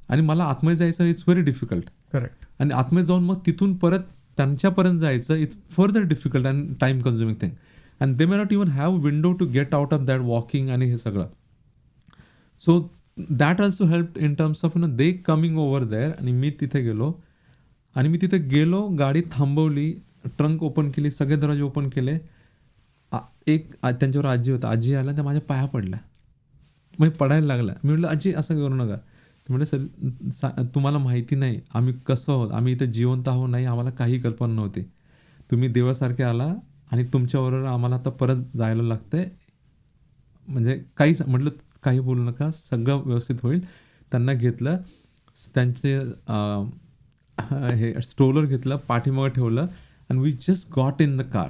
आणि मला आतमध्ये जायचं इट्स व्हेरी डिफिकल्ट. करेक्ट. आणि आतमध्ये जाऊन मग तिथून परत त्यांच्यापर्यंत जायचं it's further difficult and time consuming thing. And they may not even have window to get out of that walking आणि हे सगळं. So that also help in terms of they coming over there. आणि मी तिथे गेलो, गाडी थांबवली, ट्रंक ओपन केली, सगळे दरवाजे ओपन केले. एक त्यांच्यावर आजी होता, आजी आला त्या माझ्या पाया पडल्या, मग पडायला लागला. मी म्हटलं आजी असं करू नका. म्हणजे सर तुम्हाला माहिती नाही आम्ही कसं आहोत, आम्ही इथं जिवंत आहोत नाही, आम्हाला काही कल्पना नव्हती. तुम्ही देवासारखे आला आणि तुमच्याबरोबर आम्हाला आता परत जायला लागतंय. म्हणजे काहीच म्हटलं काही बोलू नका, सगळं व्यवस्थित होईल. त्यांना घेतलं, त्यांचे हे स्ट्रोलर घेतलं, पाठीमागं ठेवलं and we just got in the car.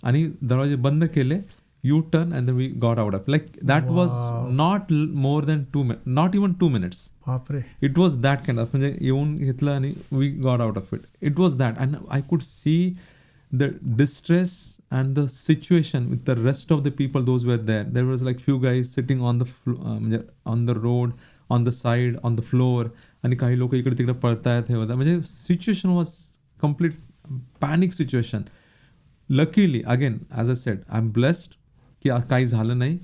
आणि दरवाजे बंद केले, U turn and we got out of. Like that was not more than 2 minutes, not even 2 minutes. बापरे. It was that kind of, म्हणजे येऊन घेतलं आणि we got out of it. It was that. And I could see the distress and the situation with the rest of the people those were there. There was like few guys sitting on the म्हणजे on the road, on the side, on the floor. आणि काही लोक इकडे तिकडे पळतायत हे होतं. म्हणजे situation was complete panic situation. Luckily again as a said I am blessed की काही झालं नाही,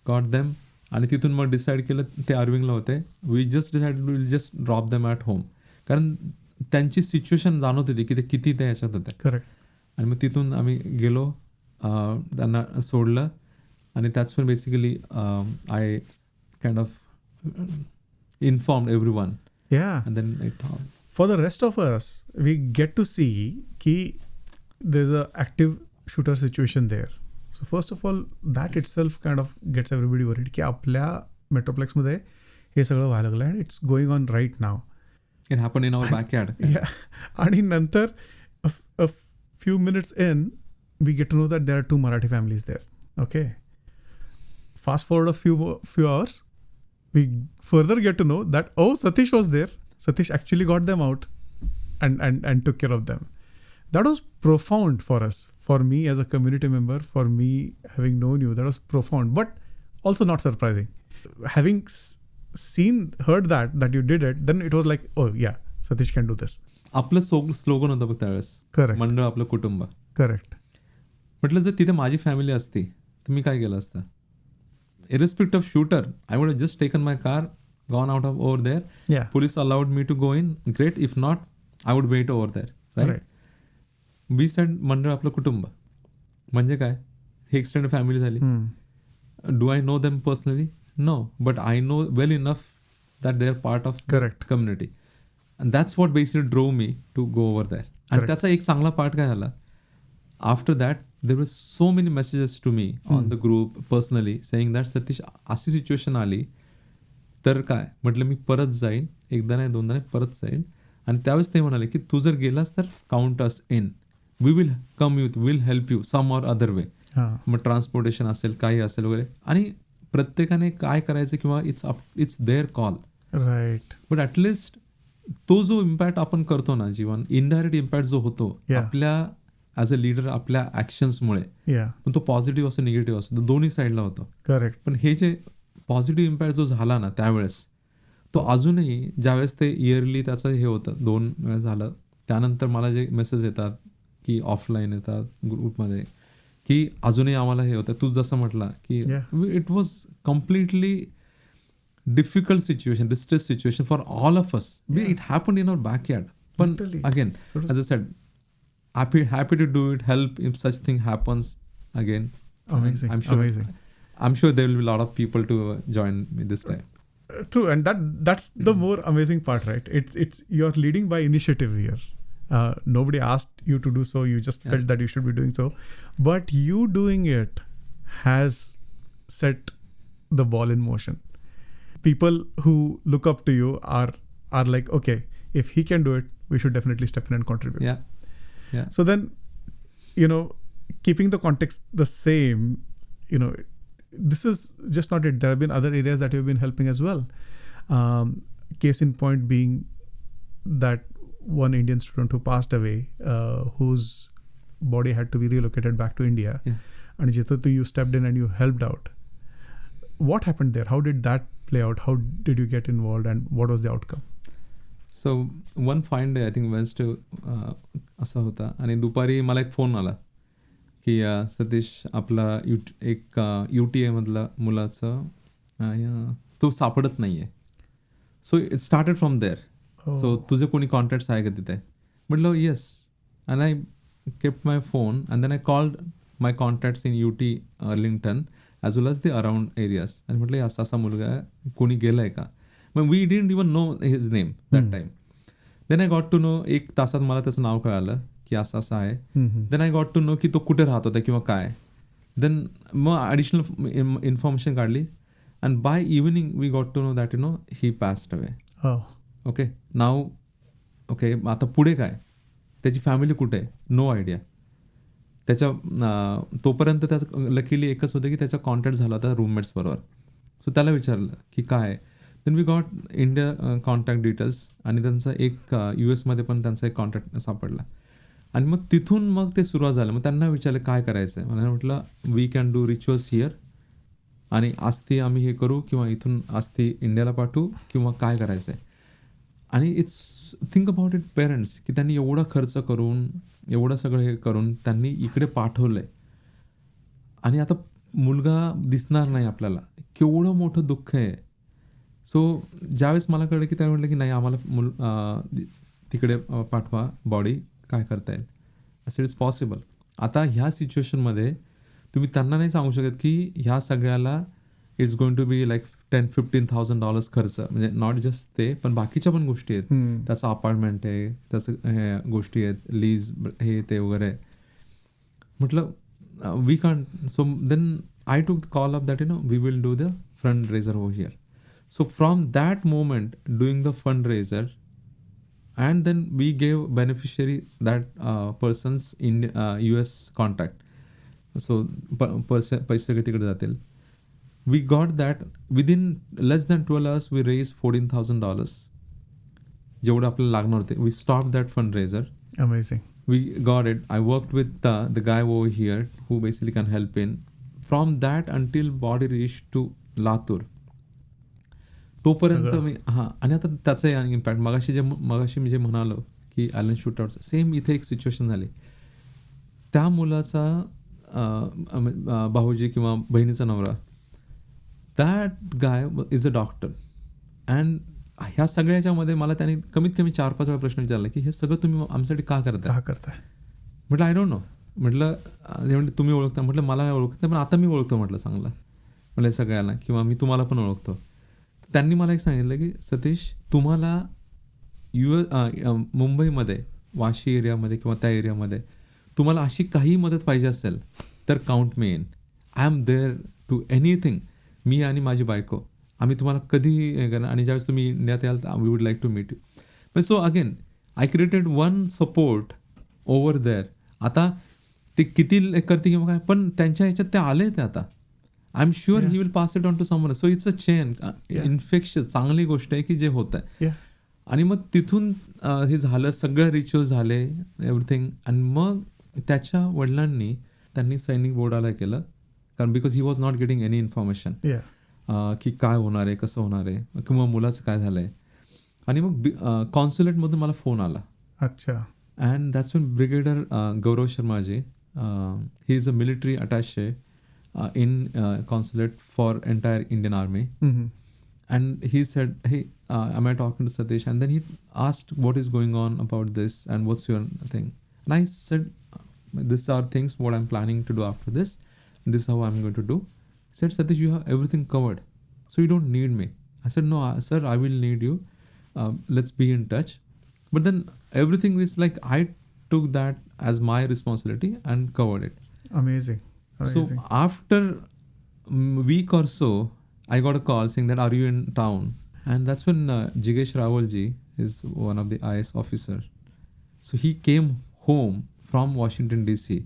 गॉट देम. आणि तिथून मग डिसाईड केलं, ते अरविंगला होते, we just decide will just drop them at home. कारण त्यांची सिच्युएशन जाणवत होती की ते किती ते याच्यात होते. करेक्ट. आणि मग तिथून आम्ही गेलो, त्यांना सोडलं. आणि त्याच पण basically I kind of informed everyone. Yeah. And then it for the rest of us, we get to see ki there's a active shooter situation there. So first of all, that itself kind of gets everybody worried की आपल्या मेट्रोप्लेक्स मध्ये हे सगळं व्हायला लागलं and it's going on right now. It happened in our backyard. Yeah. आणि नंतर a few minutes in, we get to know that there are 2 Marathi families there. Okay. Fast forward a few hours, we further get to know that Satish was there. Satish actually got them out and took care of them. That was profound for us, for me as a community member, for me having known you. That was profound, but also not surprising. Having heard that you did it, then it was like, oh yeah, Satish can do this. आपलं स्लोगन होतं बघ त्यावेळेस, करेक्ट, मंडळ आपलं कुटुंब. करेक्ट. म्हटलं जर तिथे माझी फॅमिली असती तर मी काय केलं असतं. Irrespective of shooter, I would have just taken my car, gone out of over there. Yeah. Police allowed me to go in. Great. If not, I would wait over there. Right? We said मंडळ आपलं कुटुंब म्हणजे काय, हे एक्सटेंडेड फॅमिली झाली. Do I know them personally? No. But I know well enough that they are part of the community. And that's what basically drove me to go over there. आणि त्याचा एक चांगला पार्ट काय झाला, after that there were so many messages to me on the group personally saying that Satish अशी सिच्युएशन आली तर काय म्हटलं, मी परत जाईन, एकदा नाही दोनदा नाही, परत जाईन. आणि त्यावेळेस ते म्हणाले की तू जर गेलास तर count us in, we will come you, will help you some or other way. मग ट्रान्सपोर्टेशन असेल, काही असेल वगैरे. आणि प्रत्येकाने काय करायचं किंवा it's their call, right. But at least तो जो इम्पॅक्ट आपण करतो ना जीवन, इनडायरेक्ट इम्पॅक्ट जो होतो आपल्या ॲज अ लीडर, आपल्या ॲक्शन्समुळे, पण तो पॉझिटिव्ह असो निगेटिव्ह असो, तो दोन्ही साईडला होतो. करेक्ट. पण हे जे पॉझिटिव्ह इम्पॅक्ट जो झाला ना त्यावेळेस, तो अजूनही ज्यावेळेस ते इयरली त्याचं हे होतं, 2 वेळा झालं, त्यानंतर मला जे मेसेज येतात की ऑफलाईन येतात ग्रुपमध्ये की अजूनही आम्हाला हे होतं. तू जसं म्हटला की it was completely difficult situation, distress situation for all of us. It happen in our backyard. पण again as a said, happy to do it, help if such thing happens again. Amazing. I'm sure there will be a lot of people to join me this time. True, and that's the more amazing part, right? It's you're leading by initiative here. Nobody asked you to do so. You just felt that you should be doing so, but you doing it has set the ball in motion. People who look up to you are like, okay, if he can do it, we should definitely step in and contribute. Yeah. So then, keeping the context the same, this is just not it. There have been other areas that you've been helping as well. Case in point being that one Indian student who passed away, whose body had to be relocated back to India. And Jithu, you stepped in and you helped out. What happened there? How did that play out? How did you get involved and what was the outcome? So one fine day, I think Wednesday असा होता, आणि दुपारी मला एक फोन आला की सतीश, आपला एक UTA मधला मुलाचं तो सापडत नाही आहे. So it started from there. So तुझे कोणी कॉन्टॅक्ट्स आहे का तिथे? म्हटलं yes. And I kept my phone and then I called my contacts in UT Arlington as well as the around areas. आणि म्हटलं असा असा मुलगा आहे, कोणी गेला आहे का? मग we didn't even know his name that time. Then I got to know, 1 तासात मला त्याचं नाव कळालं की असं असं आहे. Then I got to know की तो कुठे राहत होता किंवा काय. देन मग ॲडिशनल इन्फॉर्मेशन काढली, and by evening we got to know that he passed away. Okay, now okay, आता पुढे काय, त्याची फॅमिली कुठे आहे, नो आयडिया. त्याच्या तोपर्यंत त्याचं लकीली एकच होतं की त्याचा कॉन्टॅक्ट झाला होता रूममेट्स बरोबर. सो त्याला विचारलं की काय. Then we got India contact details, आणि त्यांचा एक US मध्ये पण त्यांचा एक कॉन्टॅक्ट सापडला. आणि मग तिथून मग ते सुरुवात झालं. मग त्यांना विचारलं काय करायचं आहे. मला म्हटलं we can do rituals here, आणि अस्थी आम्ही हे करू किंवा इथून अस्थी इंडियाला पाठवू किंवा काय करायचं आहे. आणि it's think about it parents, की त्यांनी एवढा खर्च करून, एवढं सगळं हे करून त्यांनी इकडे पाठवलं आहे, आणि आता मुलगा दिसणार नाही आपल्याला. केवढं मोठं दुःख आहे. सो ज्यावेळेस मला कळलं की त्या म्हटलं की नाही, आम्हाला तिकडे पाठवा बॉडी, काय करता येईल. असं इट्स पॉसिबल. आता ह्या सिच्युएशनमध्ये तुम्ही त्यांना नाही सांगू शकत की ह्या सगळ्याला it's going to be like $10,000-15,000 खर्च, म्हणजे नॉट जस्ट ते, पण बाकीच्या पण गोष्टी आहेत. त्याचं अपार्टमेंट आहे, त्याचं हे गोष्टी आहेत, लीज हे ते वगैरे. म्हटलं we can't. So then I took the call of that we will do the fund raiser over here. So from that moment, doing the fundraiser, and then we gave beneficiary that person's in US contact. So पैसे सगळे तिकडे जातील. We got that within less than 12 hours. We raised $14,000. जेवढं आपल्याला लागणार होते. We stopped that fundraiser. Amazing. We got it. I worked with the guy over here who basically can help in. From that until body reached to Latur. तोपर्यंत मी आणि आता त्याचा इम्पॅक्ट मगाशी मी जे म्हणालो की ॲलन शूटआउट, सेम इथे एक सिच्युएशन झाली. त्या मुलाचा भाऊजी किंवा बहिणीचा नवरा, that guy is a doctor. And ह्या सगळ्याच्यामध्ये मला त्याने कमीत कमी 4-5 वेळा प्रश्न विचारला की हे सगळं तुम्ही आमच्यासाठी का करताय. म्हटलं आय डोंट नो. म्हटलं तुम्ही ओळखता. म्हटलं मला नाही ओळखत नाही, पण आता मी ओळखतो म्हटलं चांगला, म्हटलं सगळ्यांना, किंवा मी तुम्हाला पण ओळखतो. त्यांनी मला एक सांगितलं की सतीश, तुम्हाला मुंबईमध्ये वाशी एरियामध्ये किंवा त्या एरियामध्ये तुम्हाला अशी काही मदत पाहिजे असेल तर count me in. I am there to anything. मी आणि माझी बायको आम्ही तुम्हाला कधी हे करणार आणि ज्यावेळेस तुम्ही इंडियात याल we would like to meet you. पण so again I created one support over there. आता ते किती करते किंवा काय पण त्यांच्या ह्याच्यात ते आले ते आता. I am sure he will pass it on to someone. So it's a chain infection. चांगली गोष्ट आहे की जे होत आहे. आणि मग तिथून हे झालं, सगळं रिच्युअल्स झाले एव्हरीथिंग. आणि मग त्याच्या वडिलांनी त्यांनी सैनिक बोर्डाला केलं, कारण because he was not getting any information की काय होणार आहे, कसं होणार आहे किंवा मुलाचं काय झालं आहे. आणि मग कॉन्सुलेटमधून मला फोन आला. अच्छा. And that's one brigadier Gaurav Sharmaji, he is a military attache in consulate for entire Indian Army. And he said, hey, am I talking to Satish? And then he asked what is going on about this and what's your thing. And I said, these are things what I'm planning to do after this. This is how I'm going to do. He said, Satish, you have everything covered, so you don't need me. I said, no, sir, I will need you. Let's be in touch. But then everything is like I took that as my responsibility and covered it. Amazing. So after a week or so, I got a call saying that, are you in town? And that's when Jigesh Rawalji is one of the IS officer. So he came home from Washington DC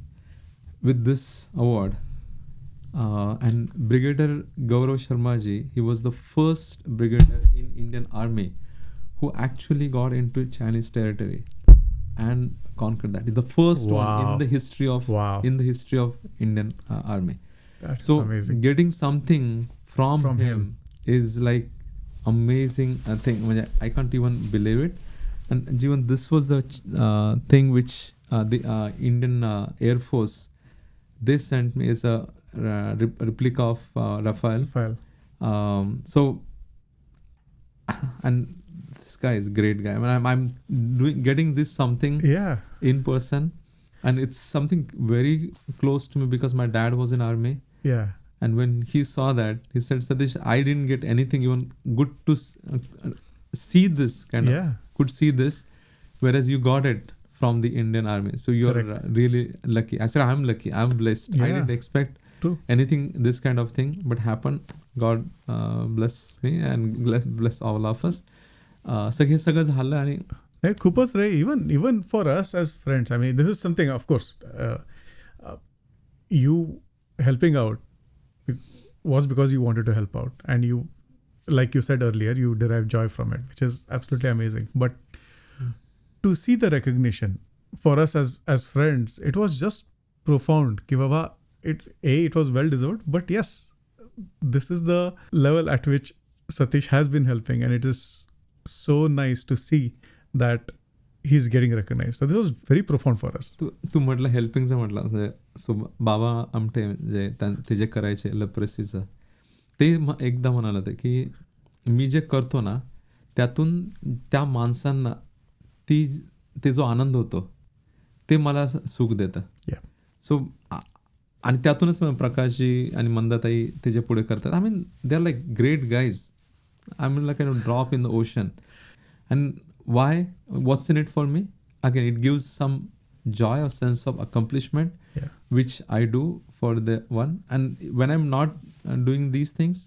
with this award. And Brigadier Gaurav Sharmaji, he was the first brigadier in Indian Army who actually got into Chinese territory and conquered that. The first one in the history of Indian Army. That's so amazing. Getting something from him is like amazing thing. I can't even believe it. And Jeevan, this was the thing which the Indian Air Force, they sent me as a replica of Rafale. So and this guy is a great guy. I mean, I'm getting this something in person, and it's something very close to me because my dad was in army. And when he saw that, he said, Satish, I didn't get anything even good to see this kind of, could see this, whereas you got it from the Indian Army. So you're really lucky. I said, I'm lucky. I'm blessed. I didn't expect anything, this kind of thing, but happened. God bless me and bless all of us. हे सगळं झालं. आणि खूपच रे. Even for us as friends, I mean this is something of course you helping out was because you wanted to help out, and you, like you said earlier, you derive joy from it, which is absolutely amazing. But to see the recognition for us as friends, it was just profound. Ki baba, it was well deserved, but yes, this is the level at which Satish has been helping, and it is so nice to see that he's getting recognized. So this was very profound for us. तू म्हटलं हेल्पिंगचं म्हटलं, म्हणजे सो बाबा आमटे जे ते जे करायचे लेप्रेसीचं, ते एकदा म्हणाले होते की मी जे करतो ना त्यातून त्या माणसांना ते जो आनंद होतो ते मला सुख देतं. सो आणि त्यातूनच प्रकाशजी आणि मंदाताई ते जे पुढे करतात, I mean they are like great guys. I mean, like a drop in the ocean. And why? What's in it for me? Again, it gives some joy or sense of accomplishment, which I do for the one. And when I'm not doing these things,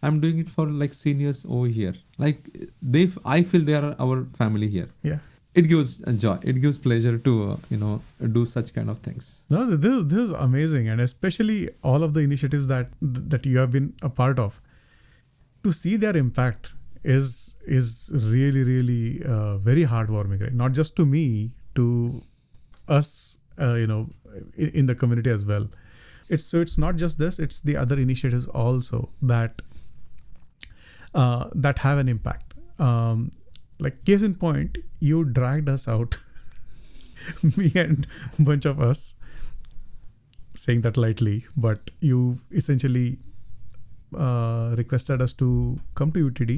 I'm doing it for like seniors over here. Like I feel they are our family here. It gives joy. It gives pleasure to do such kind of things. No, this is amazing, and especially all of the initiatives that you have been a part of. To see their impact is really, really very heartwarming, right? Not just to me, to us, in the community as well. It's not just this; it's the other initiatives also that have an impact. Like case in point, you dragged us out, me and a bunch of us, saying that lightly, but you essentially requested us to come to UTD,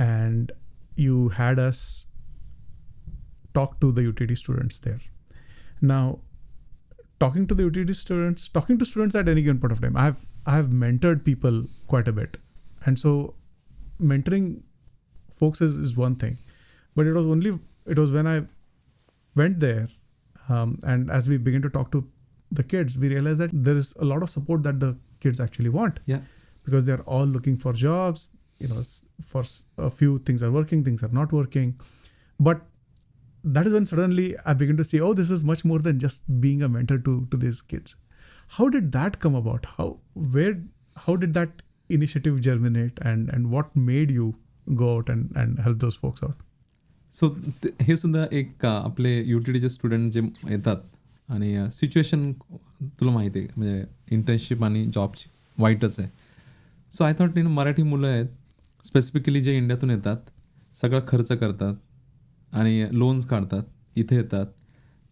and you had us talk to the UTD students there. Now, talking to students at any given point of time, I have mentored people quite a bit, and so mentoring folks is one thing, but it was when I went there, and as we began to talk to the kids, we realized that there is a lot of support that the kids actually want. because they're all looking for jobs. For a few things are working, things are not working. But that is when suddenly I begin to see, oh, this is much more than just being a mentor to these kids. How did that come about? How did that initiative germinate, and what made you go out and help those folks out? So हे सुद्धा एक आपले UTDचे स्टुडंट जे येतात आणि सिच्युएशन तुला माहिती आहे, म्हणजे इंटर्नशिप आणि जॉबची वाईटच आहे. सो आय थॉट मराठी मुलं आहेत स्पेसिफिकली जे इंडियातून येतात, सगळा खर्च करतात आणि लोन्स काढतात, इथे येतात,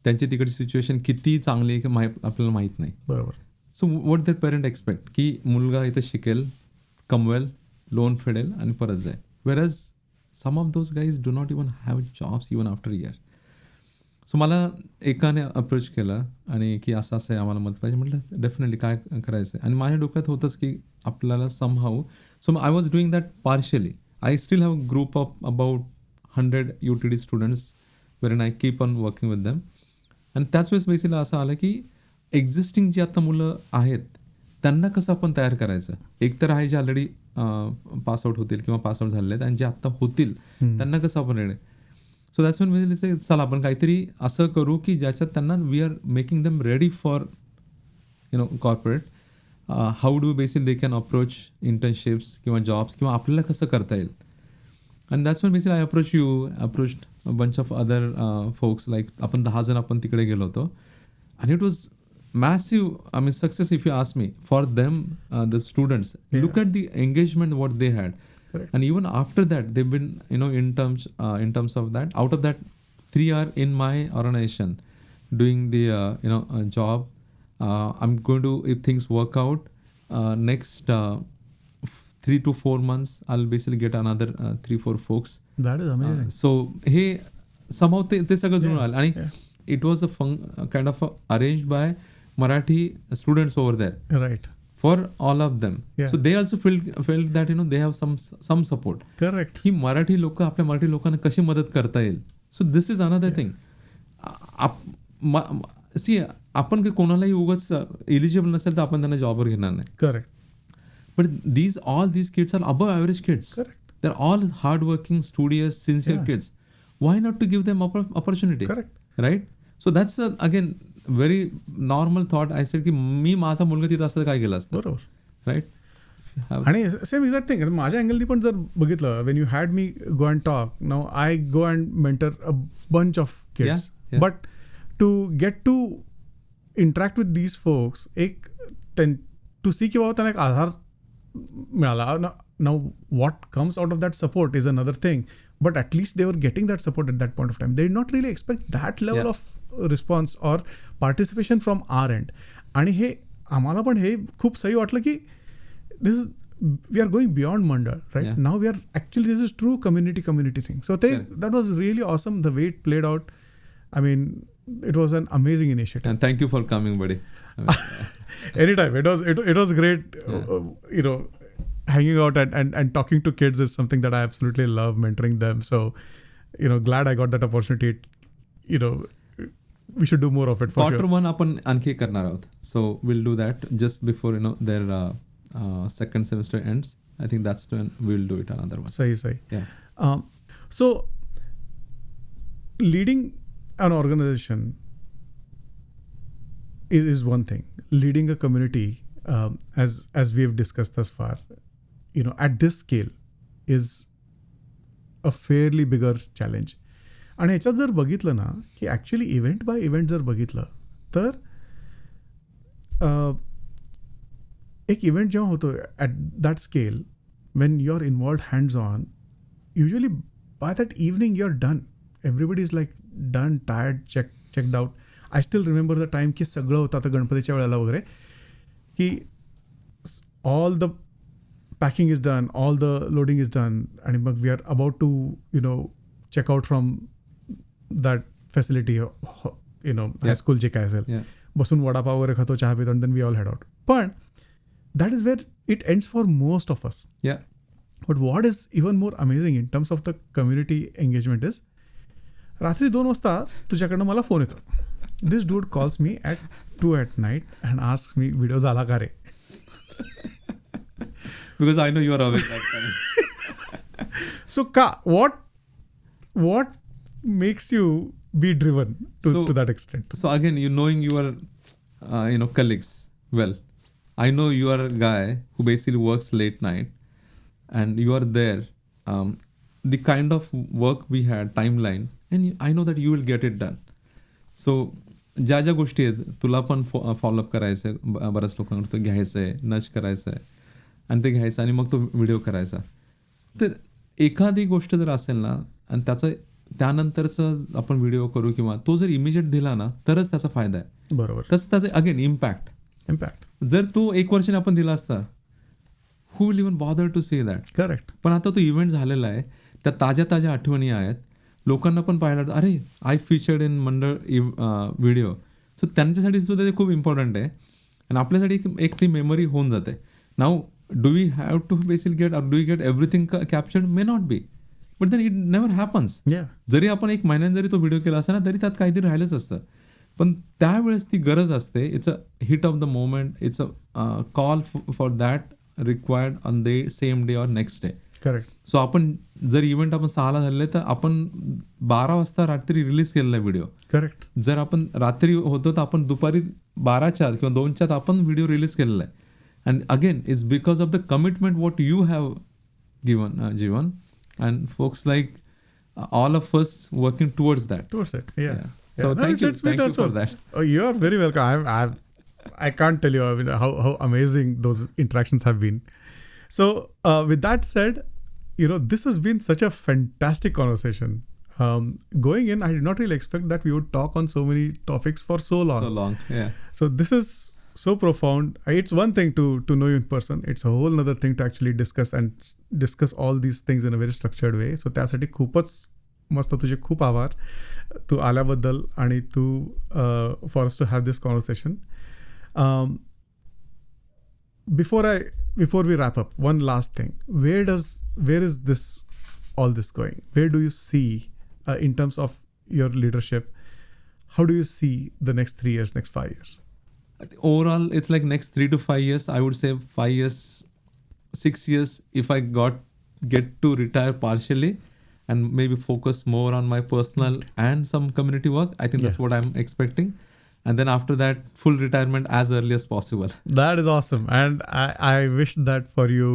त्यांची तिकडची सिच्युएशन किती चांगली आहे की आपल्याला माहीत नाही. बरोबर. So what their parent expect की मुलगा इथे शिकेल, कमवेल, लोन फेडेल आणि परत जाईल. Whereas some of those guys do not even have jobs even after year. So मला एकाने अप्रोच केला आणि की असं असं आहे, आम्हाला मदत पाहिजे. म्हटलं डेफिनेटली काय करायचं आहे. आणि माझ्या डोक्यात होतंच की आपल्याला somehow. So I was doing that partially. I still have group of about 100 UTD students when I keep on working with them. आणि त्याच वेळेस बेसिकली असं आलं की एक्झिस्टिंग जी आता मुलं आहेत त्यांना कसं आपण तयार करायचं. एक तर आहे जे ऑलरेडी पासआउट होतील किंवा पासआउट झालेले आहेत, आणि जे आत्ता होतील त्यांना कसं आपण ready. So that's one basically चला आपण काहीतरी असं करू की ज्याच्यात त्यांना we are making them ready for corporate. How do basically they can approach internships किंवा जॉब्स किंवा आपल्याला कसं करता येईल. आणि that's one basically I approach bunch of other folks. Like आपण 10 जण आपण तिकडे गेलो होतो. आणि it was massive, I mean, success if you ask me. For them, the students, look at the engagement what they had. Correct. And even after that, they've been, in terms of that, out of that 3 are in my organization doing the, job. I'm going to, if things work out, next 3 to 4 months, I'll basically get another 3-4 folks. That is amazing. So, hey, somehow ते सगळं जुळून आलं. आणि it was a kind of arranged by Marathi students over there, right, for all of them. So they also felt that they have some support. Correct. ही मराठी लोक आपल्या मराठी लोकांना कशी मदत करता येईल. So this is another thing. See आपण काही कोणालाही उगाच एलिजिबल नसेल तर आपण त्यांना जॉबवर घेणार नाही. Correct. But all these kids are above average kids. Correct. They're all hardworking, studious, sincere kids. Why not to give them opportunity? Correct. Right? So that's again very normal thought. I said की मी माझा मुलगा तिथं असतं काय केलं असतं. बरोबर. राईट. आणि सेम एक्झॅक्ट थिंग माझ्या अँगलनी पण जर बघितलं, when you had me go and talk, now I go and mentor a bunch of kids. But to get to interact with these folks, एक टू सी की बाबा त्यांना एक आधार मिळाला. Now what comes out of that support is another thing. But at least they were getting that support at that point of time. They did not really expect that level of response or participation from our end. आणि हे आम्हाला पण हे खूप सही वाटलं की this is, we are going beyond मंडळ, right? Now we are actually, this is true community thing. So that was really awesome the way it played out. I mean, it was an amazing initiative. And thank you for coming, buddy. Anytime. It was great. Hanging out and talking to kids is something that I absolutely love, mentoring them. So, glad I got that opportunity. We should do more of it for Quarter sure. 1 आपण आणखी करणार आहोत. So we'll do that just before their second semester ends. I think that's when we'll do it another one. Sahi. Yeah. So leading an organization is one thing. Leading a community, as we have discussed thus far, at this scale is a fairly bigger challenge. आणि ह्याच्यात जर बघितलं ना की ॲक्च्युली इव्हेंट बाय इव्हेंट जर बघितलं तर एक इव्हेंट जेव्हा होतो at that scale, when you are involved hands on, usually by that evening you are done. Everybody is like done, tired, checked out. I still remember the time की सगळं होतं आता गणपतीच्या वेळेला वगैरे की all the packing is done, all the loading is done, and we are about to check out from that facility, high school जे काय असेल, बसून वडापाव वगैरे खातो, चहा पितो, and then we all head out. पण that is where it ends for most of us. But what is even more amazing in terms of the community engagement is, रात्री 2 वाजता तुझ्याकडनं मला फोन येतो. This dude calls me at 2 at night and asks me, video झाला का रे? because I know you are awake that time. So, what makes you be driven to that extent? So again, knowing your colleagues well. I know you are a guy who basically works late night, and you are there. The kind of work we had, timeline, and I know that you will get it done. So ज्या गोष्टी आहेत तुला पण फॉलोअप करायचं आहे, बऱ्याच लोकांना तो घ्यायचं आहे, नच करायचं आहे आणि ते घ्यायचं आणि मग तो व्हिडिओ करायचा. तर एखादी गोष्ट जर असेल ना आणि त्याचं त्यानंतरचं आपण व्हिडिओ करू किंवा तो जर इमिजिएट दिला ना तरच त्याचा फायदा आहे. बरोबर. तसं त्याचं अगेन इम्पॅक्ट जर तो 1 वर्षाने आपण दिला असता, who will even bother to say that. Correct. पण आता तो इव्हेंट झालेला आहे, त्या ताज्या आठवणी आहेत, लोकांना पण पाहायला अरे आय फीचर्ड इन मंडळ व्हिडिओ. सो त्यांच्यासाठी सुद्धा ते खूप इम्पॉर्टंट आहे आणि आपल्यासाठी एक ती मेमरी होऊन जाते. Now do we have to basically get do you get everything captured? May not be, but then it never happens. जरी आपण 1 महिन्यात जरी तो व्हिडिओ केला असता ना तरी त्यात काहीतरी राहिलंच असतं. पण त्यावेळेस ती गरज असते. It's a hit of the moment, it's a call for that required on the same day or next day. Correct. So आपण जर इव्हेंट आपण 6ला झालेलं आहे तर आपण 12 वाजता रात्री रिलीज केलेला आहे व्हिडिओ. करेक्ट. जर आपण रात्री होतो तर आपण दुपारी 12च्या किंवा 2च्यात आपण व्हिडिओ रिलीज केलेला आहे. And again it's because of the commitment what you have given Jeevan and folks like all of us working towards that. So thank you for that. Oh, you are very welcome. I can't tell you how amazing those interactions have been. So with that said, this has been such a fantastic conversation. Going in, I did not really expect that we would talk on so many topics for so long. Yeah. So this is so profound. It's one thing to know you in person. It's a whole other thing to actually discuss all these things in a very structured way. So त्यासाठी खूपच मस्त, तुझे खूप आभार तू आल्याबद्दल आणि तू for us to have this conversation. Before we wrap up, one last thing. Where is this all this going? Where do you see in terms of your leadership? How do you see the next 3 years, next 5 years? Overall, it's like next 3 to 5 years. I would say 5 years, 6 years if I get to retire partially and maybe focus more on my personal and some community work. I think that's what I'm expecting. And then after that, full retirement as early as possible. That is awesome. And I wish that for you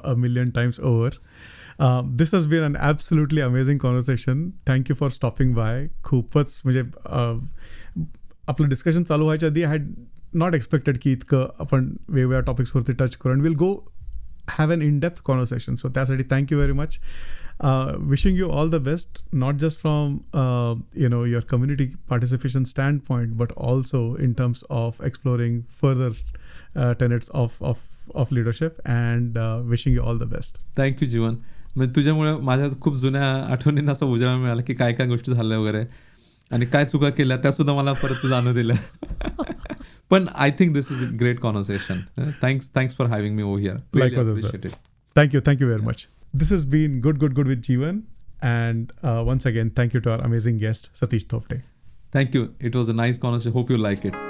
a million times over. This has been an absolutely amazing conversation. Thank you for stopping by. खूपच म्हणजे आपलं डिस्कशन चालू व्हायच्या आधी आय हॅड नॉट एक्सपेक्टेड की इतकं आपण वेगवेगळ्या टॉपिक्सवरती टच करू. And will go have an in-depth conversation. So त्यासाठी thank you very much. Wishing you all the best, not just from your community participation standpoint, but also in terms of exploring further tenets of leadership, and wishing you all the best. Thank you, Jeevan. म्हणजे तुझ्यामुळे माझ्या खूप जुन्या आठवणींना असं उजाळा मिळाला की काय काय गोष्टी झाल्या वगैरे आणि काय चुका केल्या त्या सुद्धा मला परत जाणू दिल्या. पण I think this is a great conversation. Thanks for having me over here. Really Likewise, appreciate it. Thank you very much. This has been Good with Jeevan, and once again thank you to our amazing guest Satish Thopte. Thank you. It was a nice conversation. Hope you like it.